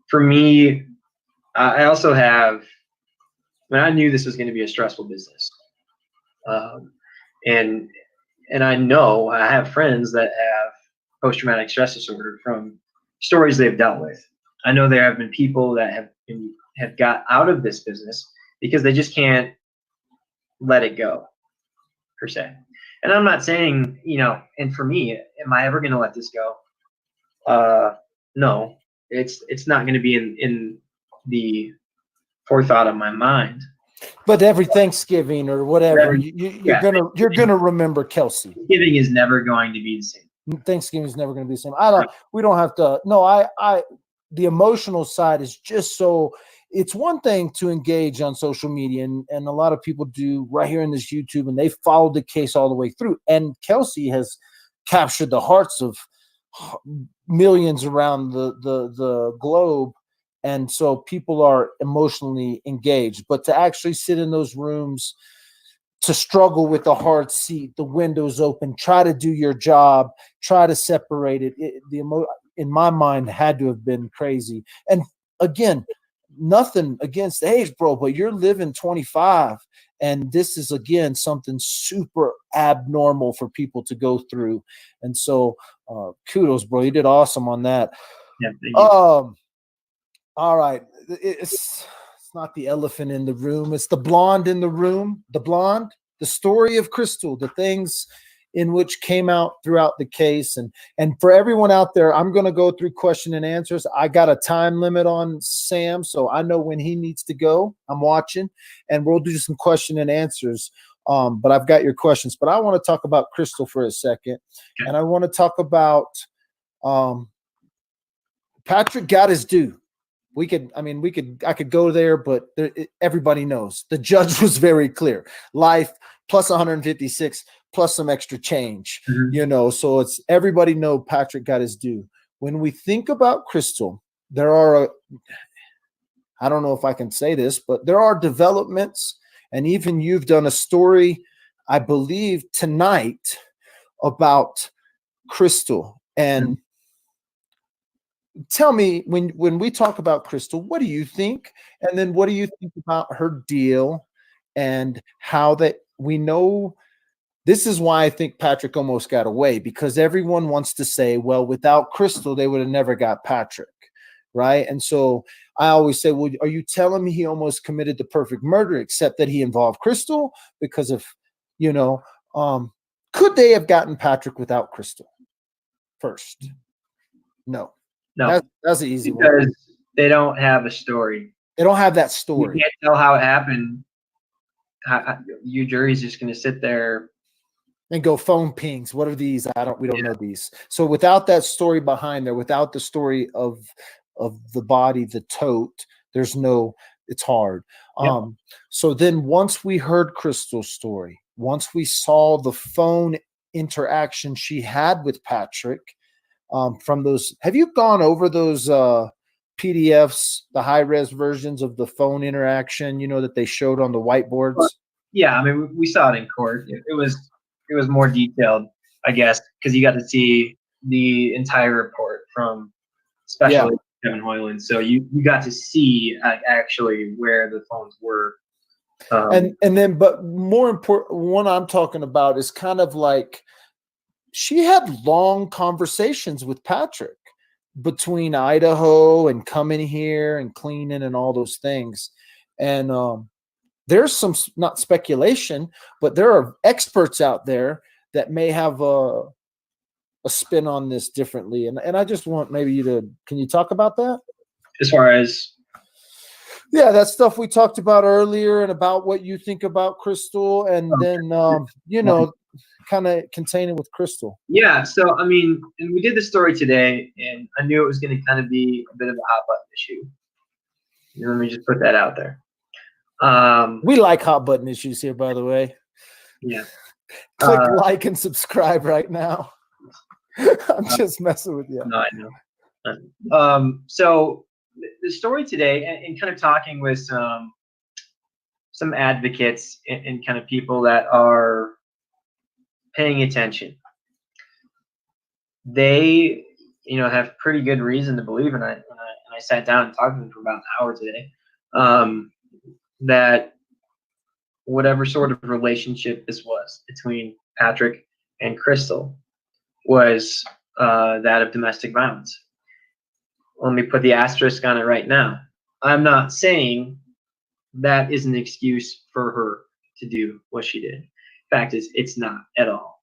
[SPEAKER 4] for me, I also have, I knew this was going to be a stressful business. And I know I have friends that have post-traumatic stress disorder from stories they've dealt with. I know there have been people that have got out of this business because they just can't let it go, per se. And I'm not saying, and for me, am I ever going to let this go? No, it's not going to be in the forethought of my mind.
[SPEAKER 1] But every Thanksgiving or whatever, you're gonna remember Kelsey.
[SPEAKER 4] Thanksgiving is never going to be the same.
[SPEAKER 1] Thanksgiving is never going to be the same. We don't have to. No, the emotional side is just so. It's one thing to engage on social media, and a lot of people do right here in this YouTube, and they followed the case all the way through. And Kelsey has captured the hearts of millions around the globe. And so people are emotionally engaged, but to actually sit in those rooms, to struggle with the hard seat, the windows open, try to do your job, try to separate it. In my mind, had to have been crazy. And again, nothing against age, bro, but you're living 25, and this is again something super abnormal for people to go through. And so, kudos, bro. You did awesome on that.
[SPEAKER 4] Yeah, thank you.
[SPEAKER 1] All right. It's not the elephant in the room. It's the blonde in the room. The blonde, the story of Krystal, the things in which came out throughout the case. And for everyone out there, I'm going to go through question and answers. I got a time limit on Sam, so I know when he needs to go. I'm watching, and we'll do some question and answers. But I've got your questions. But I want to talk about Krystal for a second. And I want to talk about Patrick got his due. I could go there, but everybody knows the judge was very clear. Life plus 156 plus some extra change, so it's everybody know Patrick got his due. When we think about Krystal, there are, I don't know if I can say this, but there are developments, and even you've done a story, I believe tonight, about Krystal. And tell me, when we talk about Krystal, what do you think? And then what do you think about her deal and how that we know this is why I think Patrick almost got away, because everyone wants to say, well, without Krystal, they would have never got Patrick. Right. And so I always say, well, are you telling me he almost committed the perfect murder, except that he involved Krystal? Because of, could they have gotten Patrick without Krystal first? No.
[SPEAKER 4] No,
[SPEAKER 1] that's an easy
[SPEAKER 4] because
[SPEAKER 1] one.
[SPEAKER 4] They don't have a story.
[SPEAKER 1] They don't have that story.
[SPEAKER 4] You can't tell how it happened. Your jury's just going to sit there
[SPEAKER 1] and go phone pings. What are these? We don't know these. So without that story behind there, without the story of the body, the tote, it's hard.
[SPEAKER 4] Yep.
[SPEAKER 1] So then once we heard Krystal's story, once we saw the phone interaction she had with Patrick, from those, have you gone over those PDFs, the high-res versions of the phone interaction, that they showed on the whiteboards?
[SPEAKER 4] Yeah, we saw it in court. It was more detailed, I guess, because you got to see the entire report from Special Agent Kevin Hoyland. So you got to see actually where the phones were.
[SPEAKER 1] And then, but more important, one I'm talking about is kind of like, she had long conversations with Patrick between Idaho and coming here and cleaning and all those things. And there's some, not speculation, but there are experts out there that may have a spin on this differently. And I just want maybe can you talk about that?
[SPEAKER 4] As far as?
[SPEAKER 1] Yeah, that stuff we talked about earlier and about what you think about Krystal, and then, kind of contain it with Krystal.
[SPEAKER 4] Yeah, so and we did the story today, and I knew it was going to kind of be a bit of a hot button issue. Let me just put that out there.
[SPEAKER 1] We like hot button issues here, by the way.
[SPEAKER 4] Yeah.
[SPEAKER 1] Click like and subscribe right now. I'm just messing with you.
[SPEAKER 4] No, I So the story today, and kind of talking with some advocates and kind of people that are paying attention, they have pretty good reason to believe, and I sat down and talked to them for about an hour today, that whatever sort of relationship this was between Patrick and Krystal was that of domestic violence. Let me put the asterisk on it right now. I'm not saying that is an excuse for her to do what she did. Fact is, it's not at all.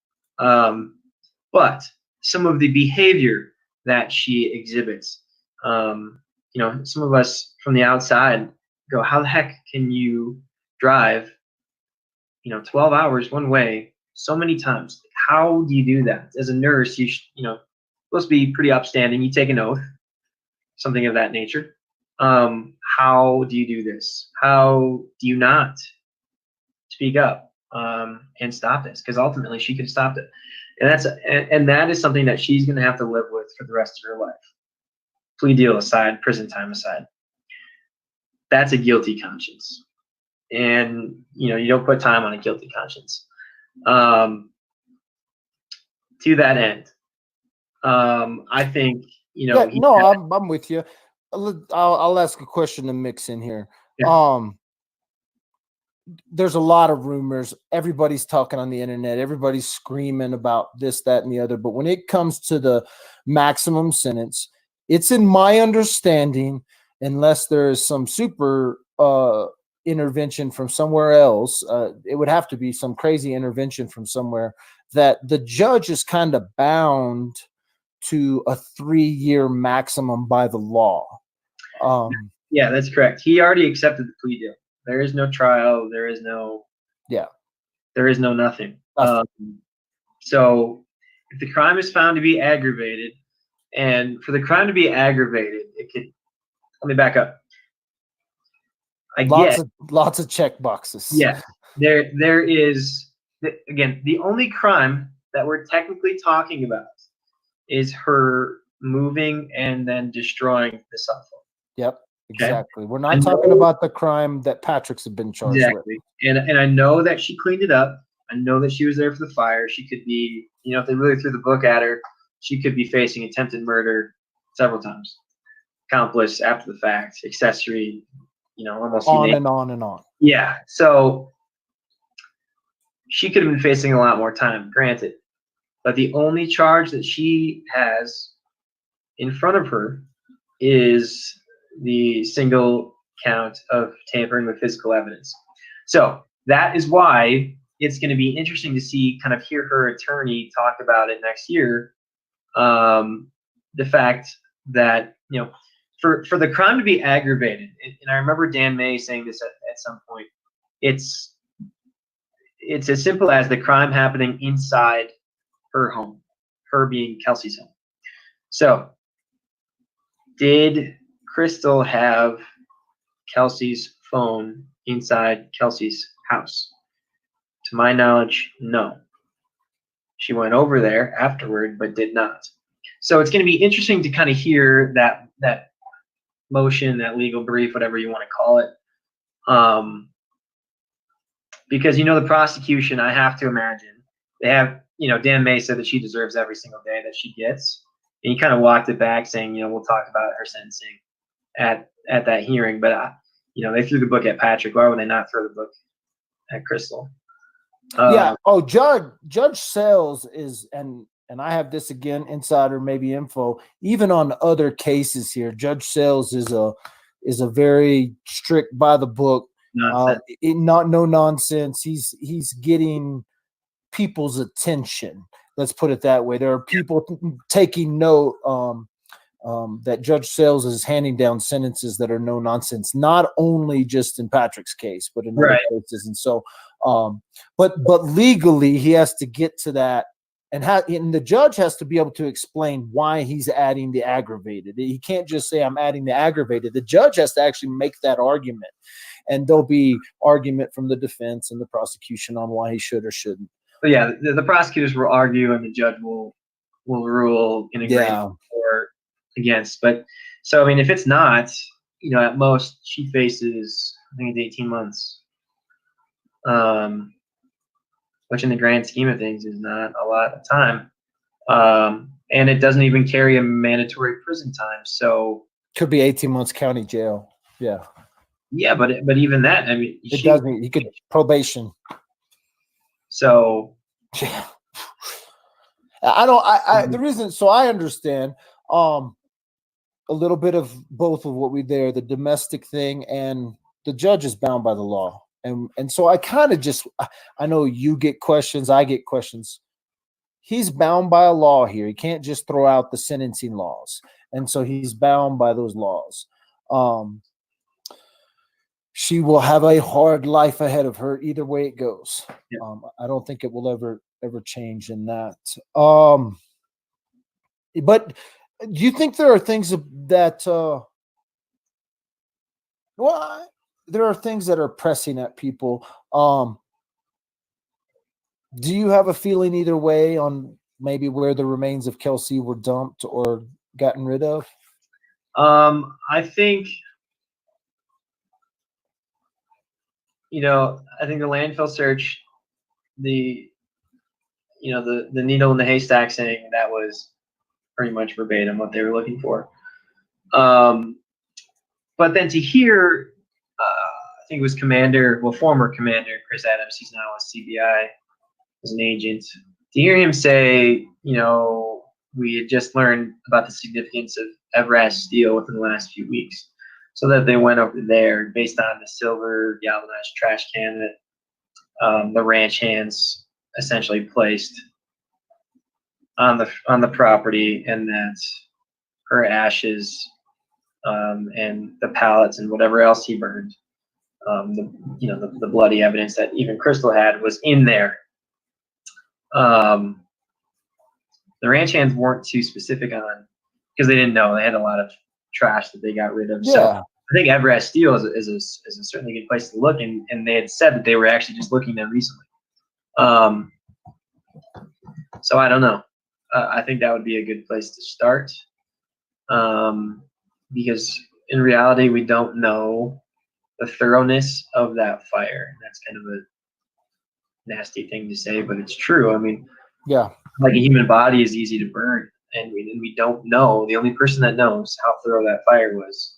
[SPEAKER 4] But some of the behavior that she exhibits, some of us from the outside go, how the heck can you drive 12 hours one way so many times? How do you do that? As a nurse, supposed to be pretty upstanding. You take an oath, something of that nature. How do you do this? How do you not speak up and stop this? Because ultimately she could have stopped it. And that is something that she's going to have to live with for the rest of her life. Plea deal aside, prison time aside. That's a guilty conscience. And you don't put time on a guilty conscience. To that end, I think
[SPEAKER 1] I'm with you. I'll ask a question to mix in here.
[SPEAKER 4] Yeah.
[SPEAKER 1] There's a lot of rumors. Everybody's talking on the internet. Everybody's screaming about this, that, and the other. But when it comes to the maximum sentence, it's in my understanding, unless there is some super intervention from somewhere else, it would have to be some crazy intervention from somewhere, that the judge is kind of bound to a 3-year maximum by the law.
[SPEAKER 4] Yeah, that's correct. He already accepted the plea deal. There is no trial. There is no nothing. So if the crime is found to be aggravated, and for the crime to be aggravated, let me back up.
[SPEAKER 1] Lots of check boxes.
[SPEAKER 4] Yeah, there is, again, the only crime that we're technically talking about is her moving and then destroying the cell phone.
[SPEAKER 1] Yep, exactly. Okay. We're not talking about the crime that Patrick's have been charged with.
[SPEAKER 4] And I know that she cleaned it up. I know that she was there for the fire. She could be, if they really threw the book at her, she could be facing attempted murder several times. Accomplice after the fact, accessory, almost
[SPEAKER 1] on and on and on.
[SPEAKER 4] Yeah. So she could have been facing a lot more time, granted. But the only charge that she has in front of her is the single count of tampering with physical evidence. So that is why it's going to be interesting to hear her attorney talk about it next year. The fact that, for the crime to be aggravated, and I remember Dan May saying this at some point, it's as simple as the crime happening inside her home, her being Kelsey's home. So did Krystal have Kelsey's phone inside Kelsey's house? To my knowledge, no. She went over there afterward, but did not. So it's going to be interesting to kind of hear that motion, that legal brief, whatever you want to call it. Because, the prosecution, I have to imagine, they have, Dan May said that she deserves every single day that she gets. And he kind of walked it back saying, we'll talk about her sentencing at that hearing. But, they threw the book at Patrick. Why would they not throw the book at Krystal?
[SPEAKER 1] Yeah. Oh, Judge Sells is, and I have this again, insider maybe info, even on other cases here, Judge Sells is a very strict by the book, no nonsense. He's getting people's attention. Let's put it that way. There are people taking note that Judge Sells is handing down sentences that are no nonsense, not only just in Patrick's case, but in other cases. And so, but legally he has to get to that, and the judge has to be able to explain why he's adding the aggravated. He can't just say, I'm adding the aggravated. The judge has to actually make that argument, and there'll be argument from the defense and the prosecution on why he should or shouldn't.
[SPEAKER 4] But yeah, the prosecutors will argue, and the judge will rule in agreement, or against. But so I mean, if it's not, at most she faces, I think it's 18 months, which in the grand scheme of things is not a lot of time. And it doesn't even carry a mandatory prison time. So
[SPEAKER 1] Could be 18 months county jail. Yeah.
[SPEAKER 4] yeah, but even that, I mean,
[SPEAKER 1] It doesn't. You could probation.
[SPEAKER 4] So
[SPEAKER 1] Yeah. I don't. The reason. So I understand. A little bit of both of what we there, the domestic thing, and the judge is bound by the law. And so I kind of just, I know you get questions, I get questions. He's bound by a law here. He can't just throw out the sentencing laws. And so he's bound by those laws. She will have a hard life ahead of her either way it goes.
[SPEAKER 4] Yeah.
[SPEAKER 1] I don't think it will ever change in that. But do you think there are things that there are things that are pressing at people? Do you have a feeling either way on maybe where the remains of Kelsey were dumped or gotten rid of?
[SPEAKER 4] I think I think the landfill search, the needle in the haystack saying that was pretty much verbatim what they were looking for. But then to hear, I think it was former Commander Chris Adams, he's now a CBI as an agent. To hear him say, we had just learned about the significance of Everest steel within the last few weeks, so that they went over there based on the silver galvanized trash can that the ranch hands essentially placed on the property, and that her ashes and the pallets and whatever else he burned, the bloody evidence that even Krystal had was in there. The ranch hands weren't too specific on, because they didn't know. They had a lot of trash that they got rid of.
[SPEAKER 1] Yeah.
[SPEAKER 4] So I think Everest Steel is a certainly good place to look, and they had said that they were actually just looking there recently. So I don't know. I think that would be a good place to start, because in reality we don't know the thoroughness of that fire. That's kind of a nasty thing to say, but it's true. I mean,
[SPEAKER 1] Yeah.
[SPEAKER 4] like a human body is easy to burn, and we don't know. The only person that knows how thorough that fire was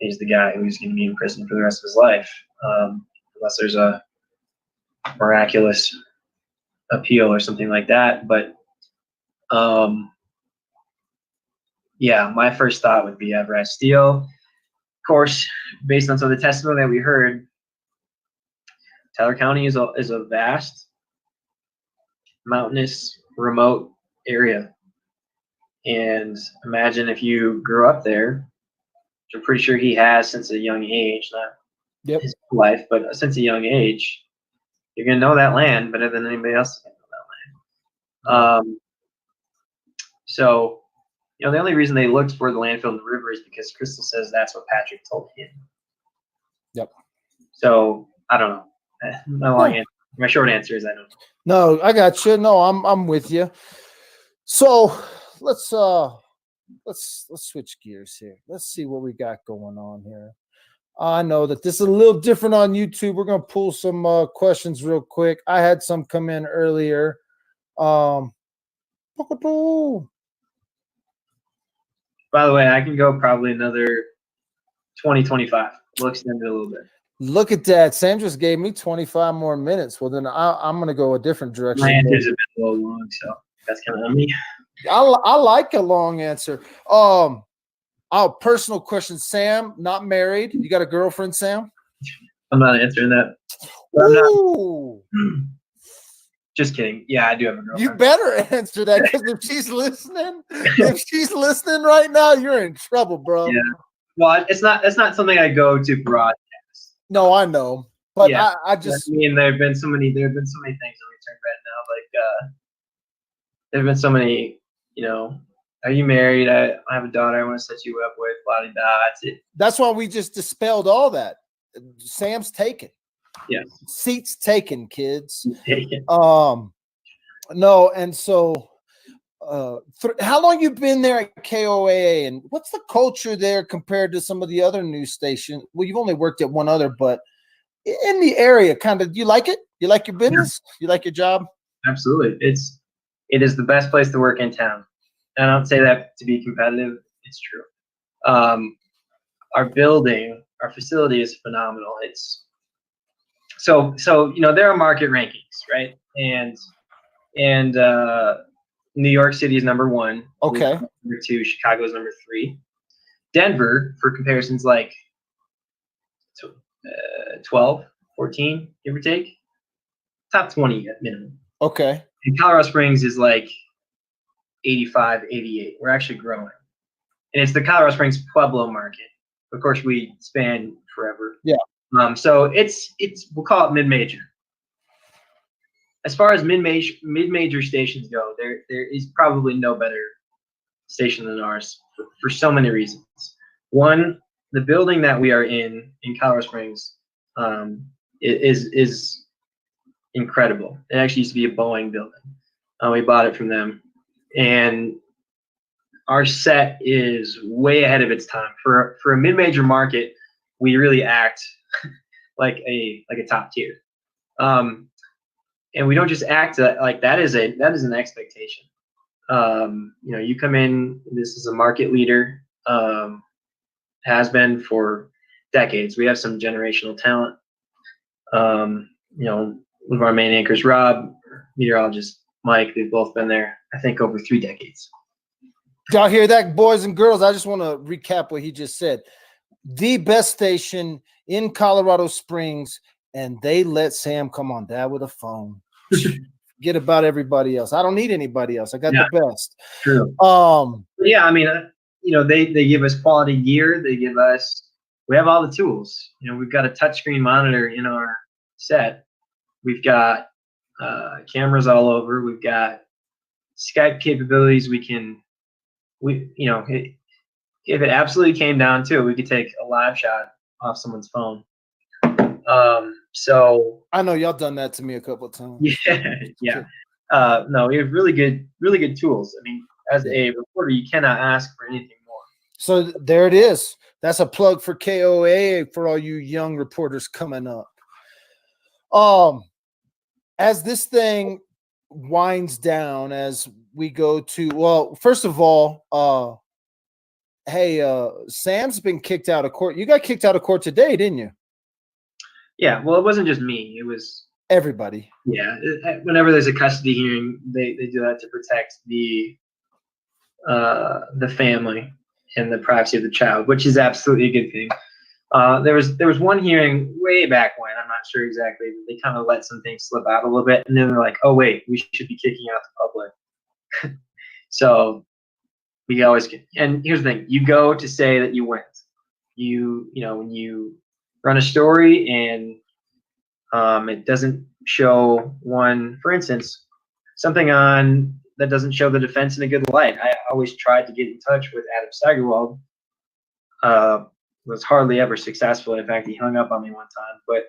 [SPEAKER 4] is the guy who's going to be in prison for the rest of his life, unless there's a miraculous appeal or something like that. But yeah, my first thought would be Everest Steel. Of course, based on some of the testimony that we heard, Tyler County is a vast, mountainous, remote area. And imagine if you grew up there, which I'm pretty sure he has since a young age, not his life, but since a young age, you're going to know that land better than anybody else is going to know that land. So, the only reason they looked for the landfill in the river is because Krystal says that's what Patrick told him.
[SPEAKER 1] Yep.
[SPEAKER 4] So, I don't know. My short answer is I don't know.
[SPEAKER 1] No, I got you. No, I'm with you. So let's switch gears here. Let's see what we got going on here. I know that this is a little different on YouTube. We're gonna pull some questions real quick. I had some come in earlier. By
[SPEAKER 4] the way, I can go probably another 20-25. We'll extend it a little bit.
[SPEAKER 1] Look at that. Sam just gave me 25 more minutes. Well, then I'm going to go a different direction.
[SPEAKER 4] My answers have been a little long, so that's kind of on me.
[SPEAKER 1] I like a long answer. Personal question. Sam, not married. You got a girlfriend, Sam?
[SPEAKER 4] I'm not answering that.
[SPEAKER 1] Ooh.
[SPEAKER 4] Just kidding. Yeah, I do have a girlfriend.
[SPEAKER 1] You better answer that, because if she's listening right now, you're in trouble, bro.
[SPEAKER 4] Yeah. Well, it's not something I go to broadcast.
[SPEAKER 1] No, I know, but
[SPEAKER 4] yeah.
[SPEAKER 1] I just.
[SPEAKER 4] I mean, there have been so many things that we turned red now. Like, there have been so many. Are you married? I have a daughter I want to set you up with. Blah, blah, blah.
[SPEAKER 1] That's why we just dispelled all that. Sam's taken.
[SPEAKER 4] Yeah.
[SPEAKER 1] Seats taken, kids. No, and so how long you been there at KOAA, and what's the culture there compared to some of the other news stations? Well, you've only worked at one other, but in the area, kind of, do you like it? You like your business? You like your job?
[SPEAKER 4] Absolutely. It is the best place to work in town. And I don't say that to be competitive. It's true. Our building, our facility is phenomenal. It's so there are market rankings, right? And New York City is number 1.
[SPEAKER 1] Okay.
[SPEAKER 4] Number 2, Chicago is number 3. Denver, for comparisons, like 12, 14, give or take. Top 20 at minimum.
[SPEAKER 1] Okay.
[SPEAKER 4] And Colorado Springs is like 85, 88. We're actually growing. And it's the Colorado Springs Pueblo market. Of course, we span forever.
[SPEAKER 1] Yeah.
[SPEAKER 4] So it's we'll call it mid-major. As far as mid-major stations go, there is probably no better station than ours for so many reasons. One, the building that we are in Colorado Springs is incredible. It actually used to be a Boeing building. We bought it from them, and our set is way ahead of its time. For a mid-major market, we really act like a top tier. And we don't just act like that is an expectation. You come in, this is a market leader, has been for decades. We have some generational talent. One of our main anchors, Rob, meteorologist Mike, they've both been there, I think, over 3 decades.
[SPEAKER 1] Y'all hear that, boys and girls? I just want to recap what he just said. The best station in Colorado Springs, and they let Sam come on, Dad, with a phone. Forget about everybody else. I don't need anybody else. I got the best.
[SPEAKER 4] True. Yeah, I mean, they give us quality gear. We have all the tools. We've got a touchscreen monitor in our set. We've got cameras all over. We've got Skype capabilities. If it absolutely came down to it, we could take a live shot off someone's phone. So
[SPEAKER 1] I know y'all done that to me a couple of times.
[SPEAKER 4] Yeah. No, we have really good tools. I mean, as a reporter, you cannot ask for anything more.
[SPEAKER 1] So there it is. That's a plug for KOA for all you young reporters coming up. As this thing winds down, as we go to, well, first of all, Sam's been kicked out of court. You got kicked out of court today, didn't you?
[SPEAKER 4] Yeah, well, it wasn't just me. It was
[SPEAKER 1] everybody.
[SPEAKER 4] Yeah, whenever there's a custody hearing, they do that to protect the family and the privacy of the child, which is absolutely a good thing. There was one hearing way back when, I'm not sure exactly. They kind of let some things slip out a little bit, and then they're like, "Oh wait, we should be kicking out the public." So we always get. And here's the thing: you go to say that you went. When you run a story and it doesn't show one, for instance, something on that doesn't show the defense in a good light. I always tried to get in touch with Adam Steigerwald. Was hardly ever successful. In fact, he hung up on me one time. But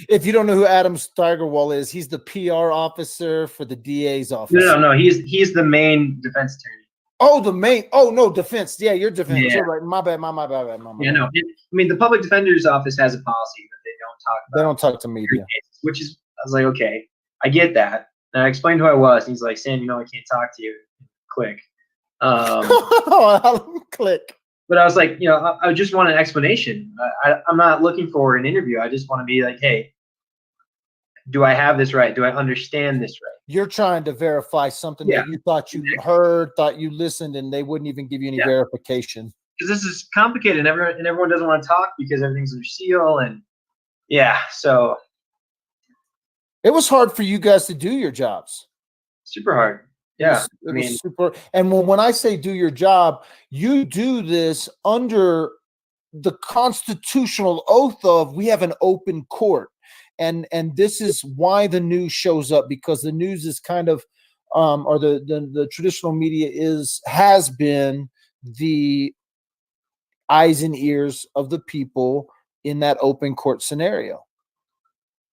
[SPEAKER 1] if you don't know who Adam Steigerwald is, he's the PR officer for the DA's office.
[SPEAKER 4] No. He's the main defense attorney.
[SPEAKER 1] Oh, the main. Oh no, defense. Yeah, you're defense.
[SPEAKER 4] Yeah.
[SPEAKER 1] You're right. My bad.
[SPEAKER 4] Yeah, no. I mean, the public defender's office has a policy that they don't talk about.
[SPEAKER 1] They don't talk to media.
[SPEAKER 4] Which is, I was like, okay, I get that. And I explained who I was. And he's like, Sam, I can't talk to you. Click.
[SPEAKER 1] Click.
[SPEAKER 4] But I was like, I just want an explanation. I'm not looking for an interview. I just want to be like, hey, do I have this right? Do I understand this right?
[SPEAKER 1] You're trying to verify something that you thought you heard, thought you listened, and they wouldn't even give you any verification.
[SPEAKER 4] Because this is complicated, and everyone doesn't want to talk because everything's under seal, and so
[SPEAKER 1] it was hard for you guys to do your jobs.
[SPEAKER 4] Super hard. Yeah,
[SPEAKER 1] it was super. And when I say do your job, you do this under the constitutional oath of we have an open court. And this is why the news shows up, because the news is kind of or the traditional media has been the eyes and ears of the people in that open court scenario.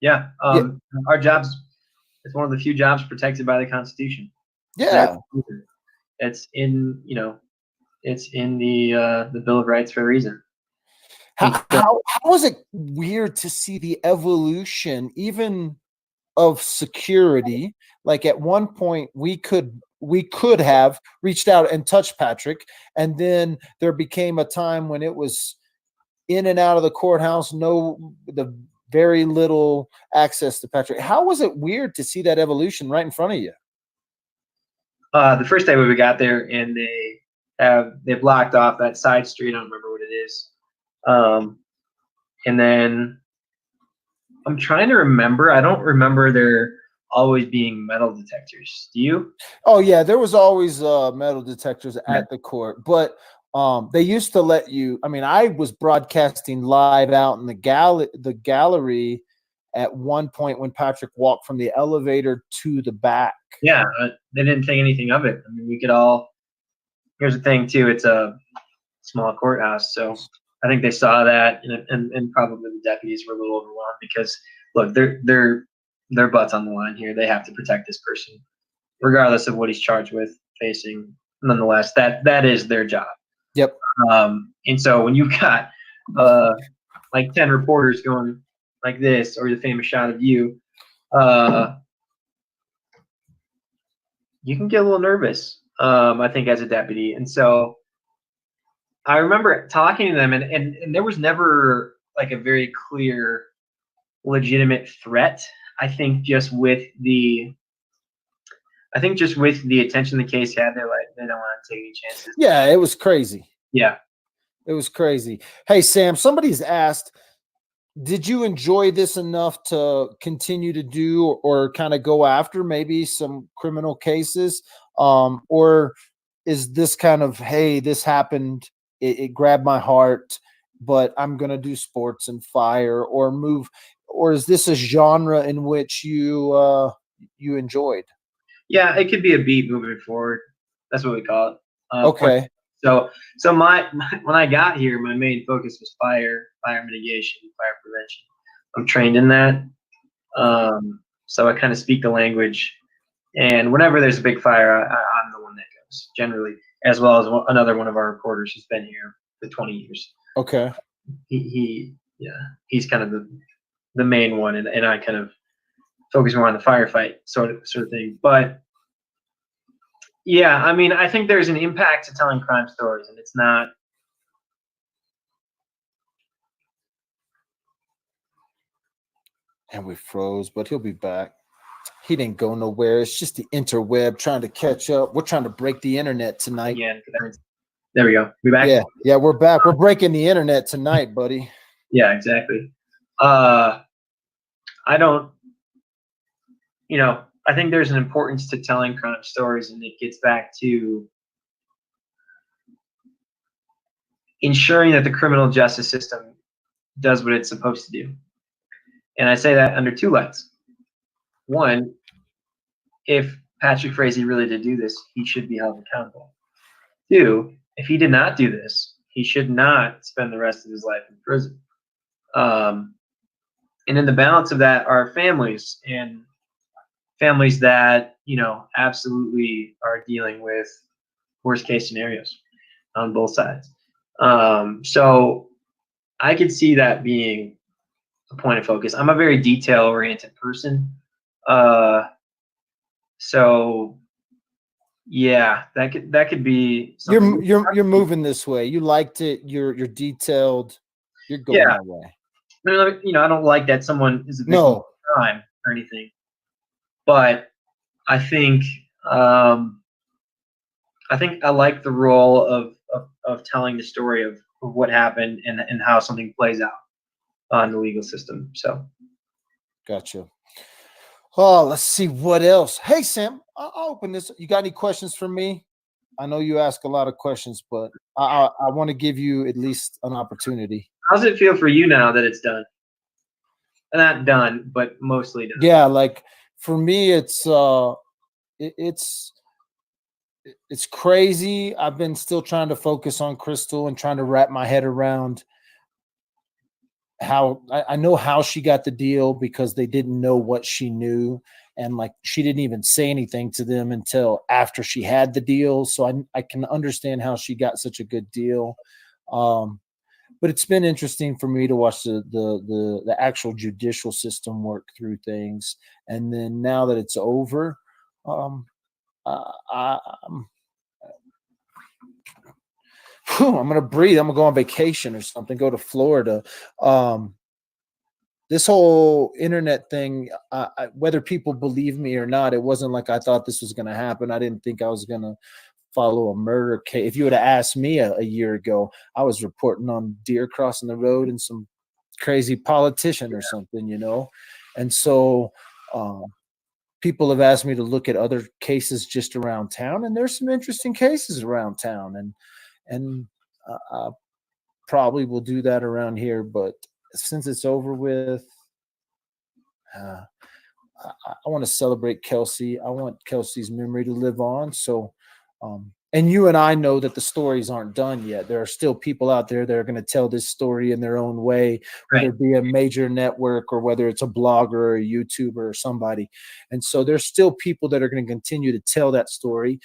[SPEAKER 4] Yeah. Our jobs, it's one of the few jobs protected by the Constitution.
[SPEAKER 1] Yeah.
[SPEAKER 4] It's in, it's in the Bill of Rights for a reason.
[SPEAKER 1] How was it weird to see the evolution even of security? Like at one point we could have reached out and touched Patrick, and then there became a time when it was in and out of the courthouse, the very little access to Patrick. How was it weird to see that evolution right in front of you?
[SPEAKER 4] The first day when we got there, and they blocked off that side street. I don't remember what it is. And then I'm trying to remember. I don't remember there always being metal detectors. Do you?
[SPEAKER 1] Oh yeah, there was always metal detectors at the court, but they used to let you. I mean, I was broadcasting live out in the gallery at one point when Patrick walked from the elevator to the back.
[SPEAKER 4] Yeah, they didn't think anything of it. I mean, we could all. Here's the thing too. It's a small courthouse, so I think they saw that, and probably the deputies were a little overwhelmed because look, their butts on the line here. They have to protect this person, regardless of what he's charged with facing. Nonetheless, that is their job.
[SPEAKER 1] Yep.
[SPEAKER 4] And so when you got like 10 reporters going like this, or the famous shot of you, you can get a little nervous. I think as a deputy, and so I remember talking to them, and there was never like a very clear, legitimate threat. I think just with the attention the case had, they're like, they don't want to take any chances.
[SPEAKER 1] Yeah, it was crazy.
[SPEAKER 4] Yeah.
[SPEAKER 1] It was crazy. Hey, Sam, somebody's asked, did you enjoy this enough to continue to do or kind of go after maybe some criminal cases? Or is this kind of, hey, this happened, it grabbed my heart, but I'm going to do sports and fire or move? Or is this a genre in which you enjoyed?
[SPEAKER 4] Yeah, it could be a beat moving forward. That's what we call it.
[SPEAKER 1] Okay.
[SPEAKER 4] So my when I got here, my main focus was fire mitigation, fire prevention. I'm trained in that, so I kind of speak the language. And whenever there's a big fire, I'm the one that goes generally, as well as another one of our reporters who's been here for 20 years.
[SPEAKER 1] Okay.
[SPEAKER 4] He's kind of the main one, and I kind of focus more on the firefight sort of thing. But yeah, I mean, I think there's an impact to telling crime stories, and it's not.
[SPEAKER 1] And we froze, but he'll be back. He didn't go nowhere. It's just the interweb trying to catch up. We're trying to break the internet tonight.
[SPEAKER 4] Yeah, there we go. We back?
[SPEAKER 1] Yeah, we're back. We're breaking the internet tonight, buddy.
[SPEAKER 4] Yeah, exactly. I don't. I think there's an importance to telling crime stories, and it gets back to ensuring that the criminal justice system does what it's supposed to do. And I say that under two lights. One, if Patrick Frazee really did do this, he should be held accountable. Two, if he did not do this, he should not spend the rest of his life in prison. And in the balance of that are families, and families that, absolutely are dealing with worst case scenarios on both sides. So I could see that being a point of focus. I'm a very detail oriented person. So yeah, that could be something.
[SPEAKER 1] You're moving this way. You liked it. You're detailed. You're going that way.
[SPEAKER 4] I don't like that someone is a victim of crime or anything, but I think I like the role of telling the story of what happened and how something plays out on the legal system. So,
[SPEAKER 1] gotcha. Oh, let's see what else. Hey, Sam, I'll open this. You got any questions for me? I know you ask a lot of questions, but I want to give you at least an opportunity.
[SPEAKER 4] How's it feel for you now that it's done? Not done, but mostly done.
[SPEAKER 1] Yeah, like for me, it's crazy. I've been still trying to focus on Krystal and trying to wrap my head around how I know how she got the deal, because they didn't know what she knew. and like she didn't even say anything to them until after she had the deal. So I can understand how she got such a good deal. But it's been interesting for me to watch the actual judicial system work through things, and then now that it's over, I'm I'm gonna breathe. I'm gonna go on vacation or something. Go to Florida. This whole internet thing, whether people believe me or not, it wasn't like I thought this was gonna happen. I didn't think I was gonna follow a murder case. If you would have asked me a year ago, I was reporting on deer crossing the road and some crazy politician or something, you know. And so people have asked me to look at other cases just around town, and there's some interesting cases around town, and I probably will do that around here. But since it's over with, I want to celebrate Kelsey. I want Kelsey's memory to live on. So, and you and I know that the stories aren't done yet. There are still people out there that are going to tell this story in their own way, whether it be a major network or whether it's a blogger or a YouTuber or somebody. And so there's still people that are going to continue to tell that story.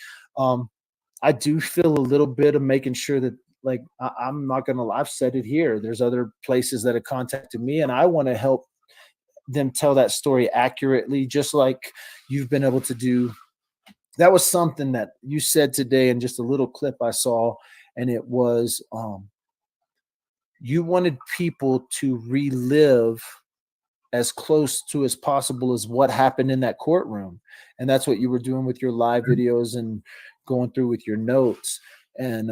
[SPEAKER 1] I do feel a little bit of making sure that, like, I'm not going to, I've said it here. There's other places that have contacted me, and I want to help them tell that story accurately, just like you've been able to do. That was something that you said today in just a little clip I saw, and it was you wanted people to relive as close to as possible as what happened in that courtroom, and that's what you were doing with your live videos and going through with your notes. And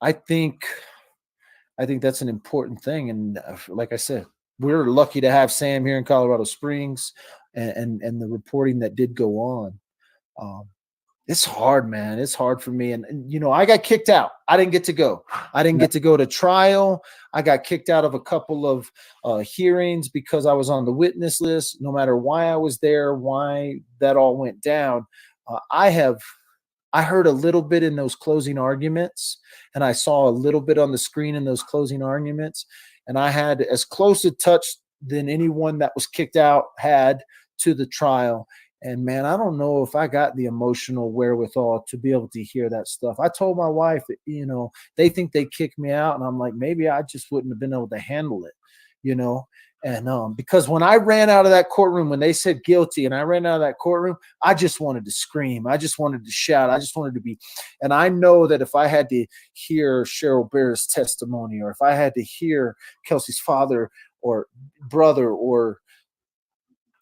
[SPEAKER 1] I think that's an important thing. And like I said, we're lucky to have Sam here in Colorado Springs, and the reporting that did go on. It's hard, man. It's hard for me. And, you know, I got kicked out. I didn't get to go. I didn't get to go to trial. I got kicked out of a couple of hearings because I was on the witness list. No matter why I was there, why that all went down. I heard a little bit in those closing arguments, and I saw a little bit on the screen in those closing arguments. And I had as close a touch than anyone that was kicked out had to the trial. And man, I don't know if I got the emotional wherewithal to be able to hear that stuff. I told my wife that, you know, they think they kicked me out, and I'm like, maybe I just wouldn't have been able to handle it, you know. And because when I ran out of that courtroom, when they said guilty and I ran out of that courtroom, I just wanted to scream. I just wanted to shout. I just wanted to be. And I know that if I had to hear Cheryl Bear's testimony, or if I had to hear Kelsey's father or brother, or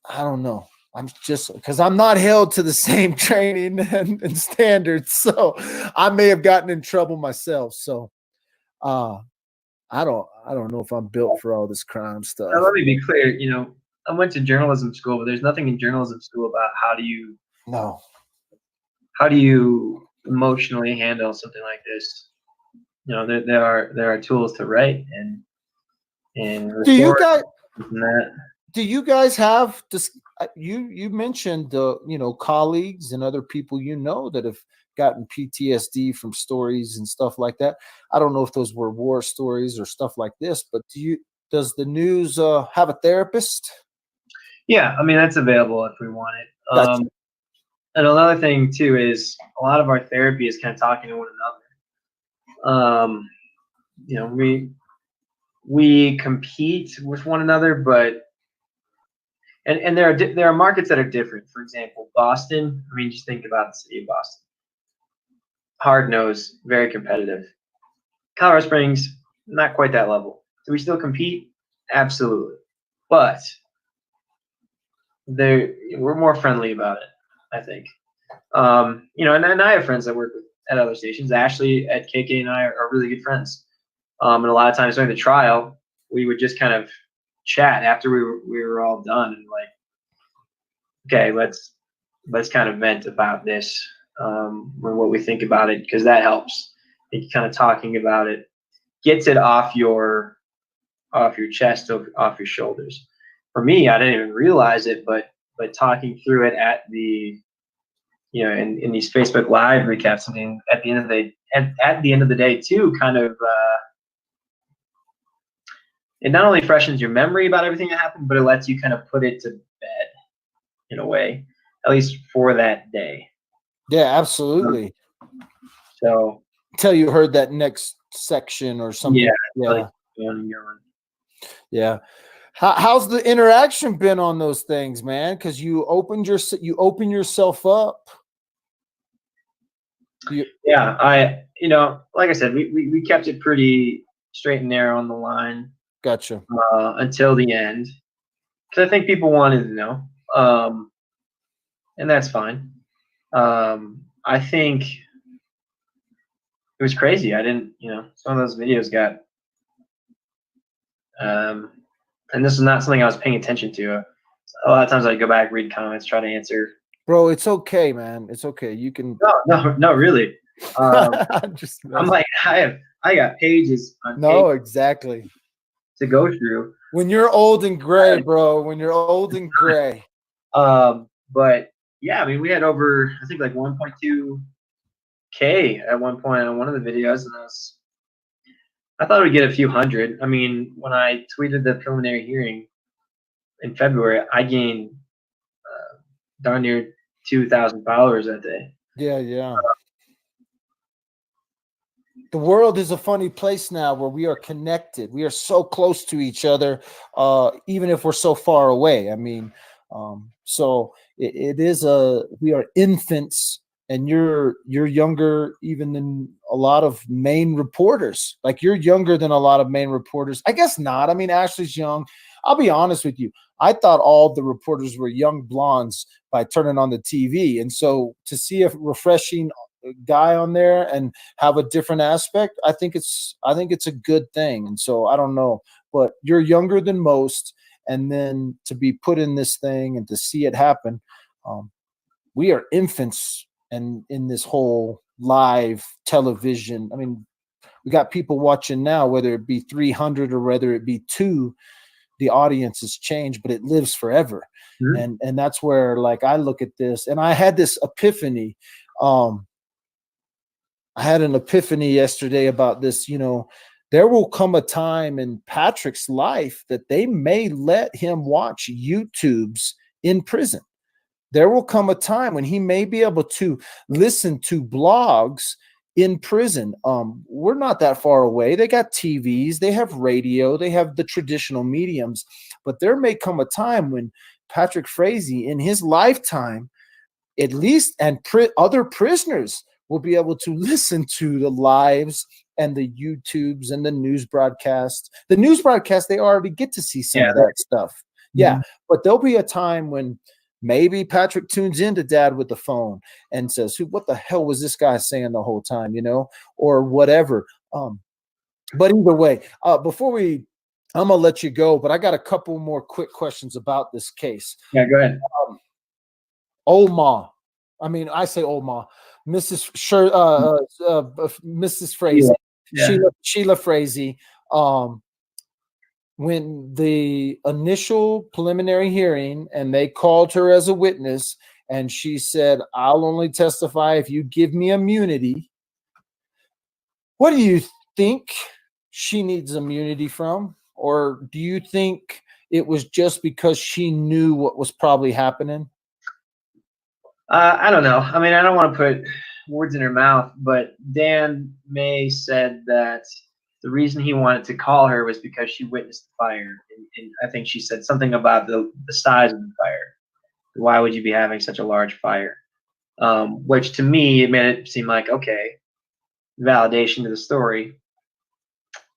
[SPEAKER 1] I don't know, I'm just, because I'm not held to the same training and standards. So I may have gotten in trouble myself. So I don't know if I'm built for all this crime stuff.
[SPEAKER 4] Now, let me be clear. You know, I went to journalism school, but there's nothing in journalism school about how do you emotionally handle something like this. You know, there are tools to write and
[SPEAKER 1] do you guys have this? You mentioned colleagues and other people that have gotten PTSD from stories and stuff like that. I don't know if those were war stories or stuff like this, but does the news have a therapist?
[SPEAKER 4] Yeah, I mean, that's available if we want it.
[SPEAKER 1] Gotcha.
[SPEAKER 4] And another thing too is a lot of our therapy is kind of talking to one another. You know, we compete with one another, but and there are markets that are different. For example, Boston. I mean, just think about the city of Boston. Hard-nosed, very competitive. Colorado Springs, not quite that level. Do we still compete? Absolutely. But we're more friendly about it, I think. You know, and I have friends that work at other stations. Ashley at KK and I are really good friends. And a lot of times during the trial, we would just kind of chat after we were all done, and like, okay, let's kind of vent about this, or what we think about it, because that helps. I think kind of talking about it gets it off your chest, off your shoulders. For me, I didn't even realize it, but talking through it at the, you know, in these Facebook Live recaps, I mean, at the end of the day too, kind of it not only freshens your memory about everything that happened, but it lets you kind of put it to bed. in a way, at least for that day.
[SPEAKER 1] Yeah, absolutely.
[SPEAKER 4] So
[SPEAKER 1] Until you heard that next section or something.
[SPEAKER 4] yeah,
[SPEAKER 1] Yeah.
[SPEAKER 4] like going and going.
[SPEAKER 1] Yeah. How's the interaction been on those things, man? Because you open yourself up.
[SPEAKER 4] Yeah, like I said, we kept it pretty straight and narrow on the line
[SPEAKER 1] Gotcha.
[SPEAKER 4] until the end, because I think people wanted to know, and that's fine. I think it was crazy. I didn't, some of those videos got, and this is not something I was paying attention to. A lot of times I'd go back, read comments, try to answer.
[SPEAKER 1] Bro, it's okay, man. It's okay. You can.
[SPEAKER 4] No, really.
[SPEAKER 1] Just
[SPEAKER 4] I'm like, I got pages on
[SPEAKER 1] no, exactly.
[SPEAKER 4] to go through.
[SPEAKER 1] When you're old and gray, bro. When you're old and gray.
[SPEAKER 4] But yeah, I mean, we had over, I think, like 1.2K at one point on one of the videos, and I thought we'd get a few hundred. I mean, when I tweeted the preliminary hearing in February, I gained darn near 2,000 followers that day.
[SPEAKER 1] Yeah. The world is a funny place now where we are connected. We are so close to each other, even if we're so far away. I mean, so it is we are infants, and you're younger even than a lot of main reporters. Like, you're younger than a lot of main reporters. I guess not. I mean, Ashley's young. I'll be honest with you. I thought all the reporters were young blondes by turning on the TV. And so to see a refreshing guy on there and have a different aspect, I think it's a good thing. And so I don't know, but you're younger than most. And then to be put in this thing and to see it happen, we are infants and in this whole live television. I mean, we got people watching now, whether it be 300 or whether it be 2, the audience has changed, but it lives forever. Mm-hmm. And that's where, like, I look at this, and I had this epiphany. I had an epiphany yesterday about this. There will come a time in Patrick's life that they may let him watch YouTubes in prison. There will come a time when he may be able to listen to blogs in prison. We're not that far away. They got TVs, they have radio, they have the traditional mediums, but there may come a time when Patrick Frazee, in his lifetime, at least, and other prisoners will be able to listen to the lives and the YouTubes and the news broadcasts. The news broadcasts, they already get to see some of that stuff. Mm-hmm. Yeah, but there'll be a time when maybe Patrick tunes into Dad with the phone and says, what the hell was this guy saying the whole time, or whatever. But either way, I'm going to let you go, but I got a couple more quick questions about this case.
[SPEAKER 4] Yeah, go ahead.
[SPEAKER 1] I say Oma, Mrs. Frazee, Sheila Frazee, when the initial preliminary hearing and they called her as a witness and she said, I'll only testify if you give me immunity. What do you think she needs immunity from? Or do you think it was just because she knew what was probably happening?
[SPEAKER 4] I don't know. I mean, I don't want to put words in her mouth, but Dan May said that the reason he wanted to call her was because she witnessed the fire. And I think she said something about the size of the fire. Why would you be having such a large fire? Which to me, it made it seem like, okay, validation to the story.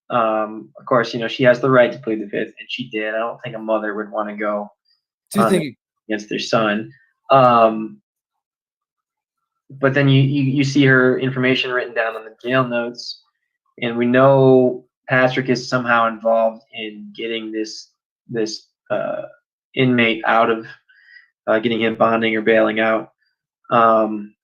[SPEAKER 4] Of course, she has the right to plead the fifth, and she did. I don't think a mother would want to go against their son. But then you see her information written down on the jail notes, and we know Patrick is somehow involved in getting this inmate out of, getting him bonding or bailing out. And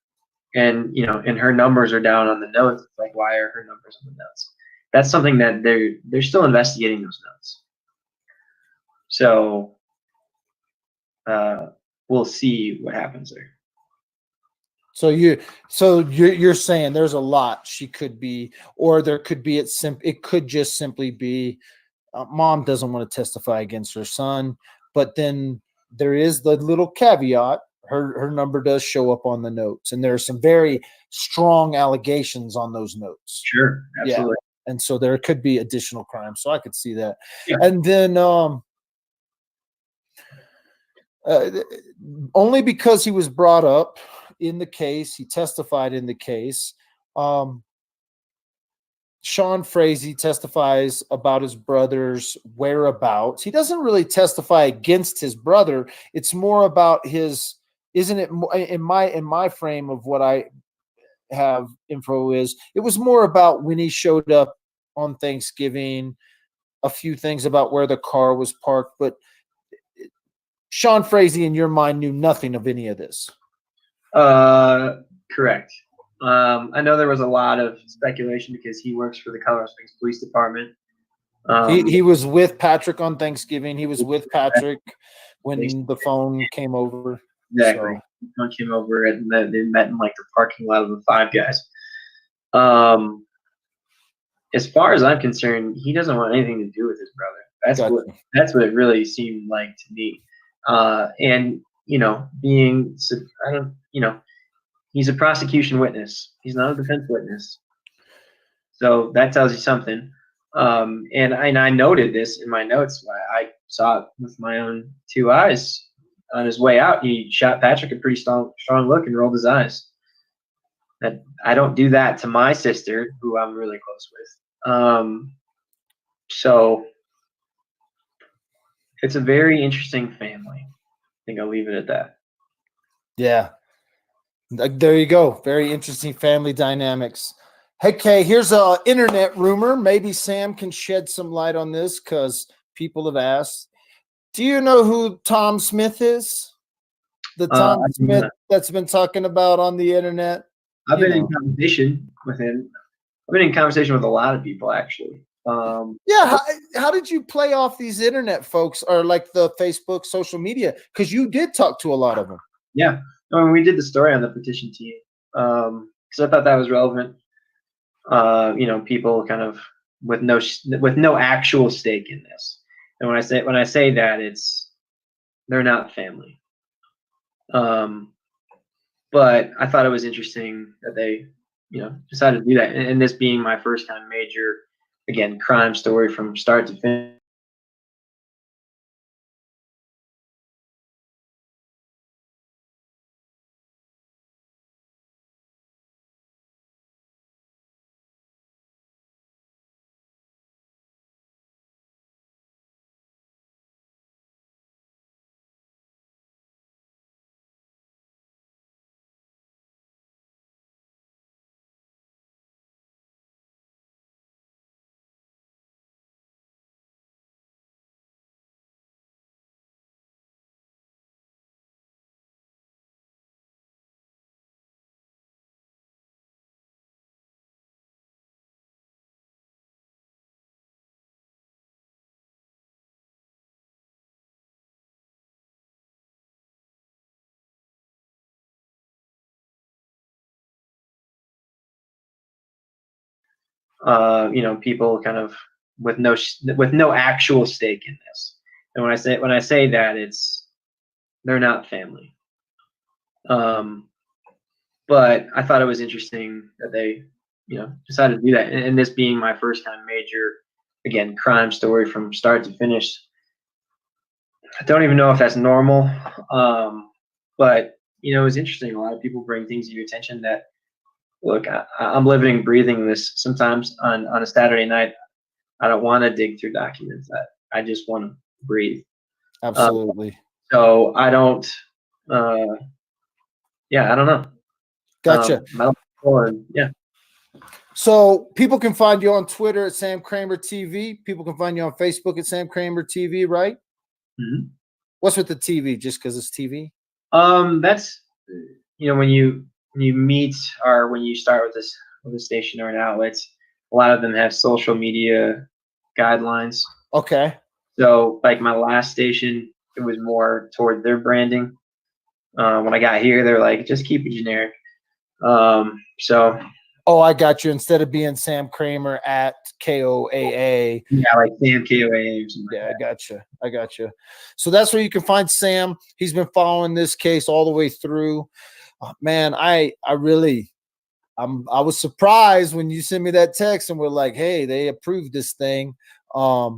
[SPEAKER 4] her numbers are down on the notes. It's like, why are her numbers on the notes? That's something that they're still investigating those notes. So we'll see what happens there.
[SPEAKER 1] So you're saying there's a lot she could be, or there could be it could just simply be mom doesn't want to testify against her son, but then there is the little caveat. Her number does show up on the notes, and there are some very strong allegations on those notes.
[SPEAKER 4] Sure, absolutely.
[SPEAKER 1] Yeah. And so there could be additional crimes. So I could see that.
[SPEAKER 4] Yeah.
[SPEAKER 1] And then only because he was brought up in the case, he testified in the case. Sean Frazee testifies about his brother's whereabouts. He doesn't really testify against his brother. It's more about his, isn't it, in my frame of what I have info is, it was more about when he showed up on Thanksgiving, a few things about where the car was parked, but Sean Frazee, in your mind, knew nothing of any of this.
[SPEAKER 4] Correct. I know there was a lot of speculation because he works for the Colorado Springs Police Department.
[SPEAKER 1] He was with Patrick on Thanksgiving. He was with Patrick when the phone came over.
[SPEAKER 4] Exactly.
[SPEAKER 1] So.
[SPEAKER 4] The phone came over and they met in like the parking lot of the Five Guys. As far as I'm concerned, he doesn't want anything to do with his brother. That's what it really seemed like to me. And he's a prosecution witness. He's not a defense witness. So that tells you something. And I noted this in my notes. I saw it with my own two eyes. On his way out, he shot Patrick a pretty strong look and rolled his eyes. That I don't do that to my sister, who I'm really close with. So it's a very interesting family. I think I'll leave it at that.
[SPEAKER 1] Yeah. There you go. Very interesting family dynamics. Hey, Kay, here's an internet rumor. Maybe Sam can shed some light on this because people have asked. Do you know who Tom Smith is? The Tom Smith that's been talking about on the internet?
[SPEAKER 4] I've been in conversation with him. I've been in conversation with a lot of people, actually.
[SPEAKER 1] How did you play off these internet folks or like the Facebook, social media? Because you did talk to a lot of them.
[SPEAKER 4] Yeah. We did the story on the petition team because I thought that was relevant. People kind of with no actual stake in this. And when I say that, they're not family. But I thought it was interesting that they, decided to do that. And this being my first kind of major, again, crime story from start to finish. People kind of with no actual stake in this. And when I say that, they're not family. But I thought it was interesting that they, decided to do that. And this being my first kind of major, again, crime story from start to finish. I don't even know if that's normal. But it was interesting. A lot of people bring things to your attention that, look, I'm living and breathing this. Sometimes on a Saturday night, I don't want to dig through documents. I just want to breathe.
[SPEAKER 1] Absolutely.
[SPEAKER 4] So I don't. I don't know.
[SPEAKER 1] Gotcha.
[SPEAKER 4] Yeah.
[SPEAKER 1] So people can find you on Twitter at Sam Kramer TV. People can find you on Facebook at Sam Kramer TV, right?
[SPEAKER 4] Mm-hmm.
[SPEAKER 1] What's with the TV? Just because it's TV?
[SPEAKER 4] That's when you meet or when you start with a station or an outlet, a lot of them have social media guidelines.
[SPEAKER 1] Okay.
[SPEAKER 4] So like my last station, it was more toward their branding. When I got here, they're like, just keep it generic.
[SPEAKER 1] Oh, I got you. Instead of being Sam Kramer at KOAA.
[SPEAKER 4] Yeah, like Sam KOA or something.
[SPEAKER 1] Yeah,
[SPEAKER 4] Like
[SPEAKER 1] I got you. I got you. So that's where you can find Sam. He's been following this case all the way through. Man, I was surprised when you sent me that text and we're like, hey, they approved this thing. I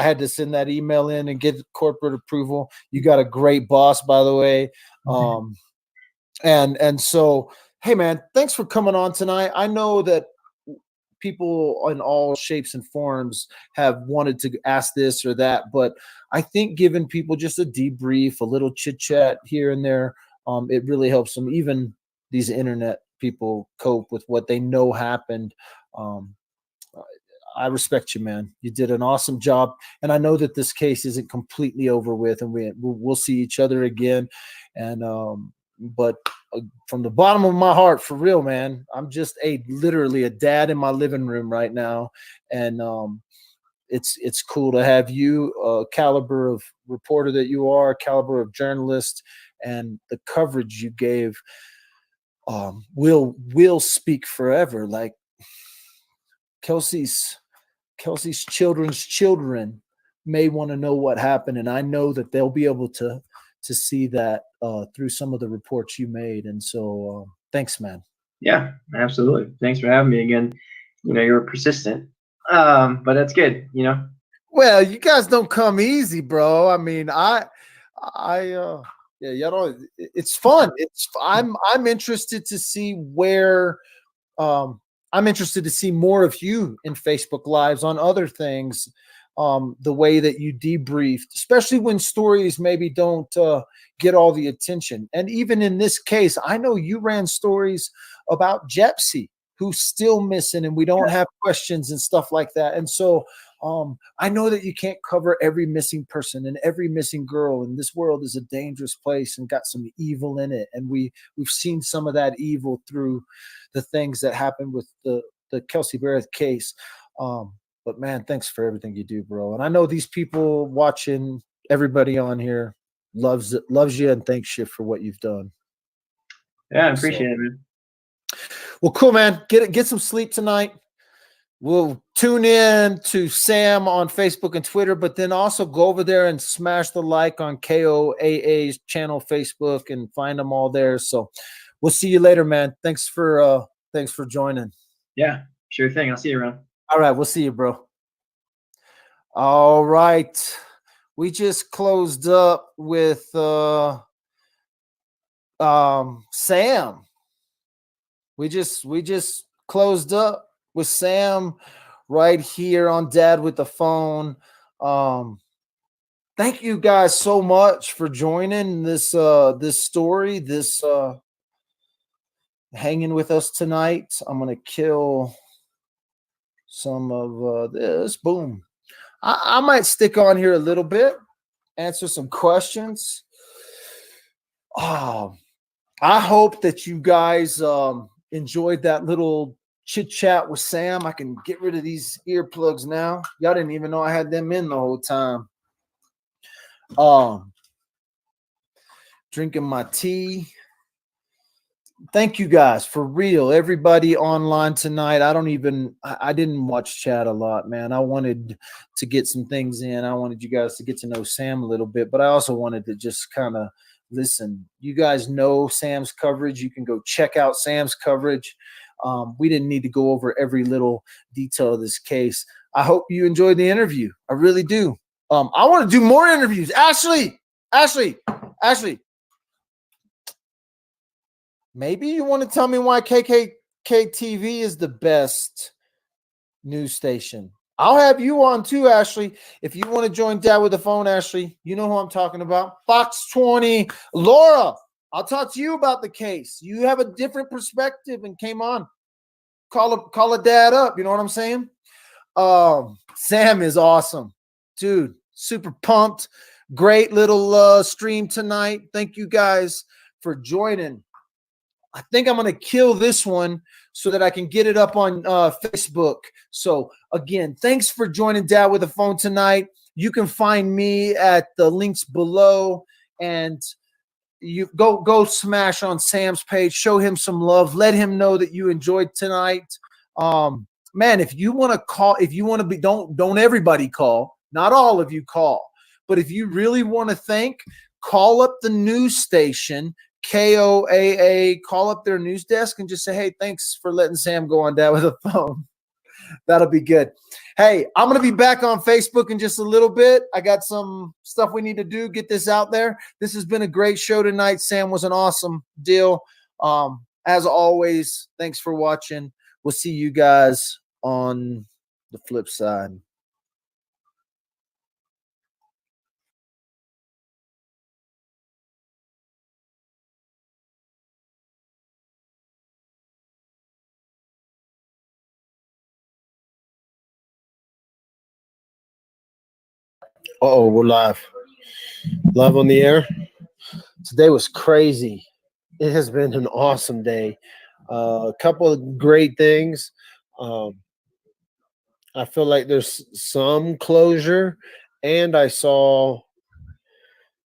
[SPEAKER 1] had to send that email in and get corporate approval. You got a great boss, by the way. And so, hey man, thanks for coming on tonight. I know that people in all shapes and forms have wanted to ask this or that, but I think giving people just a debrief, a little chit chat here and there, it really helps them. Even these internet people cope with what they know happened. I respect you, man. You did an awesome job, and I know that this case isn't completely over with, and we'll see each other again. And but from the bottom of my heart, for real, man, I'm just literally a dad in my living room right now, and it's cool to have you, caliber of reporter that you are, caliber of journalist, and the coverage you gave will speak forever. Like Kelsey's children's children may want to know what happened, and I know that they'll be able to see that through some of the reports you made. And so thanks, man.
[SPEAKER 4] Yeah, absolutely. Thanks for having me again. You were persistent, but that's good.
[SPEAKER 1] Well, you guys don't come easy, bro. I mean, yeah, y'all don't. It's fun. I'm interested to see where. I'm interested to see more of you in Facebook Lives on other things. The way that you debriefed, especially when stories maybe don't get all the attention. And even in this case, I know you ran stories about Jepsy, who's still missing, and we don't have questions and stuff like that. And so I know that you can't cover every missing person and every missing girl, and this world is a dangerous place and got some evil in it. And we've seen some of that evil through the things that happened with the Kelsey Barrett case. But man, thanks for everything you do, bro. And I know these people watching, everybody on here loves you and thanks you for what you've done.
[SPEAKER 4] Yeah, I appreciate it, man.
[SPEAKER 1] Well, cool, man. Get some sleep tonight. We'll tune in to Sam on Facebook and Twitter, but then also go over there and smash the like on KOAA's channel, Facebook, and find them all there. So we'll see you later, man. Thanks for joining.
[SPEAKER 4] Yeah, sure thing. I'll see you around.
[SPEAKER 1] All right, we'll see you, bro. All right. We just closed up with Sam. We just closed up with Sam right here on Dad with the Phone. Thank you guys so much for joining this story, hanging with us tonight. I'm gonna kill some of this. Boom. I might stick on here a little bit, answer some questions. I hope that you guys enjoyed that little chit chat with Sam. I can get rid of these earplugs now. Y'all didn't even know I had them in the whole time. Drinking my tea. Thank you guys, for real. Everybody online tonight. I didn't watch chat a lot, man. I wanted to get some things in. I wanted you guys to get to know Sam a little bit, but I also wanted to just kind of listen. You guys know Sam's coverage. You can go check out Sam's coverage. We didn't need to go over every little detail of this case. I hope you enjoyed the interview. I really do. I want to do more interviews. Ashley. Maybe you want to tell me why KKK TV is the best news station. I'll have you on too, Ashley. If you want to join Dad with the Phone, Ashley, you know who I'm talking about. Fox 20. Laura, I'll talk to you about the case. You have a different perspective and came on. Call a dad up. You know what I'm saying? Sam is awesome. Dude, super pumped. Great little stream tonight. Thank you guys for joining. I think I'm going to kill this one so that I can get it up on Facebook. So again, thanks for joining Dad with the Phone tonight. You can find me at the links below, and you go smash on Sam's page, show him some love, let him know that you enjoyed tonight. Man, if you want to call, if you want to be, don't everybody call, not all of you call, but if you really want to thank, call up the news station, KOAA, call up their news desk and just say, hey, thanks for letting Sam go on Dad with a Phone. That'll be good. Hey, I'm going to be back on Facebook in just a little bit. I got some stuff we need to do, get this out there. This has been a great show tonight. Sam was an awesome deal. As always, thanks for watching. We'll see you guys on the flip side. Uh-oh, we're live. Live on the air. Today was crazy. It has been an awesome day. A couple of great things. I feel like there's some closure, and I saw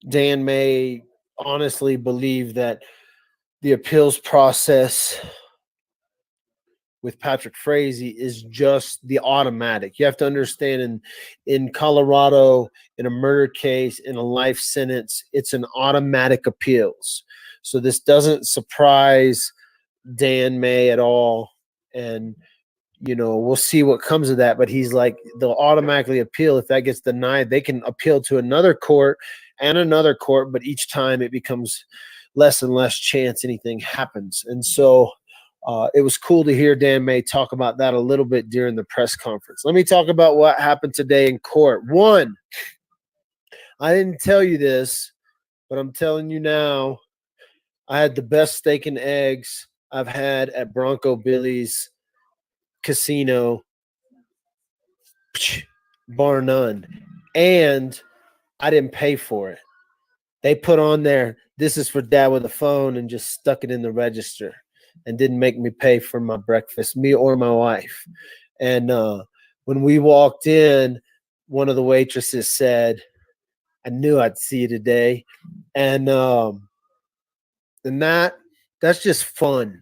[SPEAKER 1] Dan May honestly believe that the appeals process with Patrick Frazee is just the automatic. You have to understand in Colorado, in a murder case, in a life sentence, it's an automatic appeals. So this doesn't surprise Dan May at all. And, you know, we'll see what comes of that. But he's like, they'll automatically appeal. If that gets denied, they can appeal to another court and another court. But each time it becomes less and less chance anything happens. And so it was cool to hear Dan May talk about that a little bit during the press conference. Let me talk about what happened today in court. One, I didn't tell you this, but I'm telling you now, I had the best steak and eggs I've had at Bronco Billy's Casino, bar none. And I didn't pay for it. They put on there, this is for Dad with a Phone, and just stuck it in the register and didn't make me pay for my breakfast, me or my wife. And when we walked in, one of the waitresses said, I knew I'd see you today. And that's just fun,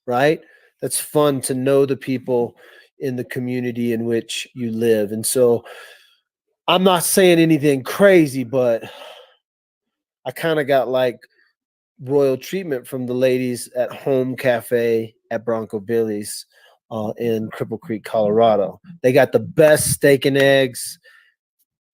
[SPEAKER 1] right? That's fun to know the people in the community in which you live. And so I'm not saying anything crazy, but I kind of got like royal treatment from the ladies at Home Cafe at Bronco Billy's in Cripple Creek, Colorado. They got the best steak and eggs.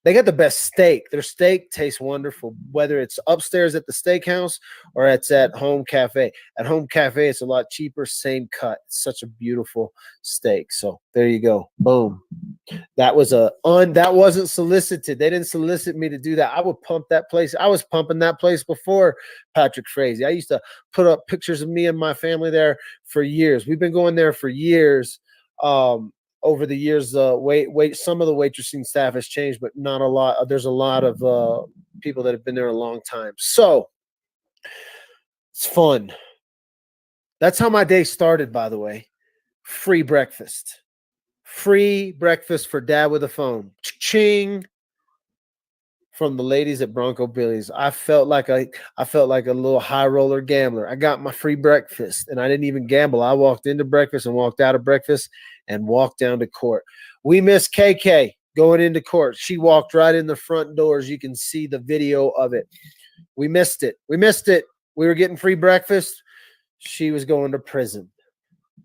[SPEAKER 1] They got the best steak. Their steak tastes wonderful, whether it's upstairs at the steakhouse or it's at Home Cafe. At Home Cafe, it's a lot cheaper, same cut. It's such a beautiful steak. So there you go. Boom. That wasn't solicited. They didn't solicit me to do that. I would pump that place. I was pumping that place before Patrick Frazee. I used to put up pictures of me and my family there for years. We've been going there for years. Over the years, some of the waitressing staff has changed, but not a lot. There's a lot of people that have been there a long time. So it's fun. That's how my day started, by the way. Free breakfast. Free breakfast for Dad with a Phone. Ching. From the ladies at Bronco Billy's. I felt like a little high roller gambler. I got my free breakfast and I didn't even gamble. I walked into breakfast and walked out of breakfast and walked down to court. We missed KK going into court. She walked right in the front doors. You can see the video of it. We missed it. We were getting free breakfast. She was going to prison.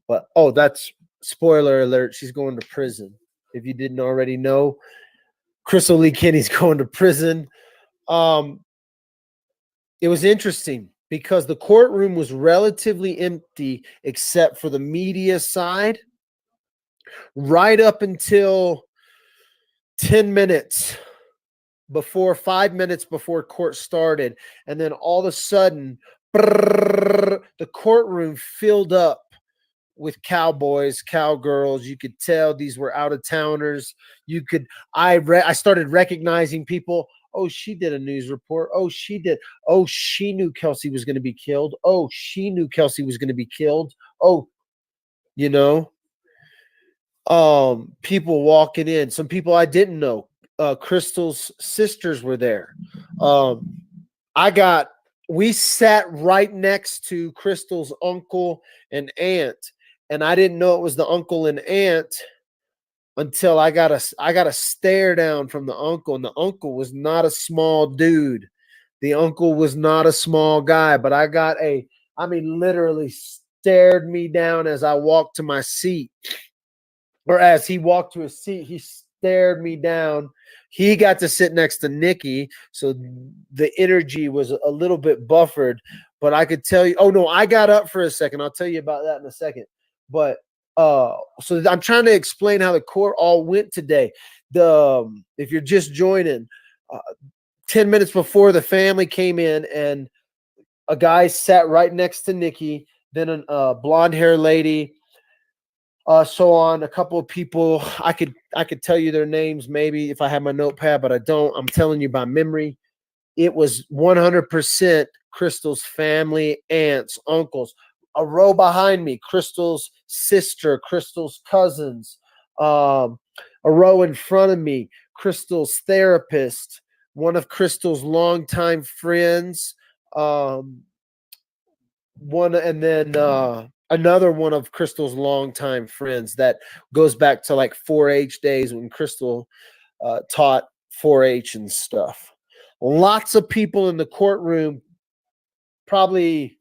[SPEAKER 1] But that's spoiler alert. She's going to prison. If you didn't already know, Krystal Lee Kenny's going to prison. It was interesting because the courtroom was relatively empty except for the media side right up until 5 minutes before court started. And then all of a sudden, the courtroom filled up with cowboys, cowgirls. You could tell these were out-of-towners. I started recognizing people. Oh, she did a news report. Oh, she did. Oh, she knew Kelsey was going to be killed. Oh, she knew Kelsey was going to be killed. Oh, people walking in. Some people I didn't know. Krystal's sisters were there. I got
[SPEAKER 5] we sat right next to Krystal's uncle and aunt, and I didn't know it was the uncle and aunt until I got a stare down from the uncle, and the uncle was not a small dude. The uncle was not a small guy, but literally stared me down as I walked to my seat, or as he walked to his seat, he stared me down. He got to sit next to Nikki, so the energy was a little bit buffered. But I could tell you, oh no, I got up for a second. I'll tell you about that in a second. But so I'm trying to explain how the court all went today. If you're just joining, 10 minutes before the family came in, and a guy sat right next to Nikki, then a blonde hair lady, so on, a couple of people. I could tell you their names maybe if I had my notepad, but I don't. I'm telling you by memory. It was 100% Krystal's family, aunts, uncles. A row behind me, Krystal's sister, Krystal's cousins. A row in front of me, Krystal's therapist, one of Krystal's longtime friends. Another one of Krystal's longtime friends that goes back to like 4-H days when Krystal taught 4-H and stuff. Lots of people in the courtroom, probably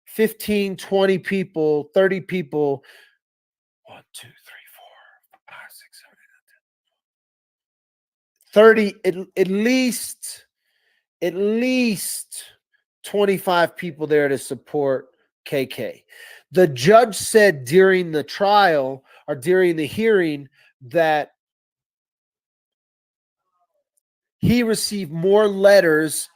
[SPEAKER 5] 15, 20 people, 30 people. 1, 2, 3, 4, 5, 6, 7, 8, 9, 10. 30, at least 25 people there to support KK. The judge said during the trial or during the hearing that he received more letters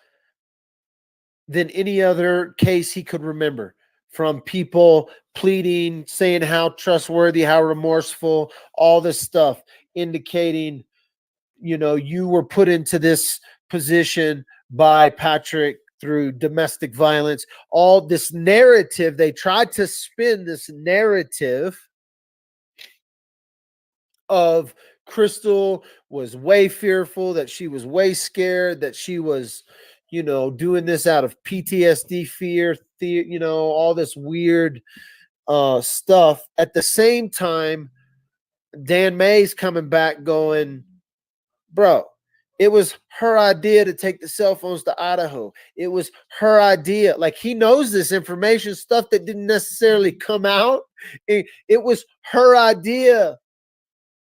[SPEAKER 5] than any other case he could remember, from people pleading, saying how trustworthy, how remorseful, all this stuff, indicating, you were put into this position by Patrick through domestic violence. All this narrative, they tried to spin this narrative of Krystal was way fearful, that she was way scared, that she was, doing this out of PTSD, fear, all this weird stuff. At the same time, Dan May's coming back going, bro, it was her idea to take the cell phones to Idaho. It was her idea. Like, he knows this information, stuff that didn't necessarily come out. It was her idea.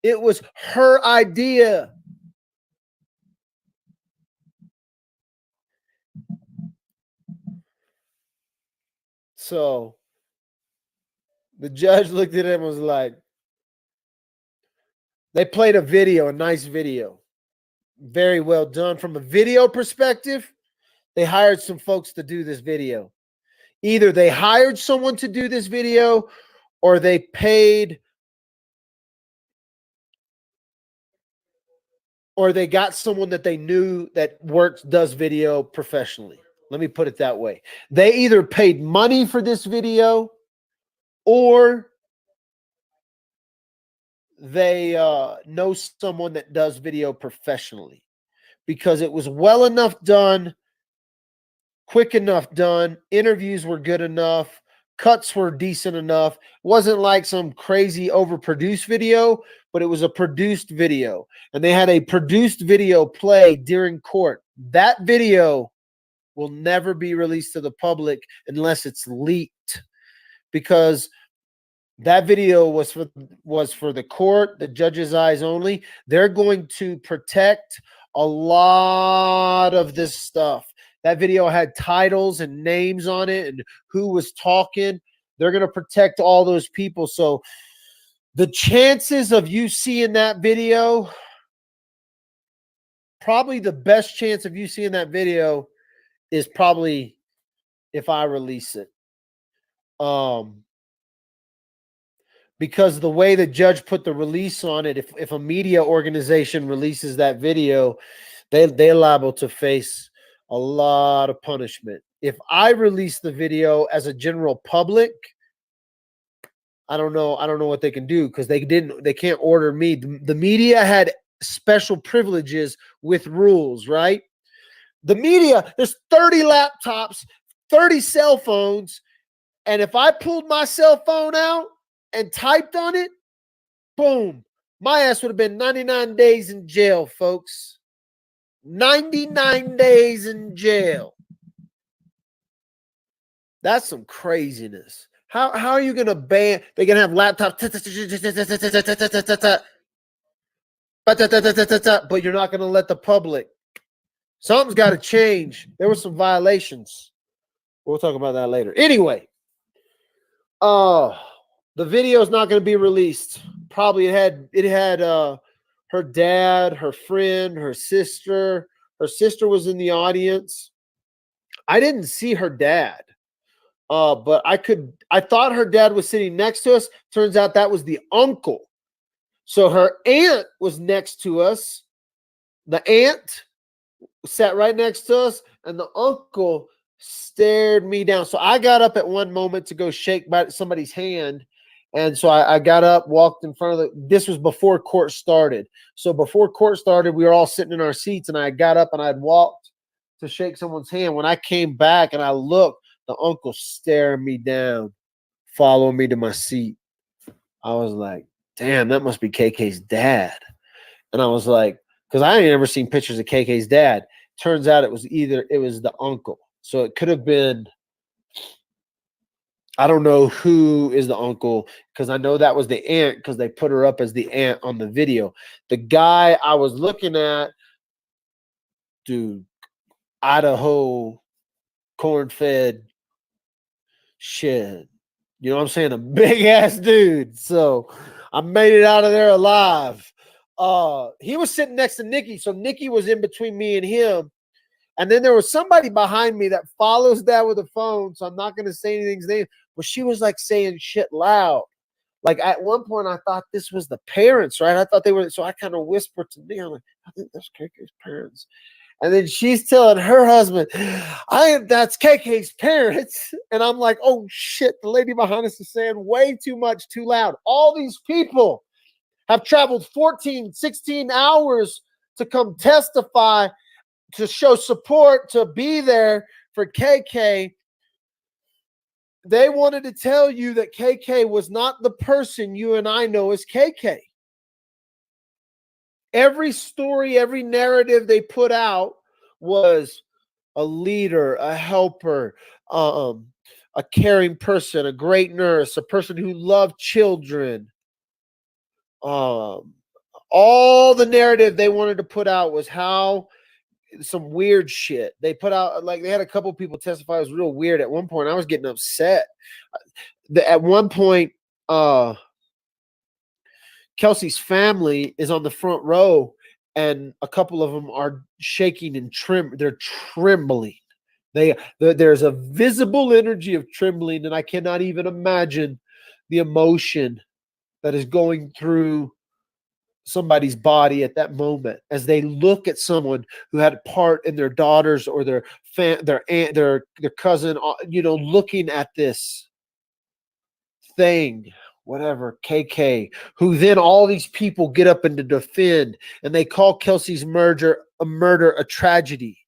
[SPEAKER 5] It was her idea. So the judge looked at him and was like, they played a video, a nice video. Very well done. From a video perspective, they hired some folks to do this video. Either they hired someone to do this video, or they paid, or they got someone that they knew that does video professionally. Let me put it that way. They either paid money for this video, or they know someone that does video professionally, because it was well enough done, quick enough done. Interviews were good enough. Cuts were decent enough. It wasn't like some crazy overproduced video, but it was a produced video. And they had a produced video play during court. That video will never be released to the public unless it's leaked, because that video was for the court, the judge's eyes only. They're going to protect a lot of this stuff. That video had titles and names on it and who was talking. They're going to protect all those people. So the chances of you seeing that video, probably the best chance of you seeing that video is probably if I release it. Because the way the judge put the release on it, if a media organization releases that video, they're liable to face a lot of punishment. If I release the video as a general public, I don't know what they can do, because they can't order me. The media had special privileges with rules, right? The media, there's 30 laptops 30 cell phones. And if I pulled my cell phone out and typed on it, boom, my ass would have been 99 days in jail, folks. 99 days in jail. That's some craziness. How are you going to ban? They're going to have laptops, but you're not going to let the public. Something's got to change. There were some violations. We'll talk about that later. Anyway, the video is not going to be released. Probably it had her dad, her friend, her sister. Her sister was in the audience. I didn't see her dad. But I thought her dad was sitting next to us. Turns out that was the uncle. So her aunt was next to us. The aunt sat right next to us, and the uncle stared me down. So I got up at one moment to go shake somebody's hand. And so I got up, walked in front of this was before court started. So before court started, we were all sitting in our seats, and I got up and I'd walked to shake someone's hand. When I came back and I looked, the uncle staring me down, following me to my seat. I was like, damn, that must be KK's dad. And I was like, because I ain't ever seen pictures of KK's dad. Turns out it was the uncle. So it could have been, I don't know who is the uncle, because I know that was the aunt, because they put her up as the aunt on the video. The guy I was looking at, dude, Idaho, corn-fed, shit. You know what I'm saying? A big-ass dude. So I made it out of there alive. He was sitting next to Nikki, so Nikki was in between me and him. And then there was somebody behind me that follows that with a phone, so I'm not going to say anything's name, but she was like saying shit loud. Like at one point, I thought this was the parents, right? I thought they were, so I kind of whispered to me, I'm like, I think that's KK's parents. And then she's telling her husband, that's KK's parents. And I'm like, oh shit, the lady behind us is saying way too much, too loud. All these people have traveled 14, 16 hours to come testify, to show support, to be there for KK. They wanted to tell you that KK was not the person you and I know as KK. Every story, every narrative they put out was a leader, a helper, a caring person, a great nurse, a person who loved children. All the narrative they wanted to put out was how some weird shit. They put out, like, they had a couple people testify. It was real weird. At one point, I was getting upset. At one point, Kelsey's family is on the front row, and a couple of them are shaking and they're trembling. There's a visible energy of trembling, and I cannot even imagine the emotion that is going through somebody's body at that moment as they look at someone who had a part in their daughters or their aunt, their cousin, looking at this thing, whatever, KK, who then all these people get up and to defend, and they call Kelsey's murder a tragedy.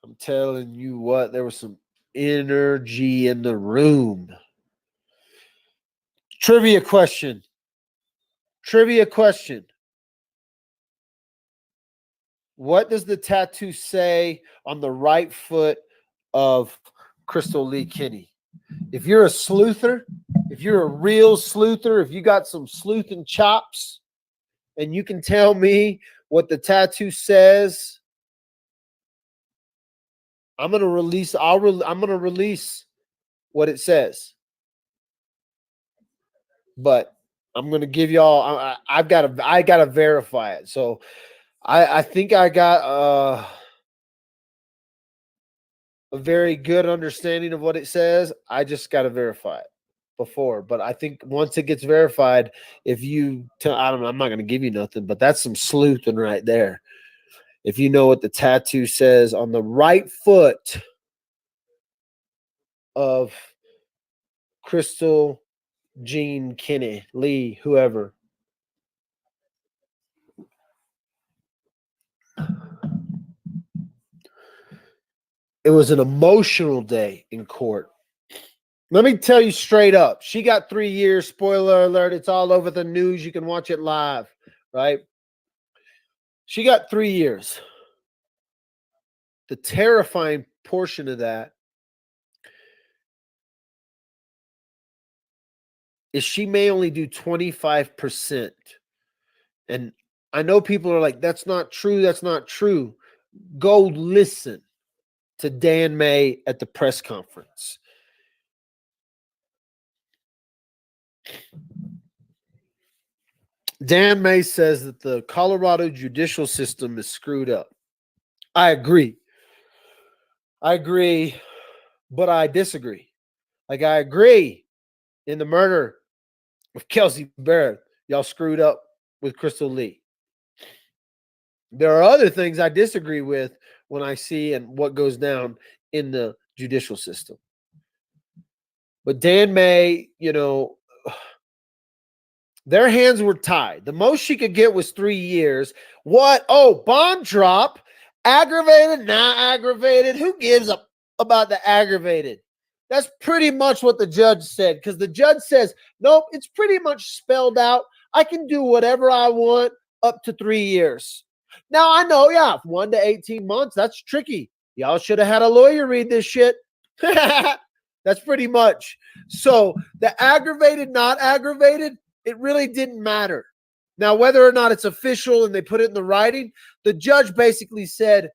[SPEAKER 5] I'm telling you what, there was some energy in the room. Trivia question. What does the tattoo say on the right foot of Krystal Lee Kenny? If you're a sleuther, if you're a real sleuther, if you got some sleuthing chops, and you can tell me what the tattoo says, I'm gonna release what it says. But I'm gonna give y'all. I gotta verify it. So I think I got a very good understanding of what it says. I just gotta verify it before. But I think once it gets verified, if you tell, I don't know, I'm not gonna give you nothing. But that's some sleuthing right there. If you know what the tattoo says on the right foot of Krystal Jean Kenny, Lee, whoever. It was an emotional day in court. Let me tell you straight up. She got 3 years. Spoiler alert. It's all over the news. You can watch it live, right? She got 3 years. The terrifying portion of that is she may only do 25%. And I know people are like, that's not true. That's not true. Go listen to Dan May at the press conference. Dan May says that the Colorado judicial system is screwed up. I agree. But I disagree. Like, I agree in the murder of Kelsey Barrett. Y'all screwed up with Krystal Lee. There are other things I disagree with when I see and what goes down in the judicial system. But Dan May, their hands were tied. The most she could get was 3 years. What? Oh, bond drop. Aggravated, not aggravated. Who gives up about the aggravated? That's pretty much what the judge said, because the judge says, nope, it's pretty much spelled out. I can do whatever I want up to 3 years. Now, I know, 1 to 18 months, that's tricky. Y'all should have had a lawyer read this shit. That's pretty much. So the aggravated, not aggravated, it really didn't matter. Now, whether or not it's official and they put it in the writing, the judge basically said,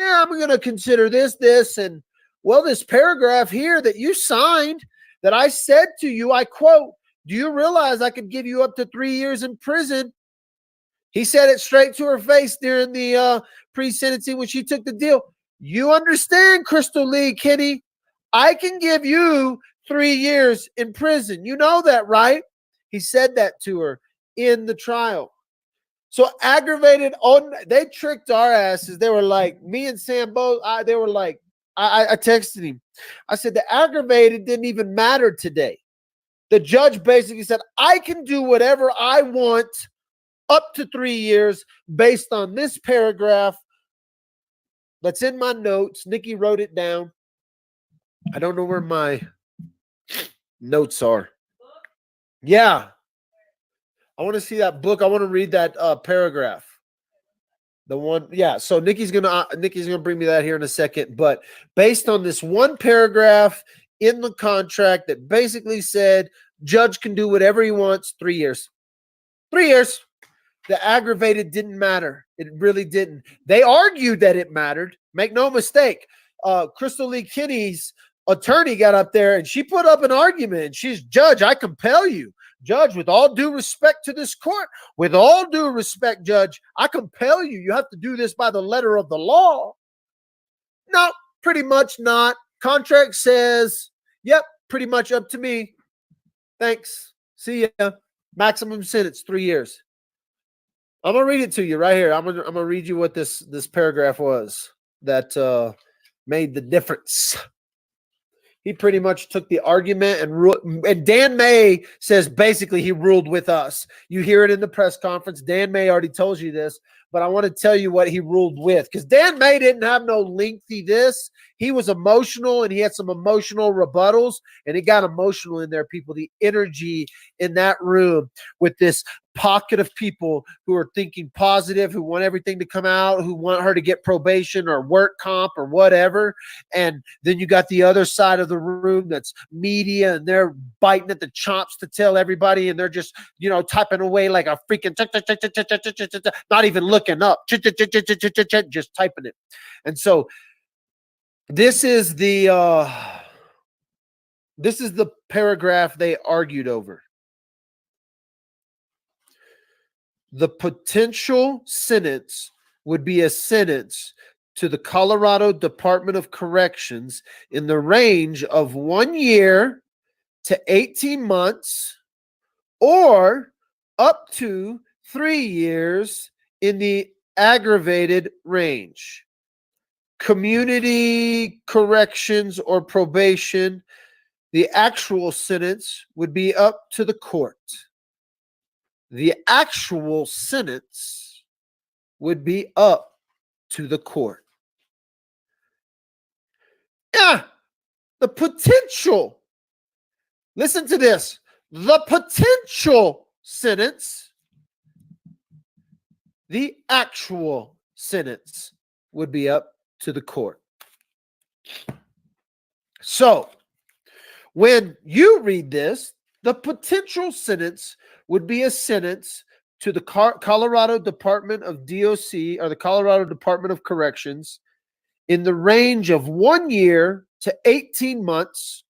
[SPEAKER 5] I'm going to consider this, and well, this paragraph here that you signed that I said to you, I quote, do you realize I could give you up to 3 years in prison? He said it straight to her face during the pre-sentencing when she took the deal. You understand, Krystal Lee Kenny, I can give you 3 years in prison. You know that, right? He said that to her in the trial. So aggravated, they tricked our asses. They were like, me and Sam both, they were like, I texted him. I said, the aggravated didn't even matter today. The judge basically said, I can do whatever I want up to 3 years based on this paragraph that's in my notes. Nikki wrote it down. I don't know where my notes are. Yeah. I want to see that book. I want to read that paragraph. The one, yeah. So Nikki's gonna bring me that here in a second. But based on this one paragraph in the contract that basically said judge can do whatever he wants, 3 years. 3 years. The aggravated didn't matter. It really didn't. They argued that it mattered. Make no mistake. Krystal Lee Kenny's attorney got up there and she put up an argument. And she's, Judge, I compel you. Judge, with all due respect to this court, with all due respect, Judge, I compel you. You have to do this by the letter of the law. No, pretty much not. Contract says, yep, pretty much up to me. Thanks. See ya. Maximum sentence, 3 years. I'm going to read it to you right here. I'm going to read you what this paragraph was that made the difference. He pretty much took the argument and Dan May says basically he ruled with us. You hear it in the press conference. Dan May already told you this, but I want to tell you what he ruled with, because Dan May didn't have no lengthy this. He was emotional and he had some emotional rebuttals, and it got emotional in there, people. The energy in that room with this pocket of people who are thinking positive, who want everything to come out, who want her to get probation or work comp or whatever. And then you got the other side of the room that's media, and they're biting at the chops to tell everybody, and they're just, typing away like a freaking not even looking up, just typing it. And so this is the paragraph they argued over. The potential sentence would be a sentence to the Colorado Department of Corrections in the range of 1 year to 18 months or up to 3 years in the aggravated range. Community corrections or probation, the actual sentence would be up to the court. The actual sentence would be up to the court. Yeah, the potential. Listen to this. The potential sentence, the actual sentence would be up to the court. So, when you read this, the potential sentence would be a sentence to the Colorado Department of DOC or the Colorado Department of Corrections in the range of 1 year to 18 months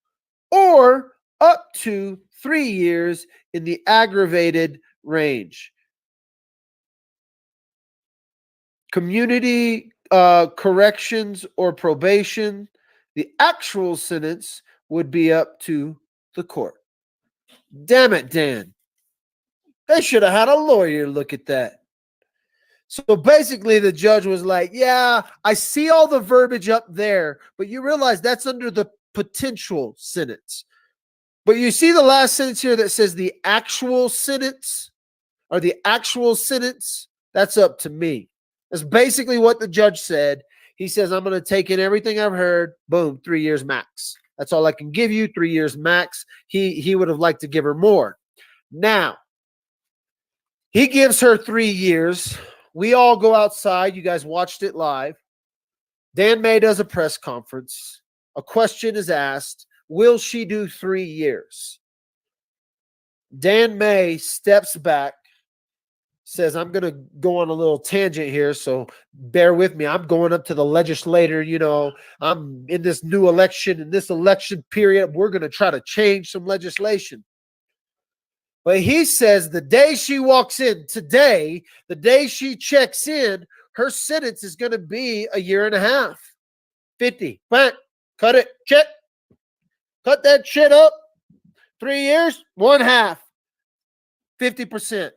[SPEAKER 5] or up to 3 years in the aggravated range. Community corrections or probation, the actual sentence would be up to the court. Damn it, Dan. They should have had a lawyer look at that. So basically, the judge was like, yeah, I see all the verbiage up there, but you realize that's under the potential sentence. But you see the last sentence here that says the actual sentence or the actual sentence, that's up to me. That's basically what the judge said. He says, I'm going to take in everything I've heard. Boom, 3 years max. That's all I can give you, 3 years max. He would have liked to give her more. Now, he gives her 3 years. We all go outside. You guys watched it live. Dan May does a press conference. A question is asked. Will she do 3 years? Dan May steps back, says, I'm going to go on a little tangent here, so bear with me. I'm going up to the legislator. You know, I'm in this new election. In this election period, we're going to try to change some legislation. But he says the day she walks in today, the day she checks in, her sentence is going to be 1.5 years. 50. Bang. Cut it. Check. Cut that shit up. 3 years, 1/2. 50%.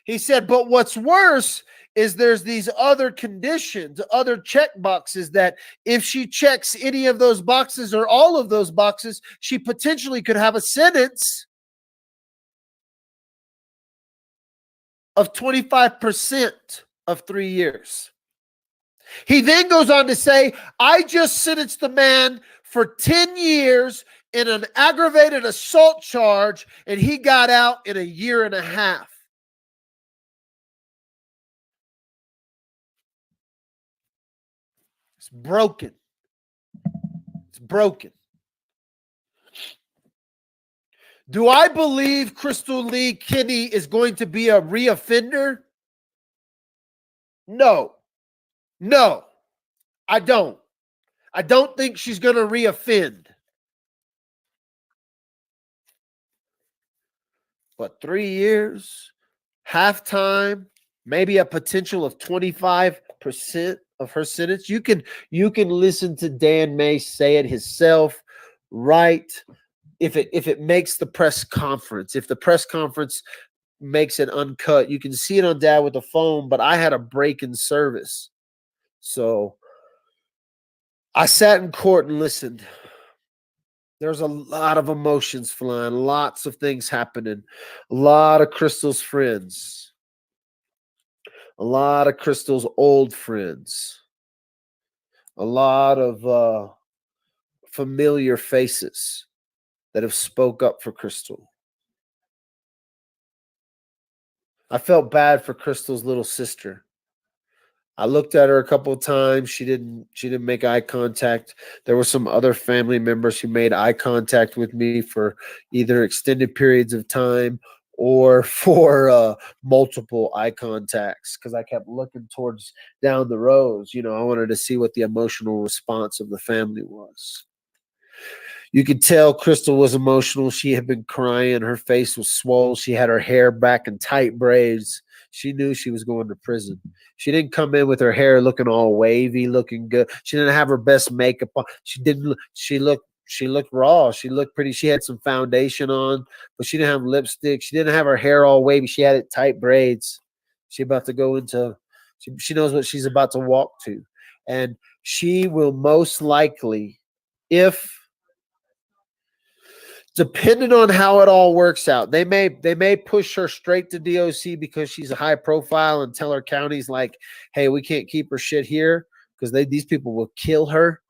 [SPEAKER 5] He said, but what's worse is there's these other conditions, other check boxes that if she checks any of those boxes or all of those boxes, she potentially could have a sentence of 25% of 3 years. He then goes on to say, I just sentenced the man for 10 years in an aggravated assault charge, and he got out in 1.5 years. It's broken. It's broken. Do I believe Krystal Lee Kenny is going to be a reoffender? No. No, I don't. I don't think she's going to reoffend. But 3 years, halftime, maybe a potential of 25% of her sentence. You can listen to Dan May say it himself, right? If it makes the press conference, if the press conference makes it uncut, you can see it on Dad with the phone, but I had a break in service. So I sat in court and listened. There's a lot of emotions flying, lots of things happening, a lot of Krystal's friends, a lot of Krystal's old friends, a lot of familiar faces that have spoke up for Krystal. I felt bad for Krystal's little sister. I looked at her a couple of times. She didn't make eye contact. There were some other family members who made eye contact with me for either extended periods of time or for multiple eye contacts because I kept looking towards down the rows. You know, I wanted to see what the emotional response of the family was. You could tell Krystal was emotional. She had been crying. Her face was swollen. She had her hair back in tight braids. She knew she was going to prison. She didn't come in with her hair looking all wavy, looking good. She didn't have her best makeup on. She looked raw. She looked pretty. She had some foundation on, but she didn't have lipstick. She didn't have her hair all wavy. She had it tight braids. She about to go into, she knows what she's about to walk to. And she will most likely, depending on how it all works out, they may push her straight to DOC because she's a high profile and tell her counties like, hey, we can't keep her shit here because these people will kill her,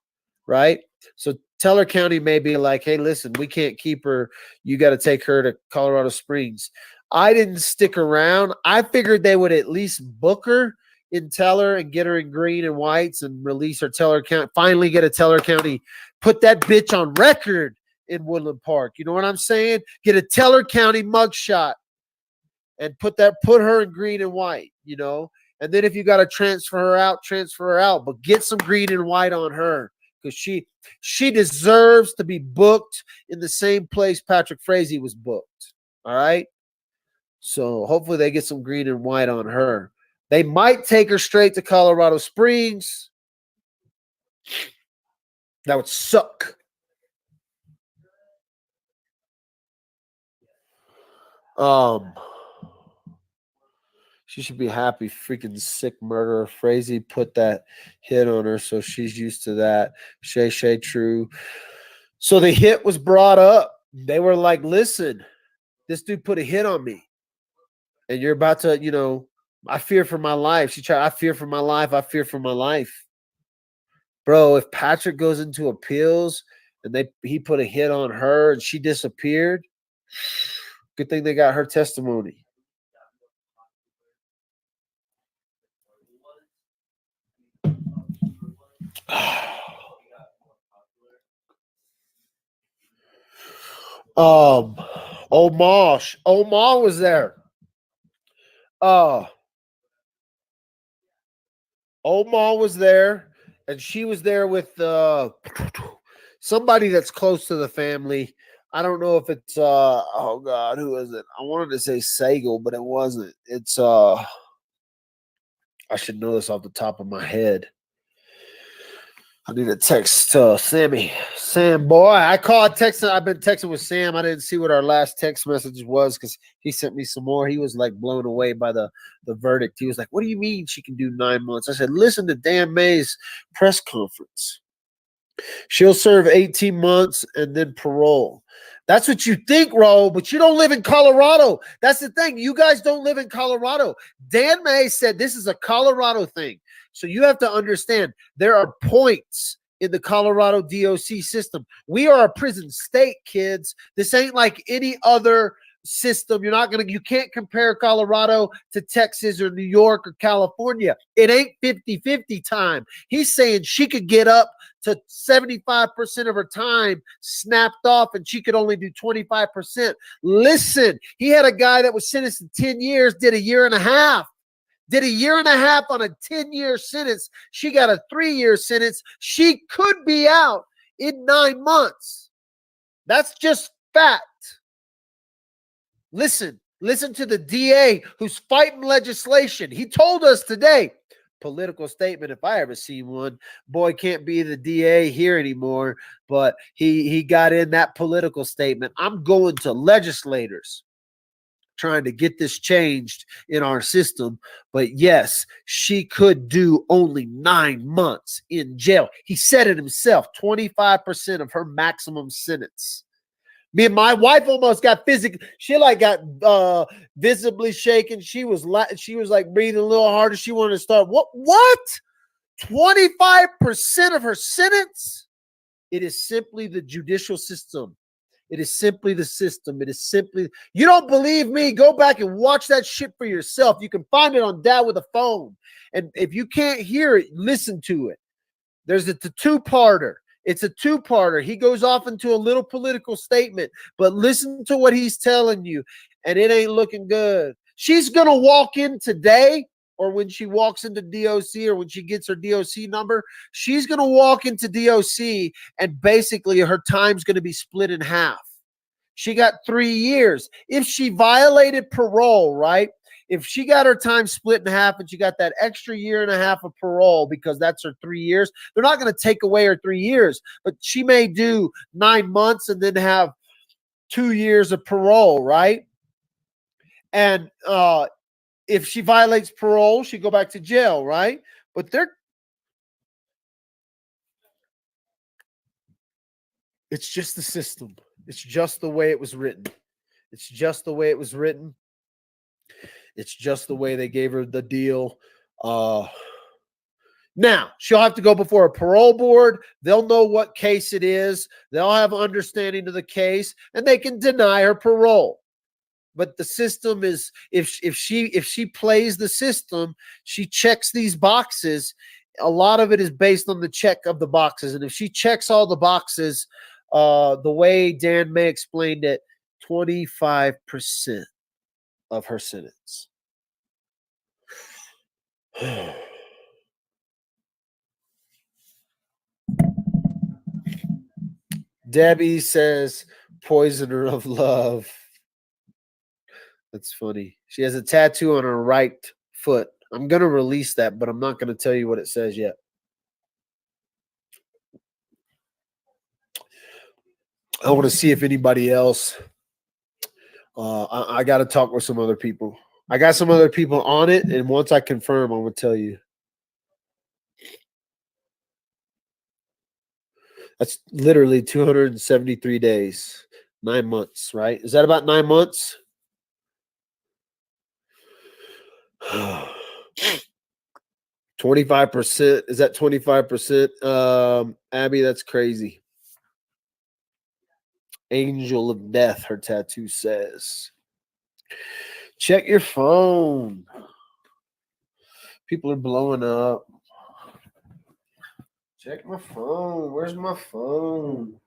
[SPEAKER 5] right? So Teller County may be like, hey, listen, we can't keep her. You got to take her to Colorado Springs. I didn't stick around. I figured they would at least book her in Teller and get her in green and whites and release her Teller County. Finally get a Teller County, put that bitch on record in Woodland Park. You know what I'm saying? Get a Teller County mugshot and put her in green and white, you know? And then if you got to transfer her out, but get some green and white on her because she deserves to be booked in the same place Patrick Frazee was booked. All right? So hopefully they get some green and white on her. They might take her straight to Colorado Springs. That would suck. She should be happy. Freaking sick murderer. Frazee put that hit on her, so she's used to that. Shay, true. So the hit was brought up. They were like, listen, this dude put a hit on me. And you're about to, you know, I fear for my life. I fear for my life. I fear for my life. Bro, if Patrick goes into appeals and he put a hit on her and she disappeared, good thing they got her testimony. Omar was there. Omar was there, and she was there with somebody that's close to the family. I don't know if it's oh God, who is it? I wanted to say Sagal, but it wasn't. It's I should know this off the top of my head. I need to text Sammy. Sam, boy, I've been texting with Sam. I didn't see what our last text message was because he sent me some more. He was like blown away by the verdict. He was like, what do you mean she can do 9 months? I said, listen to Dan May's press conference. She'll serve 18 months and then parole. That's what you think, Ro, but you don't live in Colorado. That's the thing. You guys don't live in Colorado. Dan May said this is a Colorado thing. So you have to understand there are points in the Colorado DOC system. We are a prison state, kids. This ain't like any other system. You can't compare Colorado to Texas or New York or California. It ain't 50-50 time. He's saying she could get up to 75% of her time snapped off and she could only do 25%. Listen, he had a guy that was sentenced to 10 years, did a year and a half. Did a year and a half on a 10-year sentence. She got a 3-year sentence. She could be out in 9 months. That's just fact. Listen to the DA who's fighting legislation. He told us today, political statement, if I ever see one, boy can't be the DA here anymore, but he got in that political statement. I'm going to legislators trying to get this changed in our system. But yes, she could do only 9 months in jail. He said it himself, 25% of her maximum sentence. Me and my wife almost got physical. She like got visibly shaken. She was like breathing a little harder. She wanted to start. What? 25% of her sentence? It is simply the judicial system. It is simply the system. It is simply, you don't believe me? Go back and watch that shit for yourself. You can find it on Dad with a Phone. And if you can't hear it, listen to it. There's the two-parter. It's a two-parter. He goes off into a little political statement, but listen to what he's telling you, and it ain't looking good. She's going to walk in today, or when she walks into DOC, or when she gets her DOC number, she's going to walk into DOC, and basically her time's going to be split in half. She got 3 years. If she violated parole, right? If she got her time split in half and she got that extra year and a half of parole because that's her 3 years, they're not going to take away her 3 years, but she may do 9 months and then have 2 years of parole, right? And if she violates parole, she go back to jail, right? But it's just the system. It's just the way it was written. It's just the way it was written. It's just the way they gave her the deal. Now, she'll have to go before a parole board. They'll know what case it is. They'll have understanding of the case, and they can deny her parole. But the system is, if she plays the system, she checks these boxes. A lot of it is based on the check of the boxes. And if she checks all the boxes, the way Dan May explained it, 25% of her sentence. Debbie says, poisoner of love. That's funny. She has a tattoo on her right foot. I'm going to release that, but I'm not going to tell you what it says yet. I want to see if anybody else. I got to talk with some other people. I got some other people on it, and once I confirm, I'm going to tell you. That's literally 273 days, 9 months, right? Is that about 9 months? 25%. Is that 25%? Abby, that's crazy. Angel of Death, her tattoo says. Check your phone. People are blowing up. Check my phone. Where's my phone?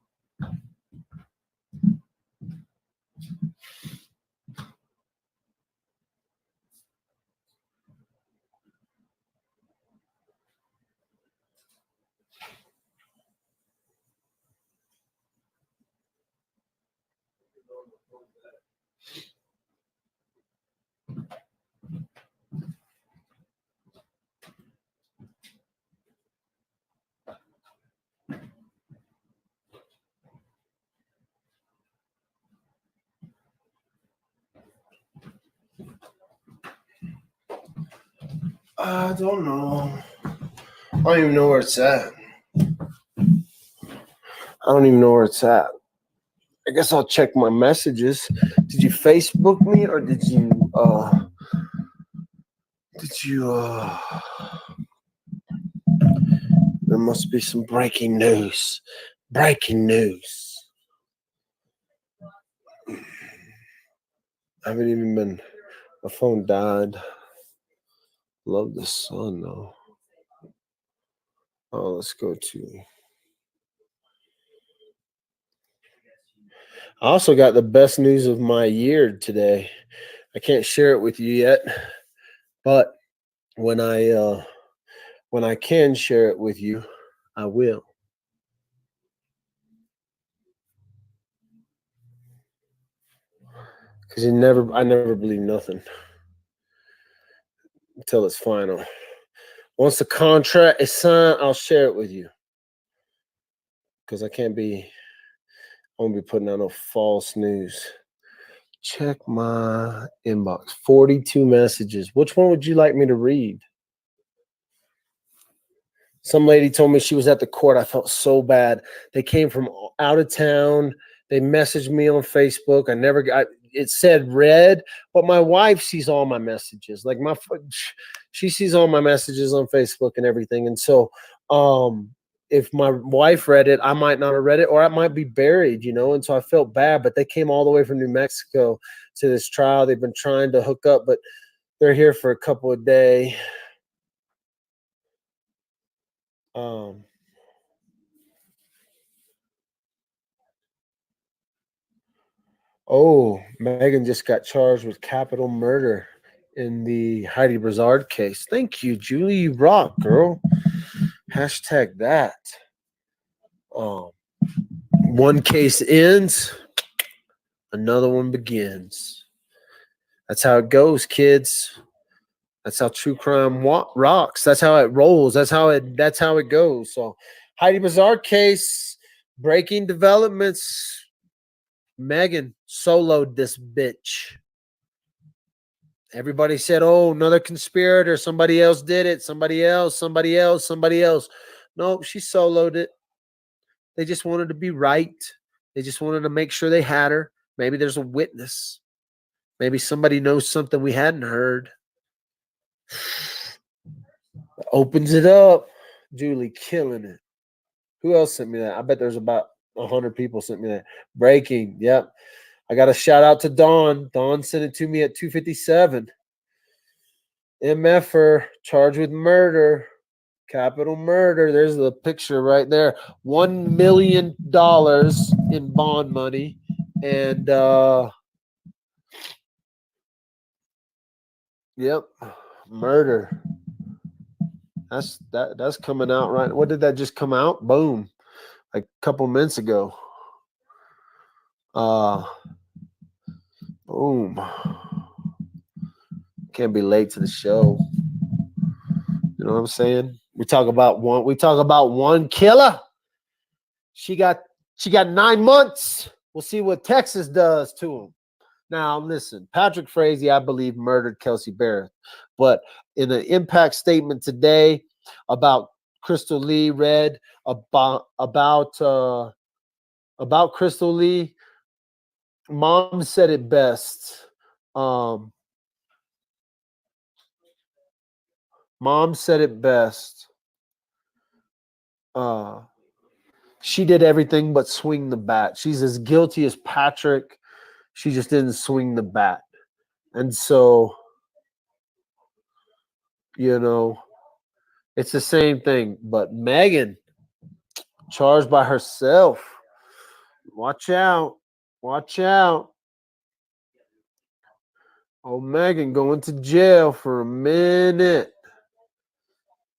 [SPEAKER 5] I don't know. I don't even know where it's at. I guess I'll check my messages. Did you Facebook me or did you there must be some breaking news. Breaking news. I haven't even been, my phone died. Love the sun though. Oh, let's go to. I also got the best news of my year today. I can't share it with you yet, but when I can share it with you, I will. Because I never believe nothing until it's final. Once the contract is signed, I'll share it with you. Because I won't be putting out no false news. Check my inbox. 42 messages. Which one would you like me to read? Some lady told me she was at the court. I felt so bad. They came from out of town. They messaged me on Facebook. It said read, but my wife sees all my messages. Like she sees all my messages on Facebook and everything. And so if my wife read it, I might not have read it, or I might be buried, and so I felt bad. But they came all the way from New Mexico to this trial. They've been trying to hook up, but they're here for a couple of days. Megan just got charged with capital murder in the Heidi Brazard case. Thank you, Julie. You rock, girl. Hashtag that. One case ends, another one begins. That's how it goes, kids. That's how true crime rocks. That's how it rolls. That's how it goes. So, Heidi Brazard case, breaking developments. Megan soloed this bitch. Everybody said, oh, another conspirator. Somebody else did it. Somebody else. No, she soloed it. They just wanted to be right. They just wanted to make sure they had her. Maybe there's a witness. Maybe somebody knows something we hadn't heard. Opens it up. Julie killing it. Who else sent me that? I bet there's about 100 people sent me that. Breaking. Yep. I got a shout out to Dawn. Dawn sent it to me at 2:57. MFer charged with murder. Capital murder. There's the picture right there. $1 million in bond money. And yep, murder. That's coming out right. What did that just come out? Boom. Like a couple minutes ago. Boom. Can't be late to the show. You know what I'm saying? We talk about one killer. She got 9 months. We'll see what Texas does to him. Now, listen, Patrick Frazee, I believe, murdered Kelsey Barrett. But in an impact statement today about Krystal Lee, read about Krystal Lee, Mom said it best. Mom said it best. She did everything but swing the bat. She's as guilty as Patrick. She just didn't swing the bat. And so, you know, it's the same thing. But Megan, charged by herself. Watch out. Watch out. Oh, Megan going to jail for a minute.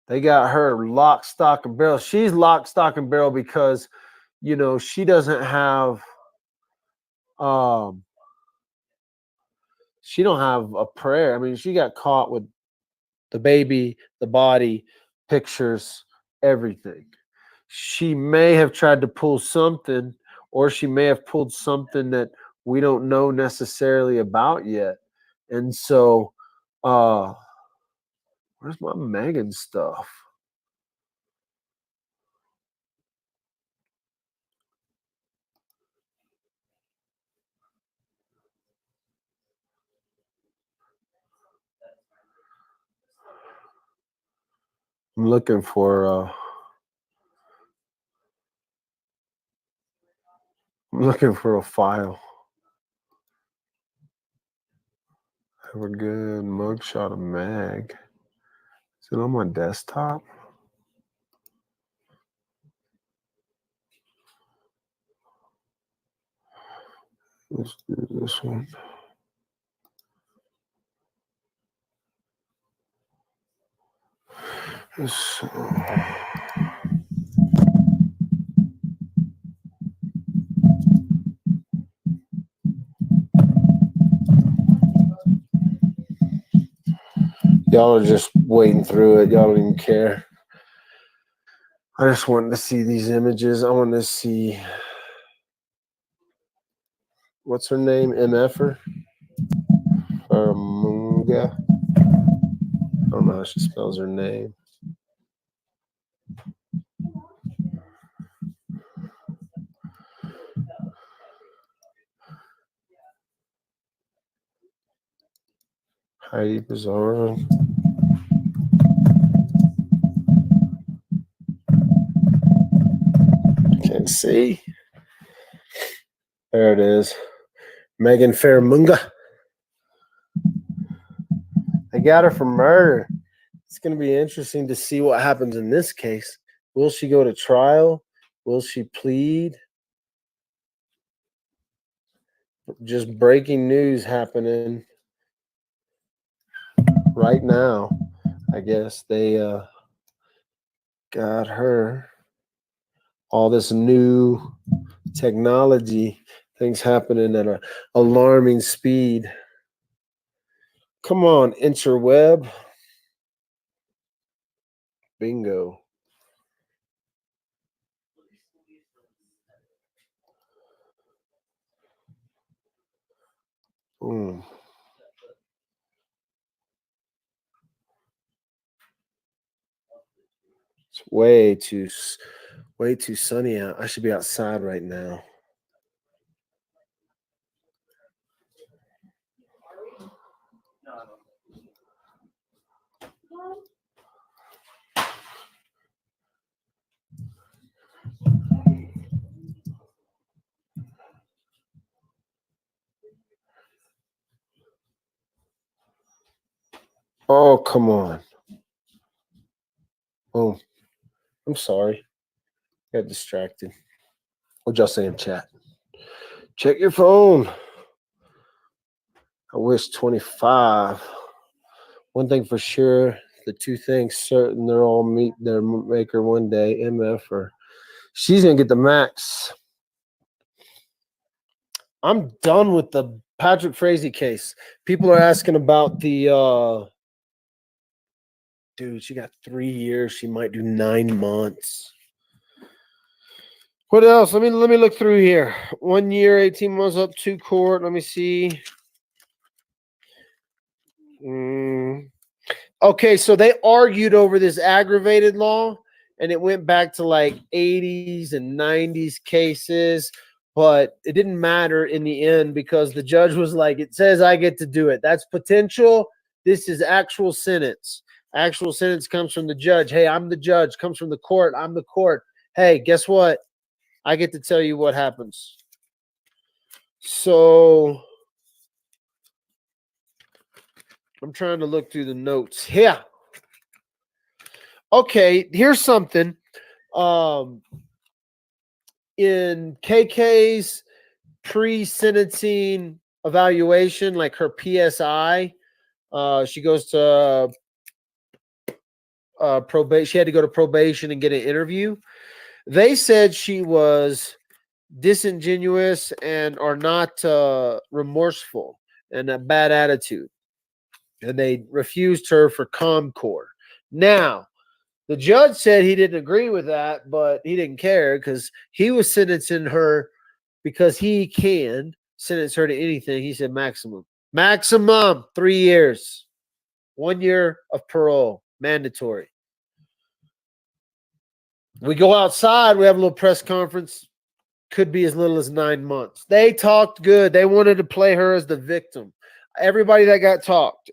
[SPEAKER 5] They got her lock, stock, and barrel. She's lock, stock, and barrel because, you know, she doesn't have she don't have a prayer. I mean, she got caught with the baby, the body, pictures, everything. She may have tried to pull something, or she may have pulled something that we don't know necessarily about yet. And so, where's my Megan stuff? I'm looking for a file. Have a good mugshot of Meg. Is it on my desktop? Let's do this one. Y'all are just wading through it. Y'all don't even care. I just wanted to see these images. I want to see, what's her name? MFer? Munga. I don't know how she spells her name. Heidi Bizarro. Can't see. There it is. Megan Fairmunga. They got her for murder. It's going to be interesting to see what happens in this case. Will she go to trial? Will she plead? Just breaking news happening right now. I guess they got her. All this new technology, things happening at an alarming speed. Come on, interweb. Bingo. Boom. It's way too sunny out. I should be outside right now. Oh, come on. Oh, I'm sorry. Got distracted. What y'all say in chat? Check your phone. I wish 25. One thing for sure, the two things certain, they'll all meet their maker one day, MF, or she's going to get the max. I'm done with the Patrick Frazee case. People are asking about the dude, she got 3 years. She might do 9 months. What else? Let me look through here. 1 year, 18 months up to court. Let me see. Okay, so they argued over this aggravated law, and it went back to like 80s and 90s cases, but it didn't matter in the end because the judge was like, it says I get to do it. That's potential. This is actual sentence. Actual sentence comes from the judge. Hey, I'm the judge. Comes from the court. I'm the court. Hey, guess what? I get to tell you what happens. So I'm trying to look through the notes. Yeah. Okay, here's something. In KK's pre-sentencing evaluation, like her PSI, she goes to probation. She had to go to probation and get an interview. They said she was disingenuous and are not remorseful and a bad attitude. And they refused her for ComCore. Now, the judge said he didn't agree with that, but he didn't care because he was sentencing her because he can sentence her to anything. He said maximum. Maximum 3 years. 1 year of parole. Mandatory. We go outside. We have a little press conference. Could be as little as 9 months. They talked good. They wanted to play her as the victim. Everybody that talked.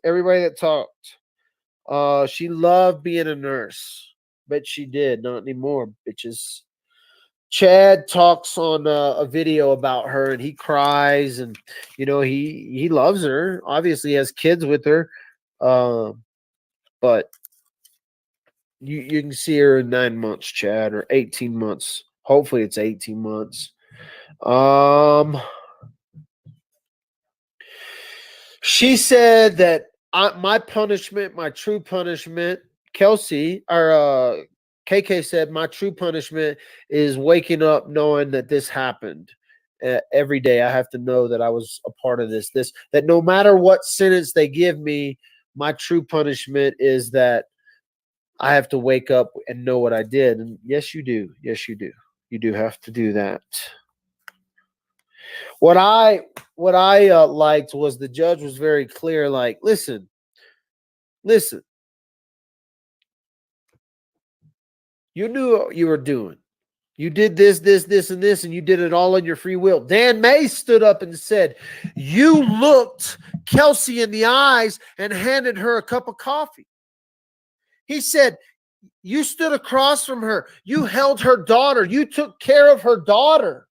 [SPEAKER 5] She loved being a nurse. Bet she did. Not anymore, bitches. Chad talks on a video about her, and he cries, and he loves her. Obviously, he has kids with her, but you can see her in 9 months, Chad, or 18 months. Hopefully, it's 18 months. She said that my punishment, my true punishment, Kelsey, or KK said, my true punishment is waking up knowing that this happened. Every day I have to know that I was a part of this, that no matter what sentence they give me, my true punishment is that I have to wake up and know what I did. And yes, you do. Yes, you do. You do have to do that. What I liked was the judge was very clear. Like, listen. You knew what you were doing. You did this, and this, and you did it all on your free will. Dan May stood up and said, you looked Kelsey in the eyes and handed her a cup of coffee. He said, you stood across from her. You held her daughter. You took care of her daughter.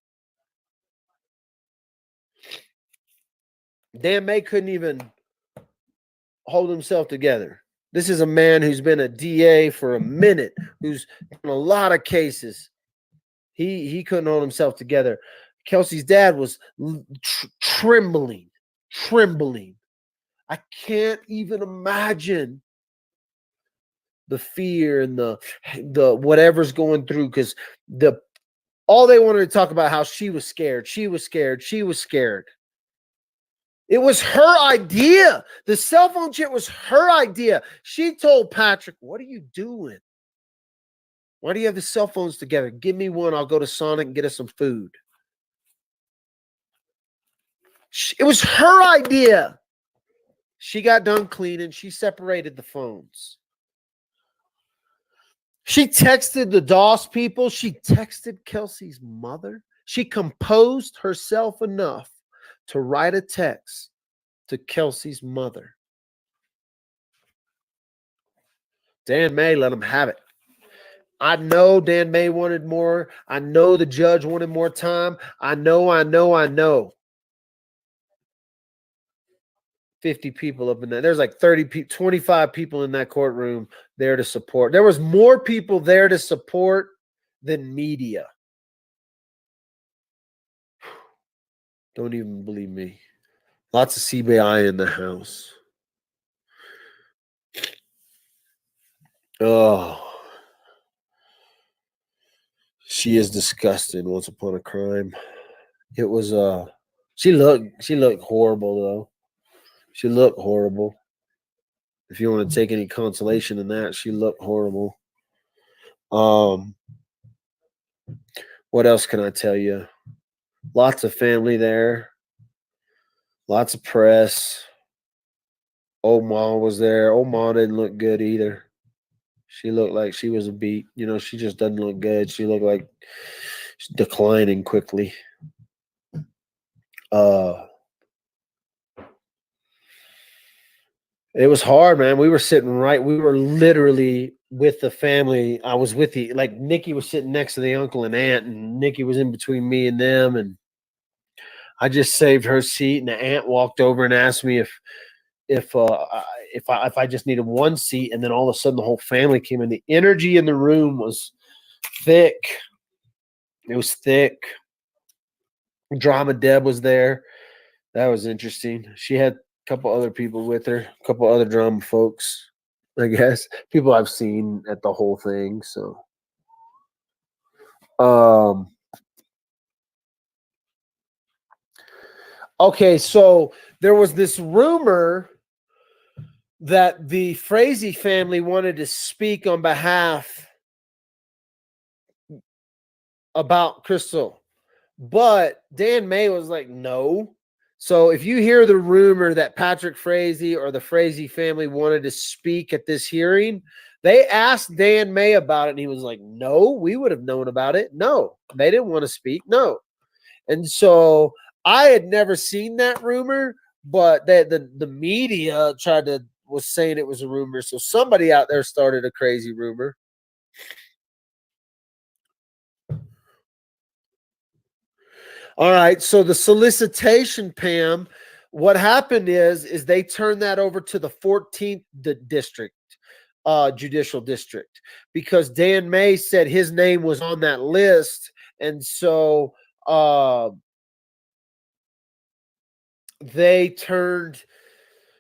[SPEAKER 5] Dan May couldn't even hold himself together. This is a man who's been a DA for a minute, who's in a lot of cases. He couldn't hold himself together. Kelsey's dad was trembling. I can't even imagine the fear and the whatever's going through, because all they wanted to talk about how she was scared. It was her idea. The cell phone shit was her idea. She told Patrick, what are you doing? Why do you have the cell phones together? Give me one. I'll go to Sonic and get us some food. It was her idea. She got done cleaning. She separated the phones. She texted the DOS people. She texted Kelsey's mother. She composed herself enough to write a text to Kelsey's mother. Dan May let him have it. I know Dan May wanted more. I know the judge wanted more time. I know. 50 people up in there. There's like 25 people in that courtroom there to support. There was more people there to support than media. Don't even believe me. Lots of CBI in the house. Oh, she is disgusting. Once Upon a Crime. It was she looked horrible though. She looked horrible. If you want to take any consolation in that, she looked horrible. What else can I tell you? Lots of family there. Lots of press. Oma was there. Oma didn't look good either. She looked like she was a beat. You know, she just doesn't look good. She looked like she's declining quickly. It was hard, man. We were literally with the family. I was with Nikki was sitting next to the uncle and aunt, and Nikki was in between me and them, and I just saved her seat, and the aunt walked over and asked me if I just needed one seat, and then all of a sudden the whole family came in. The energy in the room was thick. It was thick. Drama Deb was there. That was interesting. She had a couple other people with her, a couple other drama folks, I guess. People I've seen at the whole thing. So okay, so there was this rumor that the Frazee family wanted to speak on behalf about Krystal, but Dan May was like, no. So if you hear the rumor that Patrick Frazee or the Frazee family wanted to speak at this hearing, they asked Dan May about it, and he was like, no, we would have known about it. No, they didn't want to speak. No. And so I had never seen that rumor, but the media was saying it was a rumor. So somebody out there started a crazy rumor. All right. So the solicitation, Pam, what happened is they turned that over to the 14th district, judicial district, because Dan May said his name was on that list. And so they turned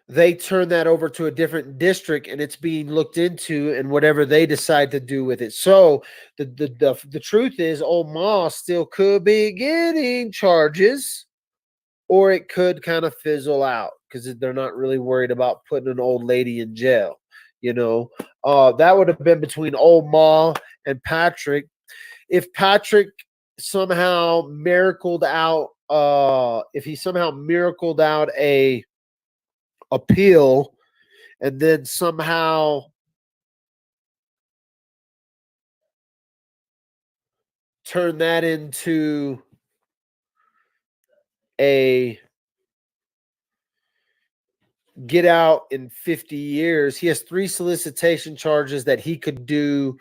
[SPEAKER 5] that over to a different district, and it's being looked into, and whatever they decide to do with it. So the truth is, old Ma still could be getting charges, or it could kind of fizzle out because they're not really worried about putting an old lady in jail. You know, that would have been between old Ma and Patrick. If Patrick somehow miracled out, a appeal, and then somehow turn that into a get out in 50 years. He has 3 solicitation charges that he could do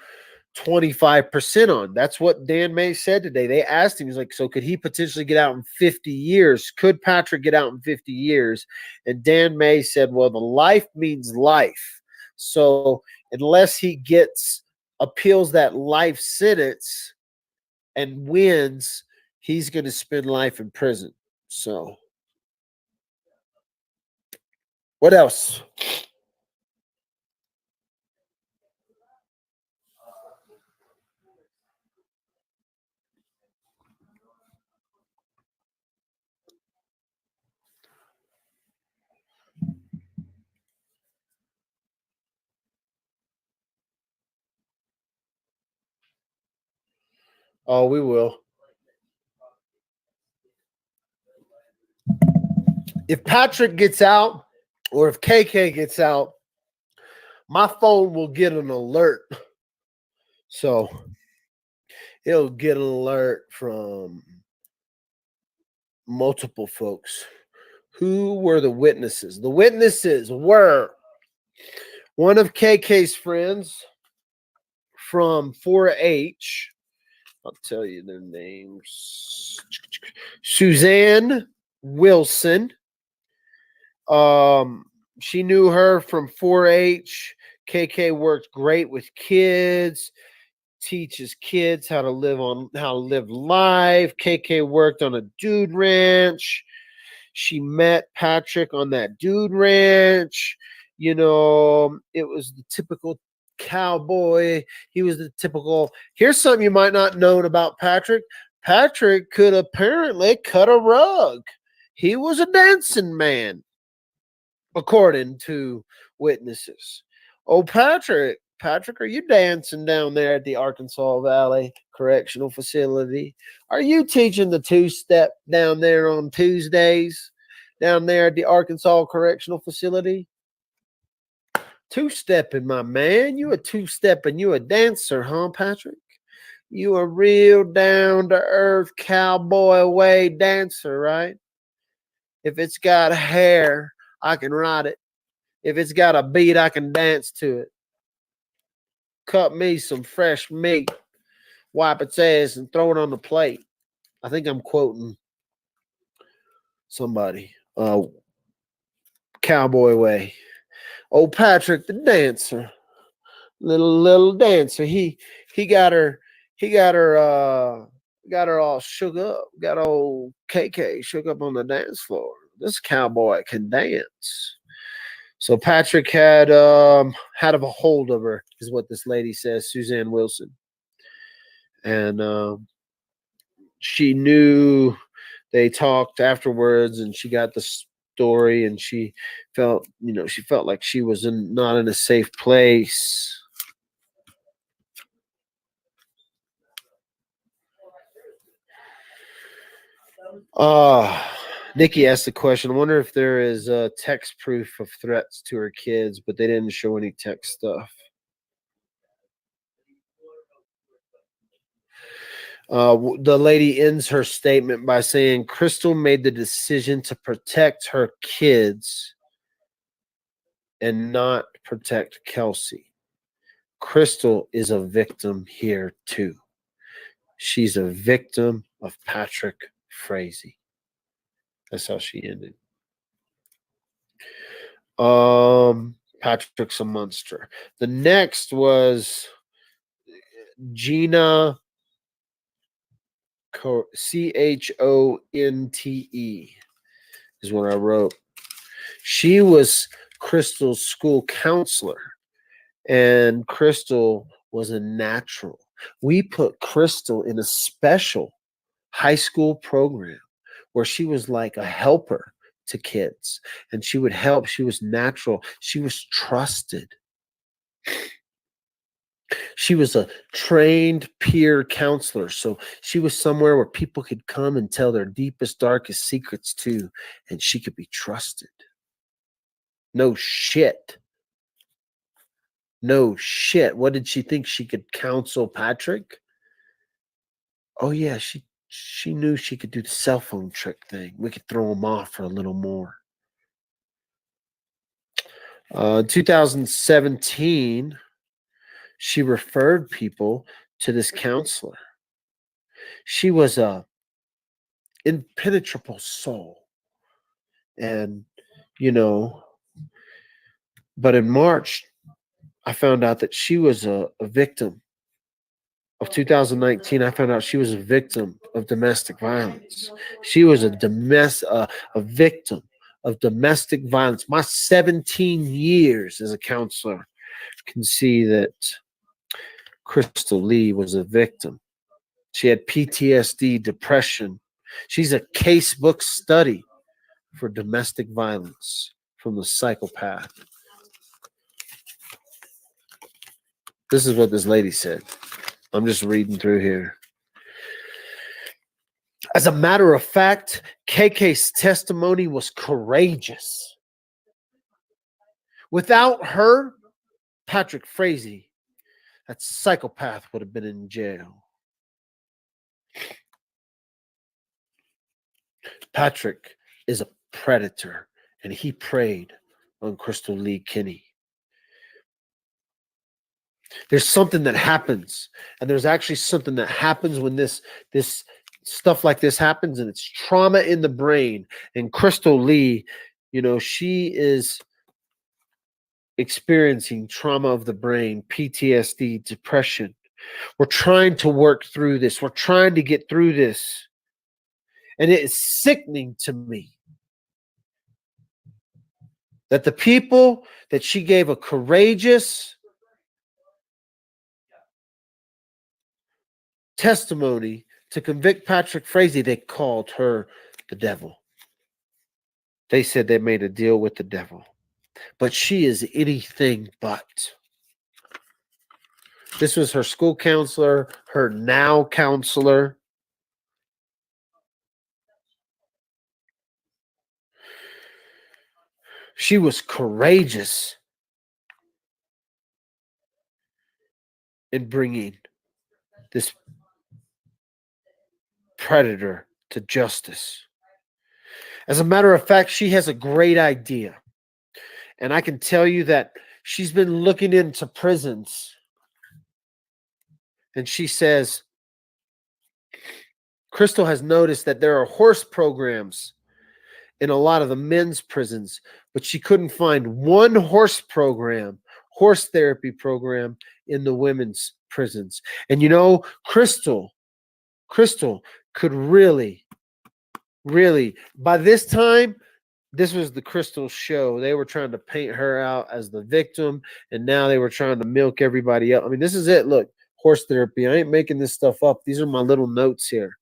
[SPEAKER 5] 25% on. That's what Dan May said today. They asked him, he's like, so could he potentially get out in 50 years? Could Patrick get out in 50 years? And Dan May said, well, the life means life. So unless he appeals that life sentence and wins, he's going to spend life in prison. So what else? Oh, we will. If Patrick gets out, or if KK gets out, my phone will get an alert. So it'll get an alert from multiple folks. Who were the witnesses? The witnesses were one of KK's friends from 4-H. I'll tell you their names. Suzanne Wilson She knew her from 4-H. KK worked great with kids, teaches kids how to live life. KK worked on a dude ranch. She met Patrick on that dude ranch. You know, it was the typical cowboy. He was the typical. Here's something you might not know about Patrick. Patrick could apparently cut a rug. He was a dancing man, according to witnesses. Oh, Patrick, are you dancing down there at the Arkansas Valley Correctional Facility? Are you teaching the two-step down there on Tuesdays, down there at the Arkansas Correctional Facility? Two-stepping, my man. You a two-stepping. You a dancer, huh, Patrick? You a real down-to-earth cowboy way dancer, right? If it's got hair, I can ride it. If it's got a beat, I can dance to it. Cut me some fresh meat, wipe its ass, and throw it on the plate. I think I'm quoting somebody. Cowboy way. Oh, Patrick the dancer. Little dancer. He got her all shook up. Got old KK shook up on the dance floor. This cowboy can dance. So Patrick had a hold of her, is what this lady says, Suzanne Wilson. And she knew. They talked afterwards, and she got the story, and she felt like she was not in a safe place. Nikki asked the question, I wonder if there is text proof of threats to her kids, but they didn't show any text stuff. The lady ends her statement by saying, Krystal made the decision to protect her kids and not protect Kelsey. Krystal is a victim here too. She's a victim of Patrick Frazee. That's how she ended. Patrick's a monster. The next was Gina Chonte is what I wrote. She was Krystal's school counselor, and Krystal was a natural. We put Krystal in a special high school program where she was like a helper to kids, and she would help. She was natural. She was trusted. She was a trained peer counselor. So she was somewhere where people could come and tell their deepest, darkest secrets too, and she could be trusted. No shit. No shit. What did she think? She could counsel Patrick? Oh yeah, she knew she could do the cell phone trick thing. We could throw him off for a little more. 2017, she referred people to this counselor. She was a impenetrable soul. And, but in March, I found out that she was a victim of 2019. I found out she was a victim of domestic violence. She was a victim of domestic violence. My 17 years as a counselor can see that Krystal Lee was a victim. She had PTSD, depression. She's a casebook study for domestic violence from the psychopath. This is what this lady said. I'm just reading through here. As a matter of fact, KK's testimony was courageous. Without her, Patrick Frazee, that psychopath, would have been in jail. Patrick is a predator, and he preyed on Krystal Lee Kenny. There's something that happens, and there's actually something that happens when this stuff like this happens, and it's trauma in the brain. And Krystal Lee, she is experiencing trauma of the brain, PTSD, depression. We're trying to work through this. We're trying to get through this. And it is sickening to me that the people that she gave a courageous testimony to convict Patrick Frazee, they called her the devil. They said they made a deal with the devil. But she is anything but. This was her school counselor, her now counselor. She was courageous in bringing this predator to justice. As a matter of fact, she has a great idea. And I can tell you that she's been looking into prisons. And she says, Krystal has noticed that there are horse programs in a lot of the men's prisons, but she couldn't find one horse therapy program in the women's prisons. And Krystal could really, by this time, this was the Krystal show. They were trying to paint her out as the victim, and now they were trying to milk everybody up. I mean, this is it. Look, horse therapy. I ain't making this stuff up. These are my little notes here.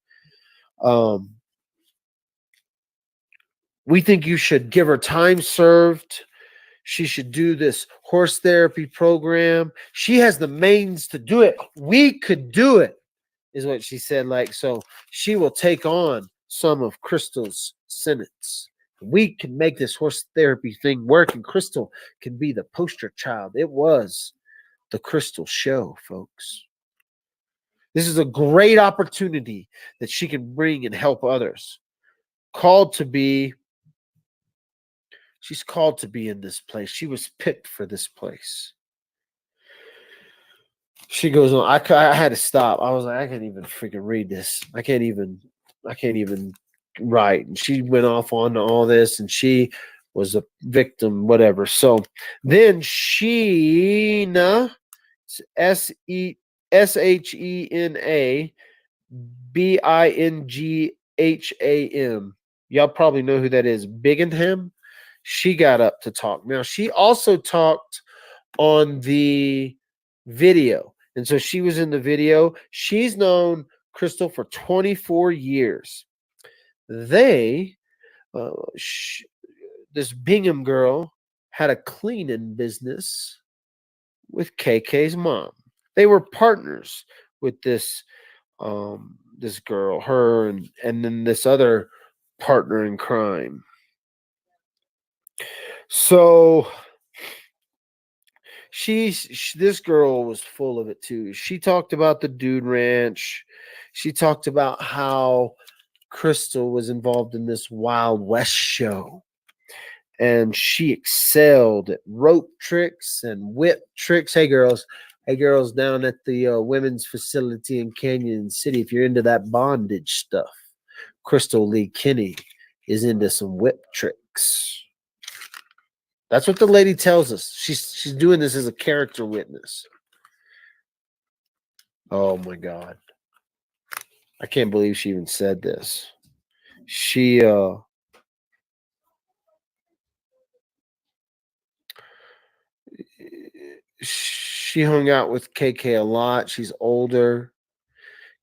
[SPEAKER 5] We think you should give her time served. She should do this horse therapy program. She has the means to do it. We could do it, is what she said. So she will take on some of Krystal's sentence. We can make this horse therapy thing work, and Krystal can be the poster child. It was the Krystal show, folks. This is a great opportunity that she can bring and help others. She's called to be in this place. She was picked for this place. She goes on. I had to stop. I was like, I can't even freaking read this. I can't even write. And she went off on all this, and she was a victim, whatever. So then Sheena, Shena Bingham. Y'all probably know who that is. Bingham. She got up to talk. Now, she also talked on the video. And so she was in the video. She's known Krystal for 24 years. This Bingham girl had a cleaning business with KK's mom. They were partners with this girl, her and then this other partner in crime. So this girl was full of it too. She talked about the Dude Ranch. She talked about how Krystal was involved in this Wild West show, and she excelled at rope tricks and whip tricks. Hey girls down at the women's facility in Canyon City, if you're into that bondage stuff, Krystal Lee Kenny is into some whip tricks. That's what the lady tells us. She's doing this as a character witness. Oh my God. I can't believe she even said this. She hung out with KK a lot. She's older.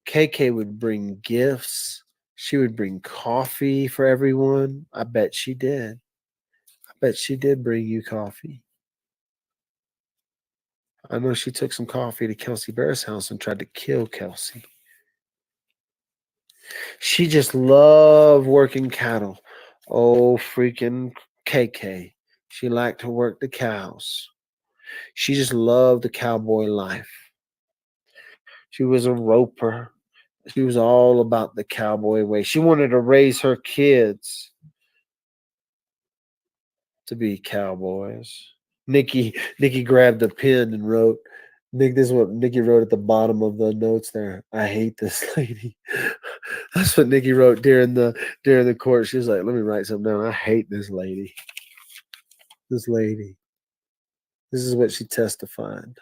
[SPEAKER 5] KK would bring gifts. She would bring coffee for everyone. I bet she did. I bet she did bring you coffee. I know she took some coffee to Kelsey Bear's house and tried to kill Kelsey. She just loved working cattle. Oh, freaking KK. She liked to work the cows. She just loved the cowboy life. She was a roper. She was all about the cowboy way. She wanted to raise her kids to be cowboys. Nikki grabbed a pen and wrote, this is what Nikki wrote at the bottom of the notes there. I hate this lady. That's what Nikki wrote during the court. She was like, let me write something down. I hate this lady. This lady. This is what she testified.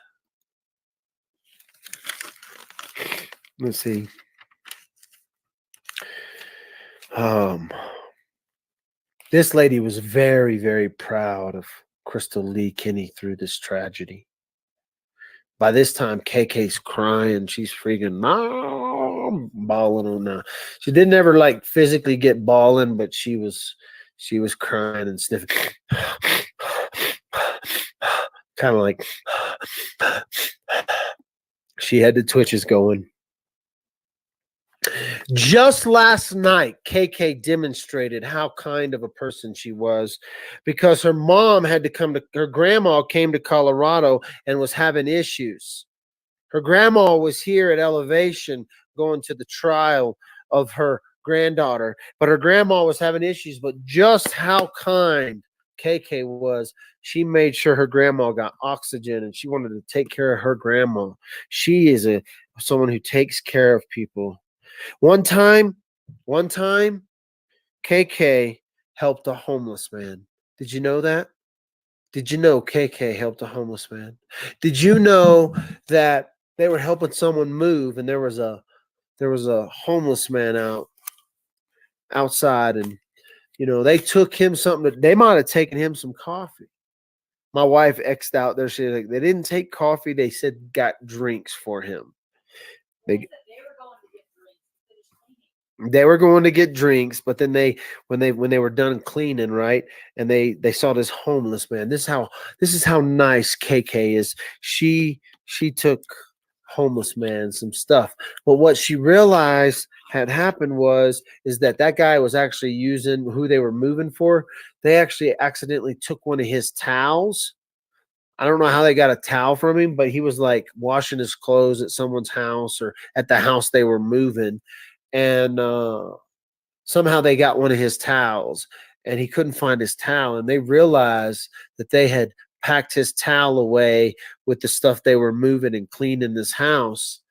[SPEAKER 5] Let's see. This lady was very, very proud of Krystal Lee Kenny through this tragedy. By this time, KK's crying. She's freaking Mom, bawling on now. She didn't ever like physically get bawling, but she was crying and sniffing. Kind of like she had the twitches going. Just last night, KK demonstrated how kind of a person she was because her mom had to come to, her grandma came to Colorado and was having issues. Her grandma was here at Elevation going to the trial of her granddaughter, but her grandma was having issues. But just how kind KK was, she made sure her grandma got oxygen and she wanted to take care of her grandma. She is someone who takes care of people. One time, KK helped a homeless man. Did you know that? Did you know KK helped a homeless man? Did you know that they were helping someone move and there was a homeless man outside and they took him something they might have taken him some coffee. My wife X'd out there. She like, they didn't take coffee, they said got drinks for him. They were going to get drinks, but then when they were done cleaning, right, and they saw this homeless man. This is how nice KK is. She took homeless man some stuff, but what she realized had happened is that guy was actually using who they were moving for. They actually accidentally took one of his towels. I don't know how they got a towel from him, but he was like washing his clothes at someone's house or at the house they were moving. And somehow they got one of his towels and he couldn't find his towel. And they realized that they had packed his towel away with the stuff they were moving and cleaning this house.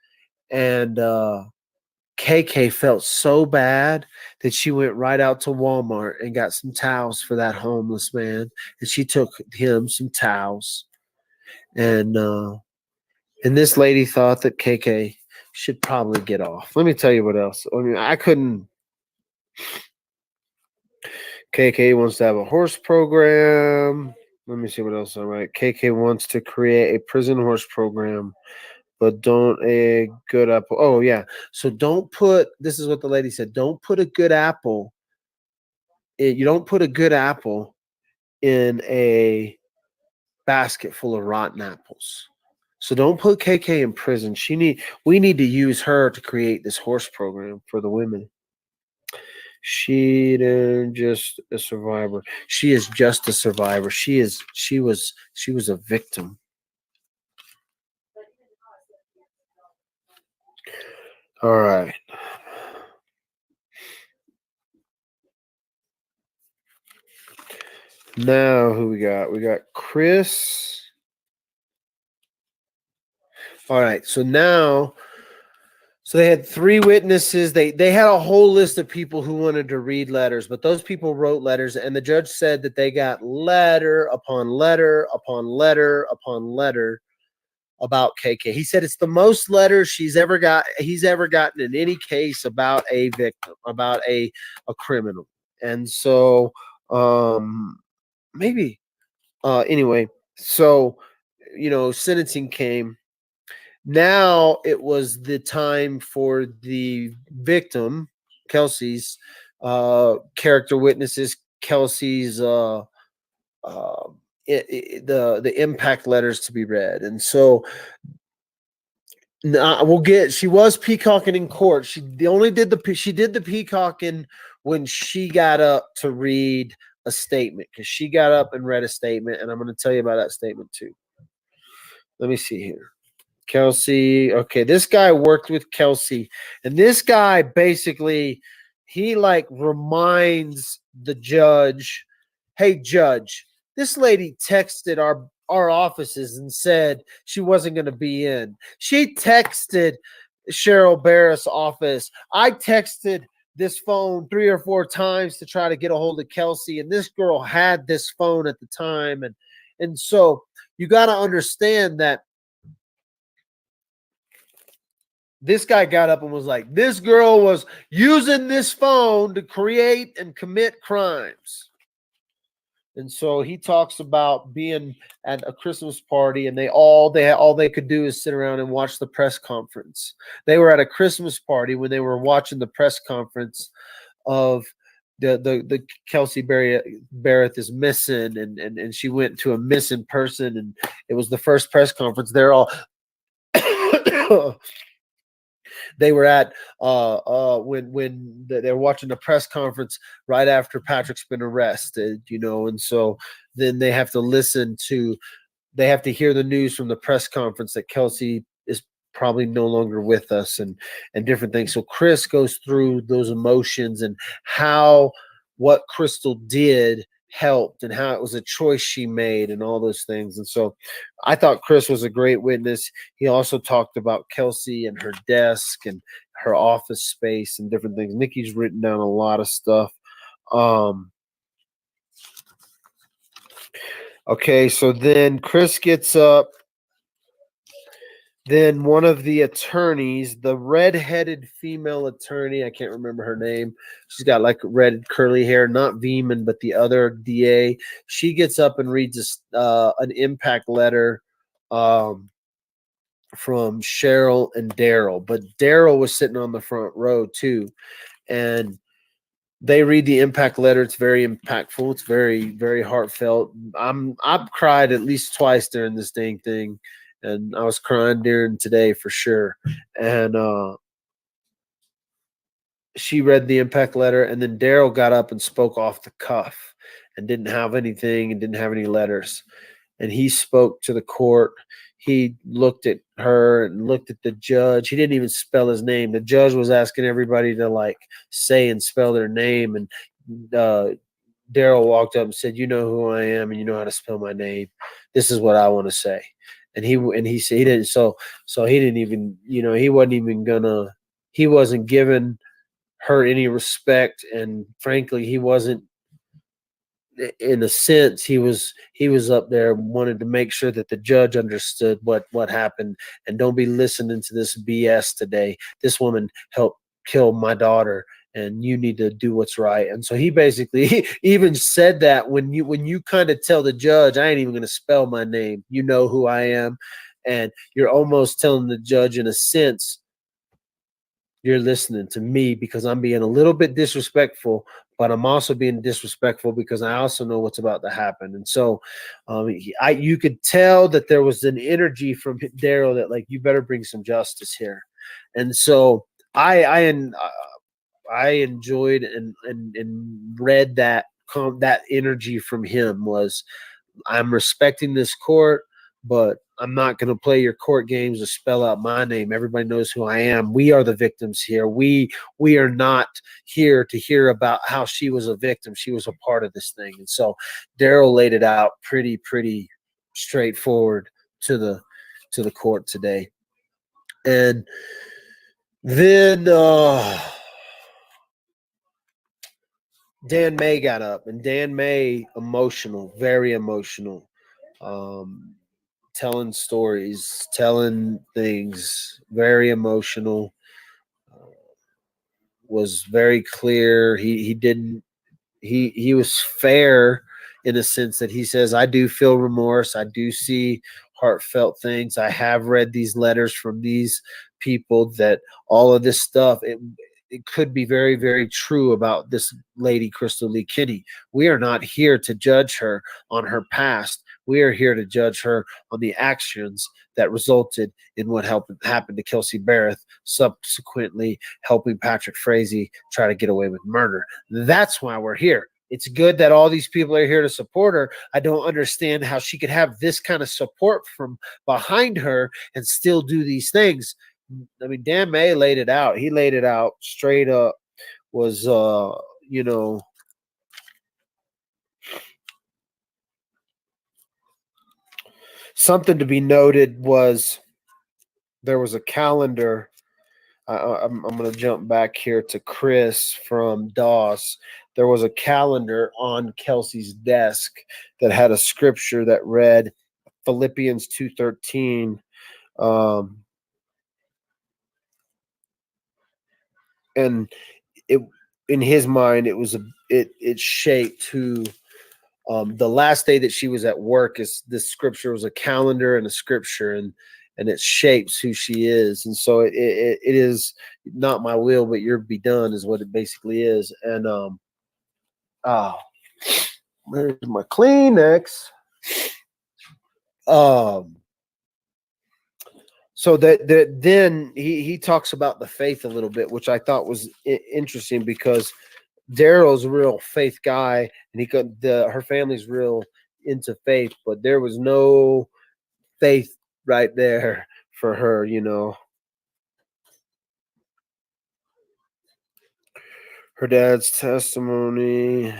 [SPEAKER 5] And KK felt so bad that she went right out to Walmart and got some towels for that homeless man. And she took him some towels. And this lady thought that KK should probably get off. Let me tell you what else. I mean, I couldn't. KK wants to have a horse program. Let me see what else I write. KK wants to create a prison horse program, but don't a good apple. Oh, yeah. So don't put, this is what the lady said, don't put a good apple. You don't put a good apple in a basket full of rotten apples. So don't put KK in prison. We need to use her to create this horse program for the women. She isn't just a survivor. She is just a survivor. She was a victim. All right. Now who we got? We got Chris. All right. So they had 3 witnesses. They had a whole list of people who wanted to read letters, but those people wrote letters, and the judge said that they got letter upon letter upon letter upon letter about KK. He said it's the most letters he's ever gotten in any case about a victim, about a criminal. And so maybe anyway, so sentencing came. Now it was the time for the victim, Kelsey's character witnesses, Kelsey's the impact letters to be read. And so she was peacocking in court. She did the peacocking when she got up to read a statement, because she got up and read a statement, and I'm going to tell you about that statement too. Let me see here. Kelsey. Okay, this guy worked with Kelsey, and this guy basically, he like reminds the judge, hey judge, this lady texted our offices and said she wasn't going to be in. She texted Cheryl Barris' office. I texted this phone 3 or 4 times to try to get a hold of Kelsey, and this girl had this phone at the time, and so you got to understand that this guy got up and was like, this girl was using this phone to create and commit crimes. And so he talks about being at a Christmas party, and all they could do is sit around and watch the press conference. They were at a Christmas party when they were watching the press conference of the Kelsey Barrett is missing, and she went to a missing person, and it was the first press conference. They're all they were at when they're watching the press conference right after Patrick's been arrested, and so then they have to hear the news from the press conference that Kelsey is probably no longer with us, and different things. So Chris goes through those emotions and how what Krystal did helped, and how it was a choice she made, and all those things. And so I thought Chris was a great witness. He also talked about Kelsey and her desk and her office space and different things. Nikki's written down a lot of stuff. Okay, so then Chris gets up. Then one of the attorneys, the red-headed female attorney, I can't remember her name. She's got like red curly hair, not Veman, but the other DA. She gets up and reads an impact letter from Cheryl and Daryl. But Daryl was sitting on the front row too. And they read the impact letter. It's very impactful. It's very, very heartfelt. I've cried at least twice during this dang thing. And I was crying during today for sure. And she read the impact letter, and then Daryl got up and spoke off the cuff and didn't have anything and didn't have any letters. And he spoke to the court. He looked at her and looked at the judge. He didn't even spell his name. The judge was asking everybody to like say and spell their name. And Daryl walked up and said, "You know who I am, and you know how to spell my name. This is what I want to say." And he said he didn't. So he didn't even, he wasn't giving her any respect. And frankly, he wasn't, in a sense, he was up there, wanted to make sure that the judge understood what happened. And don't be listening to this BS today. This woman helped kill my daughter, and you need to do what's right. And so he basically even said that when you kind of tell the judge, I ain't even going to spell my name, you know who I am. And you're almost telling the judge, in a sense, you're listening to me because I'm being a little bit disrespectful, but I'm also being disrespectful because I also know what's about to happen. And so you could tell that there was an energy from Daryl that like, you better bring some justice here. And so I enjoyed and read that energy from him was, I'm respecting this court, but I'm not going to play your court games to spell out my name. Everybody knows who I am. We are the victims here. We are not here to hear about how she was a victim. She was a part of this thing. And so Daryl laid it out pretty straightforward to the court today. And then Dan May got up, and Dan May, emotional, very emotional, telling stories, telling things, very emotional, was very clear. He was fair in a sense that he says, I do feel remorse. I do see heartfelt things. I have read these letters from these people, that all of this stuff, it could be very, very true about this lady, Krystal Lee Kenny. We are not here to judge her on her past. We are here to judge her on the actions that resulted in what happened to Kelsey Barrett, subsequently helping Patrick Frazee try to get away with murder. That's why we're here. It's good that all these people are here to support her. I don't understand how she could have this kind of support from behind her and still do these things. I mean, Dan May laid it out. He laid it out straight up. Was something to be noted was there was a calendar I'm going to jump back here to Chris from DOS. There was a calendar on Kelsey's desk that had a scripture that read Philippians 2:13. And it, in his mind, it shaped who. The last day that she was at work, is this scripture was a calendar and a scripture, and it shapes who she is. And so it is not my will, but your be done is what it basically is. And where's my Kleenex? So that then he talks about the faith a little bit, which I thought was interesting, because Daryl's a real faith guy, and her family's real into faith, but there was no faith right there for her, you know. Her dad's testimony.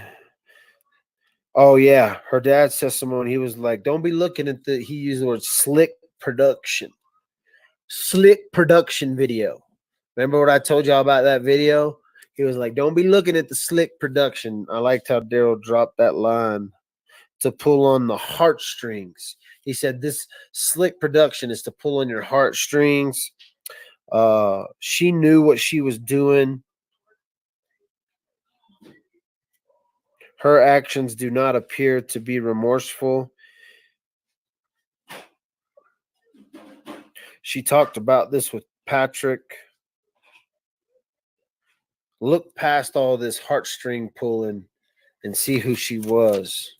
[SPEAKER 5] Oh yeah, her dad's testimony. He was like, "Don't be looking at he used the word slick production video." Remember what I told y'all about that video? He was like, "Don't be looking at the slick production." I liked how Daryl dropped that line. To pull on the heartstrings. He said this slick production is to pull on your heartstrings. She knew what she was doing. Her actions do not appear to be remorseful. She talked about this with Patrick. Look past all this heartstring pulling and see who she was.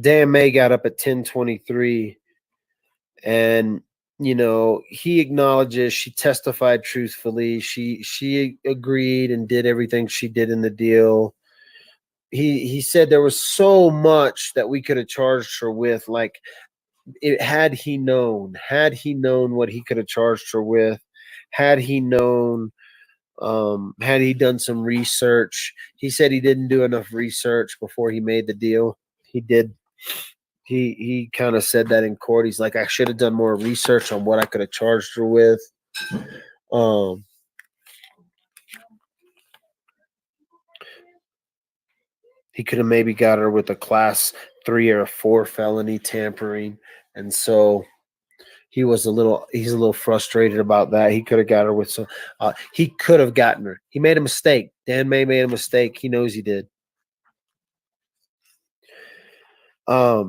[SPEAKER 5] Dan May got up at 10:23, and you know, he acknowledges she testified truthfully. She agreed and did everything she did in the deal. He said there was so much that we could have charged her with, like had he known what he could have charged her with, had he known, had he done some research. He said he didn't do enough research before he made the deal. He did. He kind of said that in court. He's like, I should have done more research on what I could have charged her with. He could have maybe got her with a class 3 or a 4 felony tampering. And so he's a little frustrated about that. He could have got her with some, he could have gotten her. He made a mistake. Dan May made a mistake. He knows he did.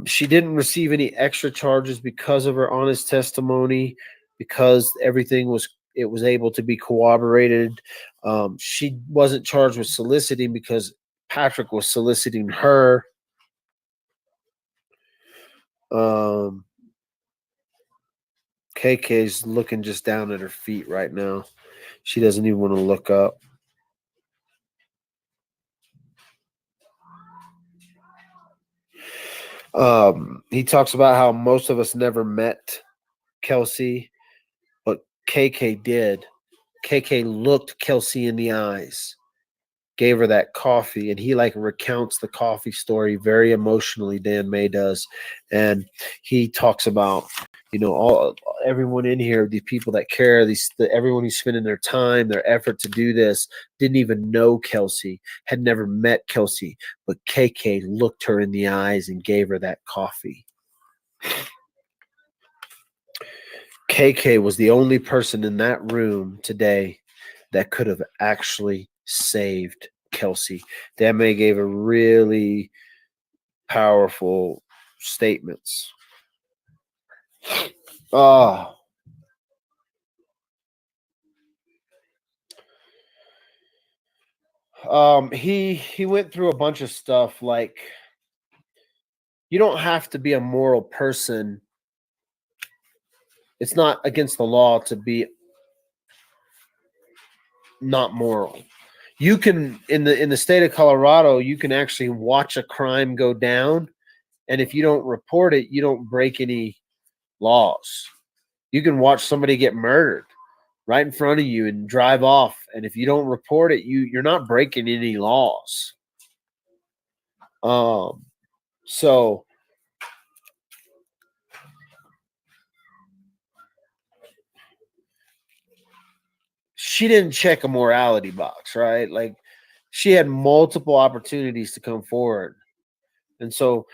[SPEAKER 5] She didn't receive any extra charges because of her honest testimony, because everything was able to be corroborated. She wasn't charged with soliciting because Patrick was soliciting her. KK's looking just down at her feet right now. She doesn't even want to look up. He talks about how most of us never met Kelsey, but KK did. KK looked Kelsey in the eyes, gave her that coffee, and he like recounts the coffee story very emotionally. Dan May does, and he talks about, you know, everyone in here, these people that care, everyone who's spending their time, their effort to do this, didn't even know Kelsey, had never met Kelsey, but KK looked her in the eyes and gave her that coffee. KK was the only person in that room today that could have actually saved Kelsey. Dan May gave a really powerful statements. He went through a bunch of stuff, like you don't have to be a moral person. It's not against the law to be not moral. You can, in the state of Colorado, you can actually watch a crime go down, and if you don't report it, you don't break any laws. You can watch somebody get murdered right in front of you and drive off, and if you don't report it, you're not breaking any laws. So she didn't check a morality box, right? Like she had multiple opportunities to come forward. And so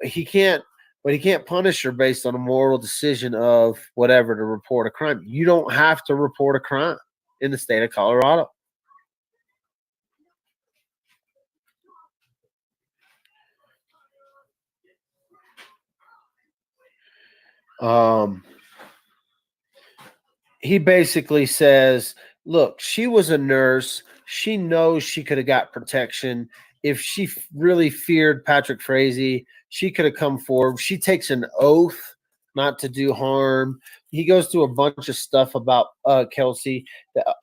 [SPEAKER 5] he can't, but he can't punish her based on a moral decision of whatever to report a crime. You don't have to report a crime in the state of Colorado. He basically says, look, she was a nurse. She knows she could have got protection. If she really feared Patrick Frazee, she could have come forward. She takes an oath not to do harm. He goes through a bunch of stuff about Kelsey,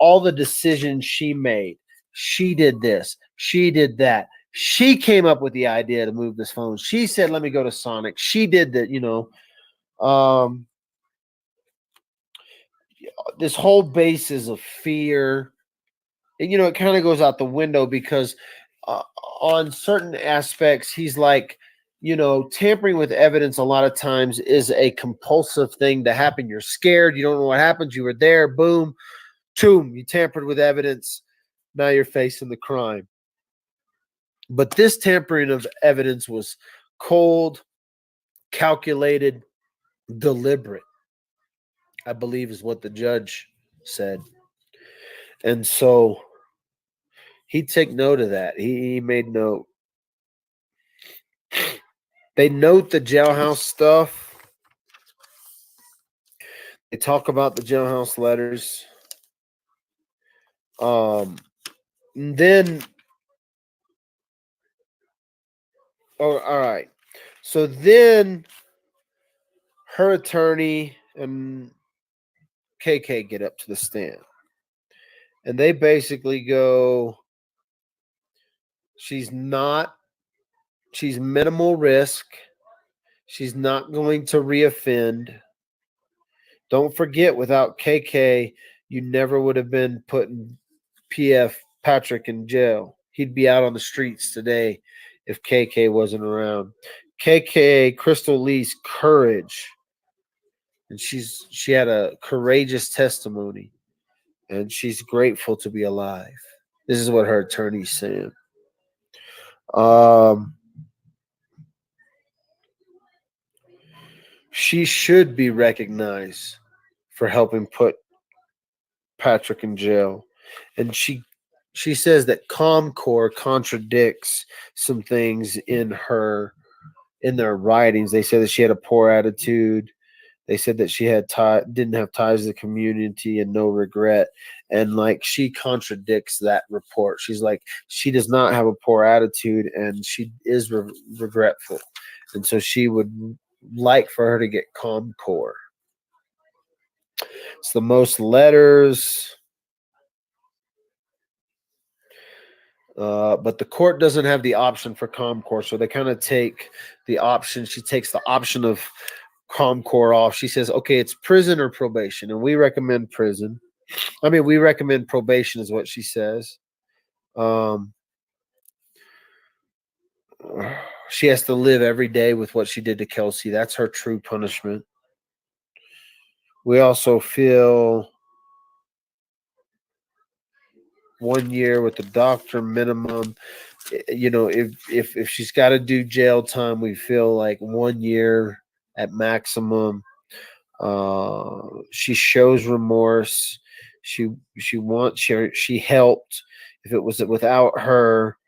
[SPEAKER 5] all the decisions she made. She did this. She did that. She came up with the idea to move this phone. She said, let me go to Sonic. She did that, this whole basis of fear, and, it kind of goes out the window because on certain aspects, he's like, tampering with evidence a lot of times is a compulsive thing to happen. You're scared. You don't know what happens. You were there. Boom. Boom. You tampered with evidence. Now you're facing the crime. But this tampering of evidence was cold, calculated, deliberate, I believe is what the judge said. And so he'd take note of that. He made note. They note the jailhouse stuff. They talk about the jailhouse letters. Then, all right. So then her attorney and KK get up to the stand. And they basically go, she's minimal risk. She's not going to reoffend. Don't forget, without KK, you never would have been putting PF Patrick in jail. He'd be out on the streets today if KK wasn't around. KK, Krystal Lee's courage, and she had a courageous testimony, and she's grateful to be alive. This is what her attorney's saying. She should be recognized for helping put Patrick in jail. And she says that ComCore contradicts some things in their writings. They said that she had a poor attitude. They said that she didn't have ties to the community and no regret. And like she contradicts that report. She's like, she does not have a poor attitude and she is regretful. And so she would like for her to get ComCore. It's the most letters. But the court doesn't have the option for ComCore. So they kind of take the option. She takes the option of ComCore off. She says, okay, it's prison or probation. And we recommend prison. We recommend probation is what she says. She has to live every day with what she did to Kelsey. That's her true punishment. We also feel 1 year with the doctor minimum. If she's got to do jail time, we feel like 1 year at maximum. She shows remorse. She helped. If it was without her,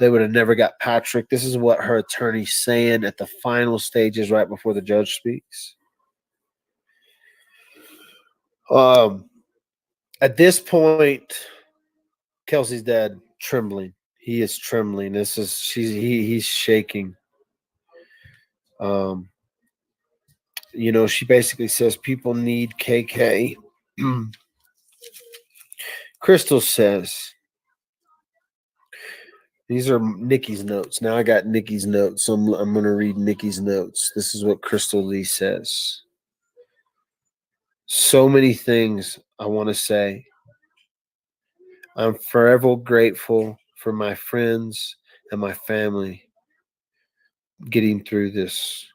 [SPEAKER 5] they would have never got Patrick. This is what her attorney's saying at the final stages right before the judge speaks. At this point, Kelsey's dad trembling. He is trembling. He's shaking. She basically says people need KK. Krystal says, these are Nikki's notes. Now I got Nikki's notes, so I'm going to read Nikki's notes. This is what Krystal Lee says. So many things I want to say. I'm forever grateful for my friends and my family getting through this.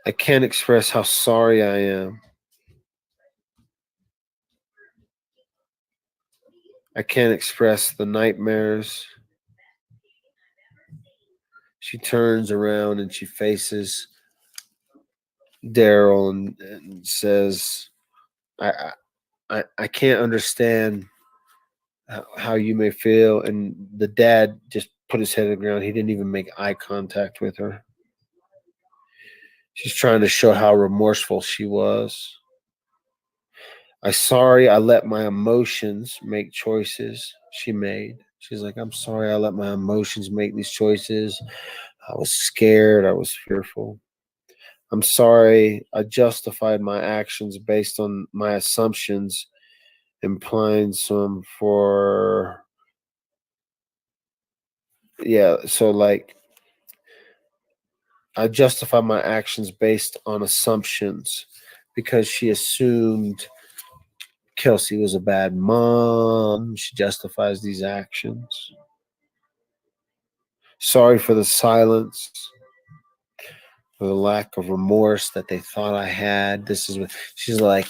[SPEAKER 5] I can't express how sorry I am. I can't express the nightmares. She turns around and she faces Daryl and says, I can't understand how you may feel. And the dad just put his head on the ground. He didn't even make eye contact with her. She's trying to show how remorseful she was. I'm sorry I let my emotions make choices she made. She's like, I'm sorry I let my emotions make these choices. I was scared. I was fearful. I'm sorry I justified my actions based on my assumptions, implying some for, so like, I justify my actions based on assumptions because she assumed Kelsey was a bad mom. She justifies these actions. Sorry for the silence, for the lack of remorse that they thought I had. This is what she's like.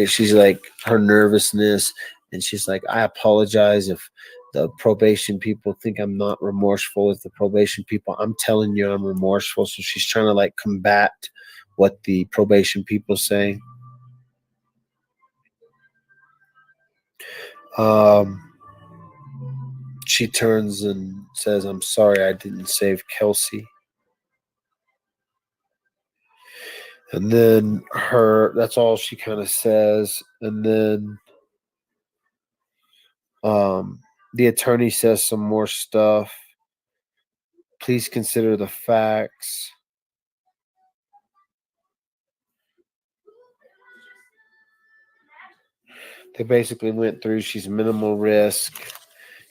[SPEAKER 5] She's like, her nervousness, and she's like, I apologize if the probation people think I'm not remorseful. If the probation people, I'm telling you I'm remorseful. So she's trying to like combat what the probation people say. She turns and says, I'm sorry I didn't save Kelsey. And then that's all she kind of says. And then the attorney says some more stuff. Please consider the facts. They basically went through, she's minimal risk.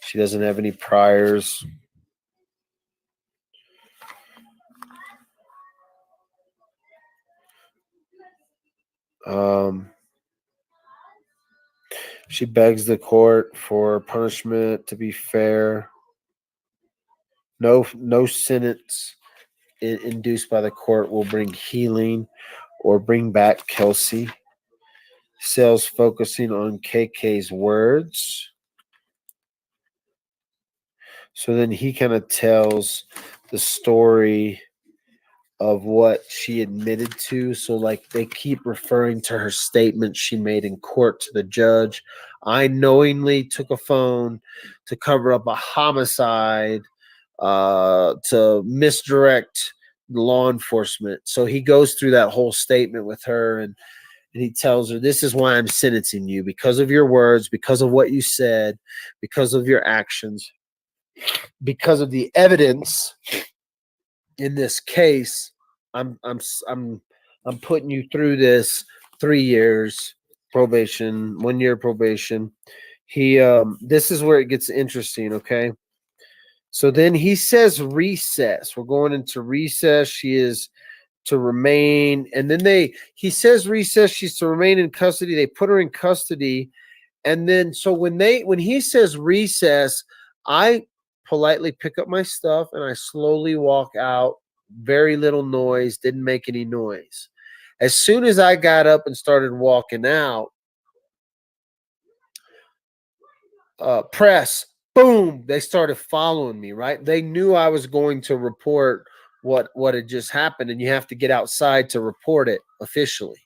[SPEAKER 5] She doesn't have any priors. She begs the court for punishment to be fair. No sentence induced by the court will bring healing or bring back Kelsey. Sales focusing on KK's words. So then he kind of tells the story of what she admitted to. So like they keep referring to her statement she made in court to the judge. I knowingly took a phone to cover up a homicide, to misdirect law enforcement. So he goes through that whole statement with her, and he tells her, this is why I'm sentencing you, because of your words, because of what you said, because of your actions, because of the evidence in this case. I'm putting you through this 3 years probation, 1 year probation. This is where it gets interesting, okay? So then he says recess. We're going into recess. She is to remain, and then he says recess, she's to remain in custody. They put her in custody. And then so when he says recess, I politely pick up my stuff and I slowly walk out. Very little noise, didn't make any noise. As soon as I got up and started walking out, press, boom, they started following me, right? They knew I was going to report what had just happened, and you have to get outside to report it officially.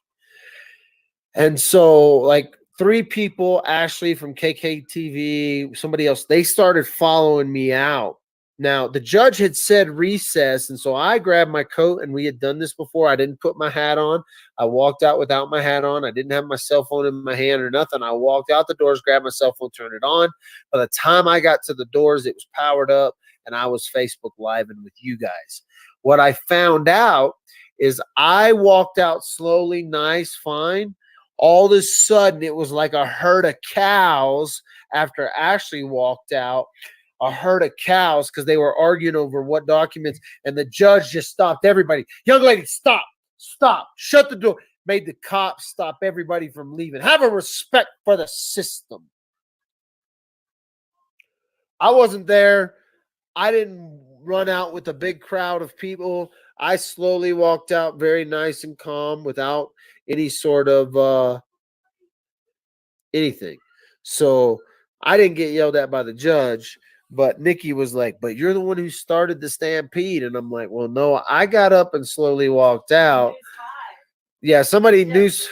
[SPEAKER 5] And so like 3 people, Ashley from KKTV, somebody else, they started following me out. Now, the judge had said recess, and so I grabbed my coat, and we had done this before. I didn't put my hat on. I walked out without my hat on. I didn't have my cell phone in my hand or nothing. I walked out the doors, grabbed my cell phone, turned it on. By the time I got to the doors, it was powered up, and I was Facebook Living with you guys. What I found out is I walked out slowly, nice, fine. All of a sudden, it was like a herd of cows after Ashley walked out. A herd of cows, because they were arguing over what documents, and the judge just stopped everybody. Young lady, stop, shut the door. Made the cops stop everybody from leaving. Have a respect for the system. I wasn't there. I didn't run out with a big crowd of people. I slowly walked out, very nice and calm, without any sort of anything. So I didn't get yelled at by the judge, but Nikki was like, "But you're the one who started the stampede," and I'm like, "Well, no, I got up and slowly walked out." Yeah, somebody news.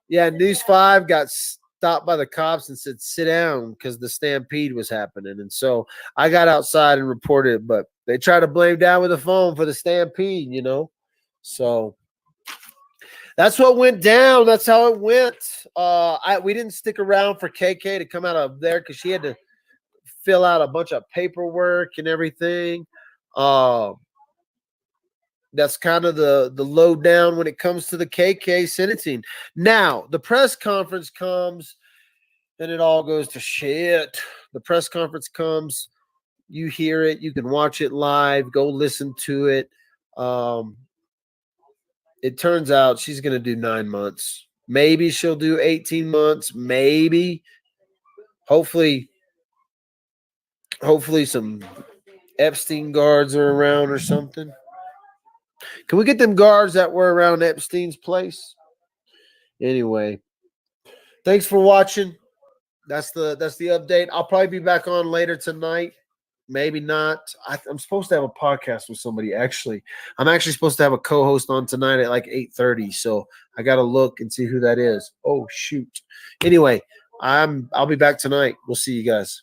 [SPEAKER 5] Yeah, News 5 got stopped by the cops and said, "Sit down," because the stampede was happening. And so I got outside and reported, but they try to blame Dad with the phone for the stampede, you know? So that's what went down. That's how it went. We didn't stick around for KK to come out of there because she had to fill out a bunch of paperwork and everything. That's kind of the lowdown when it comes to the KK sentencing. Now, the press conference comes and it all goes to shit. The press conference comes, you hear it, you can watch it live, go listen to it. It turns out she's going to do 9 months. Maybe she'll do 18 months. Maybe. Hopefully some Epstein guards are around or something. Can we get them guards that were around Epstein's place? Anyway, thanks for watching. That's the update. I'll probably be back on later tonight. Maybe not. I'm supposed to have a podcast with somebody. Actually, I'm actually supposed to have a co-host on tonight at like 8:30. So I got to look and see who that is. Oh shoot. Anyway, I'll be back tonight. We'll see you guys.